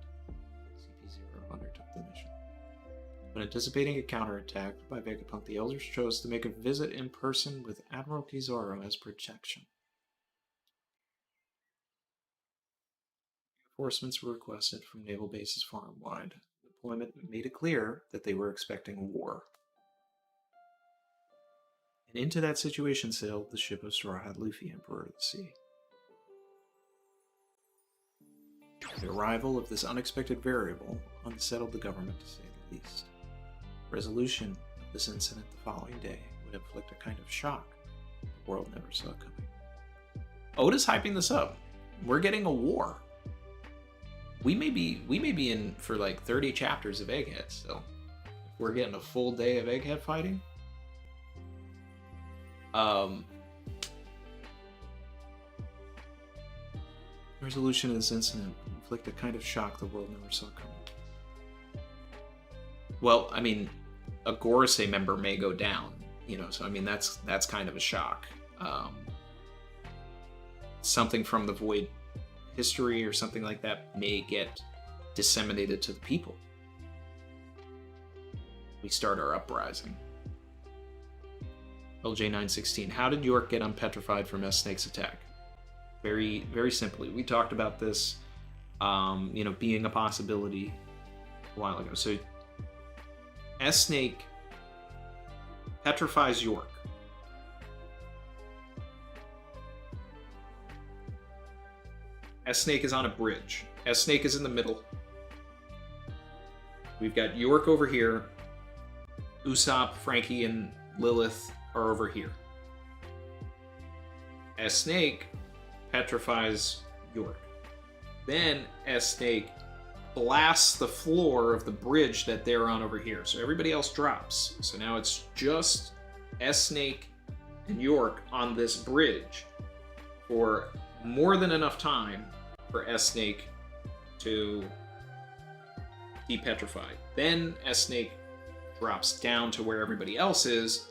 CP0 undertook the mission. When anticipating a counterattack by Vegapunk, the elders chose to make a visit in person with Admiral Kizaru as protection. Reinforcements were requested from naval bases far and wide. The deployment made it clear that they were expecting war. And into that situation sailed the ship of Straw Hat Luffy, Emperor of the Sea. The arrival of this unexpected variable unsettled the government, to say the least. Resolution of this incident the following day would inflict a kind of shock the world never saw coming. Oda's hyping this up. We're getting a war. We may be in for like 30 chapters of Egghead still. If we're getting a full day of Egghead fighting. Resolution of this incident would inflict a kind of shock the world never saw coming. Well, I mean, a Gorosei member may go down, you know, so I mean that's kind of a shock. Something from the Void history or something like that may get disseminated to the people. We start our uprising. LJ916, how did York get unpetrified from S-Snake's attack? Very, very simply. We talked about this, you know, being a possibility a while ago. So S-Snake petrifies York. S-Snake is on a bridge. S-Snake is in the middle. We've got York over here. Usopp, Frankie, and Lilith are over here. S-Snake petrifies York. Then S-Snake blasts the floor of the bridge that they're on over here. So everybody else drops. So now it's just S-Snake and York on this bridge for more than enough time for S-Snake to depetrify. Then S-Snake drops down to where everybody else is.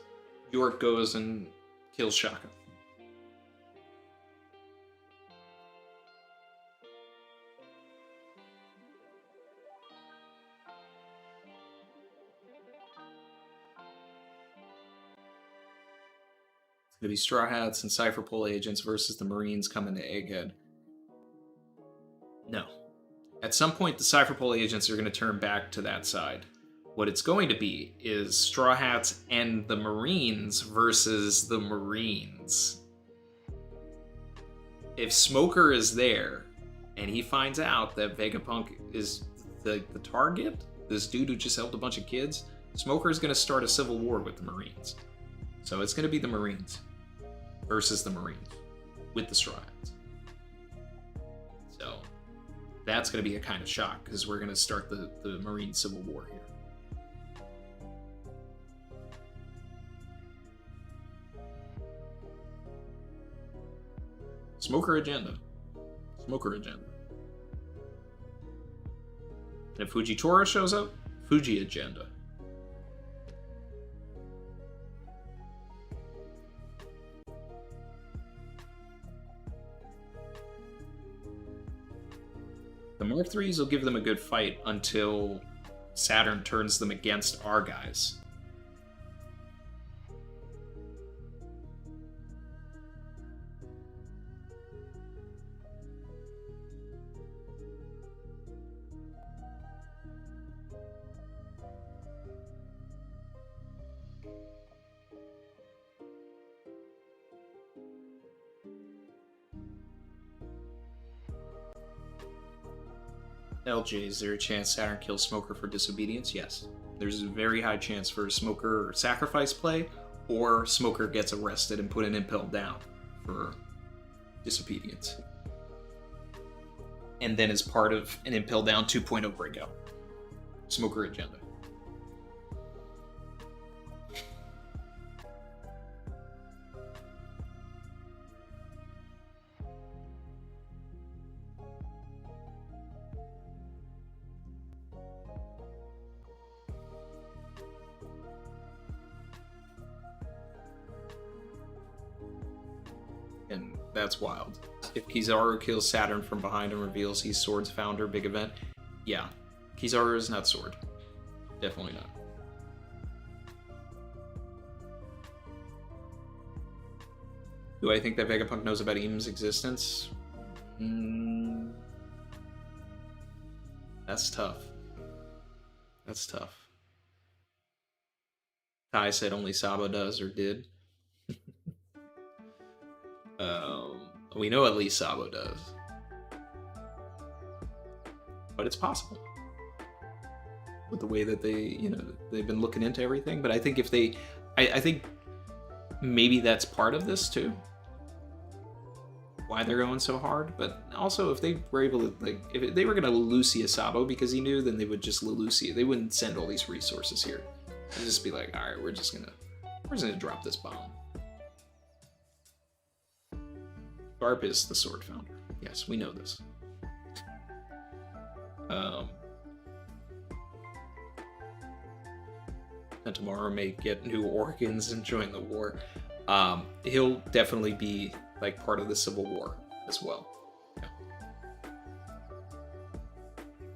York goes and kills Shaka. It's going to be Straw Hats and Cypherpole agents versus the Marines coming to Egghead. No. At some point, the Cypherpole agents are going to turn back to that side. What it's going to be is Straw Hats and the Marines versus the Marines. If Smoker is there, and he finds out that Vegapunk is the target, this dude who just helped a bunch of kids, Smoker is going to start a civil war with the Marines. So it's going to be the Marines versus the Marines with the Straw Hats. So that's going to be a kind of shock because we're going to start the Marine Civil War here. Smoker agenda. Smoker agenda. And if Fujitora shows up, Fuji agenda. The Mark IIIs will give them a good fight until Saturn turns them against our guys. LJ, is there a chance Saturn kills Smoker for disobedience? Yes. There's a very high chance for Smoker sacrifice play, or Smoker gets arrested and put in Impel down for disobedience. And then is part of an Impel down 2.0 breakout. Smoker agenda. And that's wild. If Kizaru kills Saturn from behind and reveals he's Sword's founder, big event. Yeah, Kizaru is not Sword. Definitely not. Do I think that Vegapunk knows about Eam's existence? That's tough. That's tough. Kai said only Sabo does or did. We know at least Sabo does. But it's possible. With the way that they've been looking into everything. But I think if they... I think maybe that's part of this too. Why they're going so hard. But also if they were able to, like, if they were going to Lucia Sabo because he knew, then they would just Lucia. They wouldn't send all these resources here. They'd just be like, alright, we're just gonna drop this bomb. Garp is the Sword founder. Yes, we know this. And tomorrow may get new organs and join the war. He'll definitely be like part of the Civil War as well. Yeah.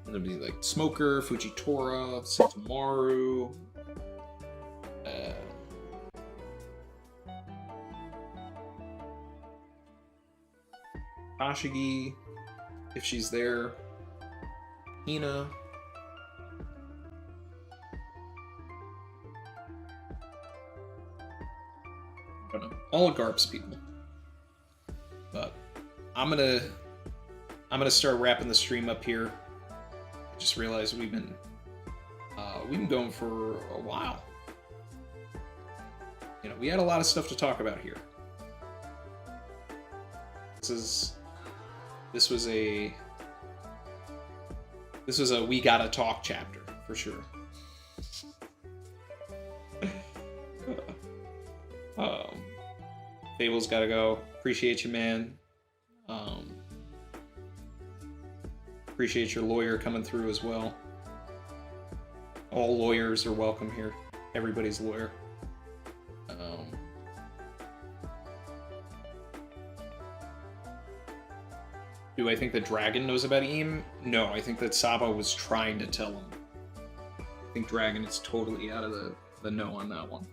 And it'll be like Smoker, Fujitora, Satomaru. Ashigi, if she's there. Hina. I don't know. All of Garp's people. But I'm gonna start wrapping the stream up here. I just realized we've been going for a while. You know, we had a lot of stuff to talk about here. This was a we gotta talk chapter for sure. Fable's gotta go. Appreciate you, man. Appreciate your lawyer coming through as well. All lawyers are welcome here. Everybody's lawyer. Do I think that Dragon knows about Eam? No, I think that Saba was trying to tell him. I think Dragon is totally out of the know on that one.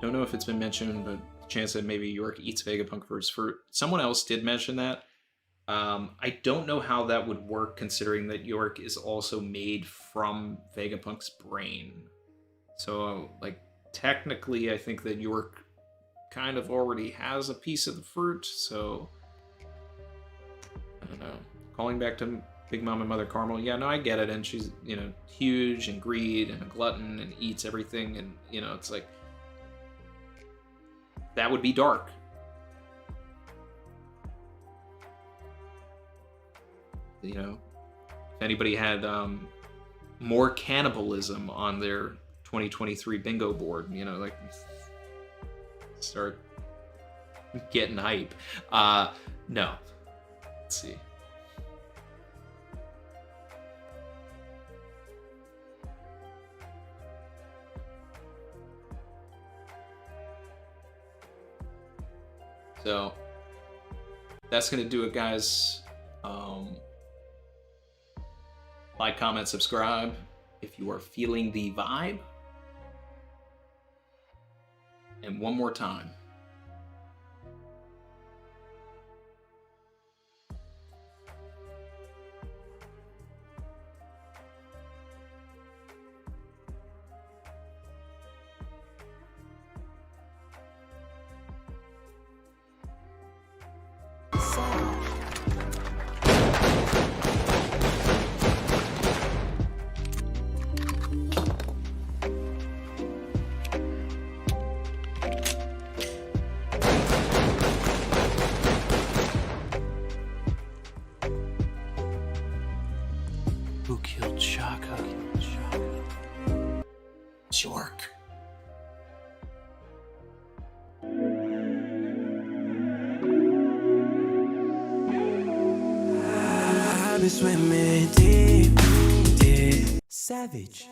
Don't know if it's been mentioned, but the chance that maybe York eats Vegapunk for his fruit. Someone else did mention that. I don't know how that would work, considering that York is also made from Vegapunk's brain. So, like, technically, I think that York kind of already has a piece of the fruit, so... I don't know. Calling back to Big Mom and Mother Carmel, yeah, no, I get it, and she's, you know, huge and greed and a glutton and eats everything, and, you know, it's like... That would be dark. You know, if anybody had more cannibalism on their 2023 bingo board, you know, like start getting hype. No. Let's see. So that's gonna do it, guys. Like, comment, subscribe if you are feeling the vibe. And one more time. Savage. Swim me deep, deep. Savage.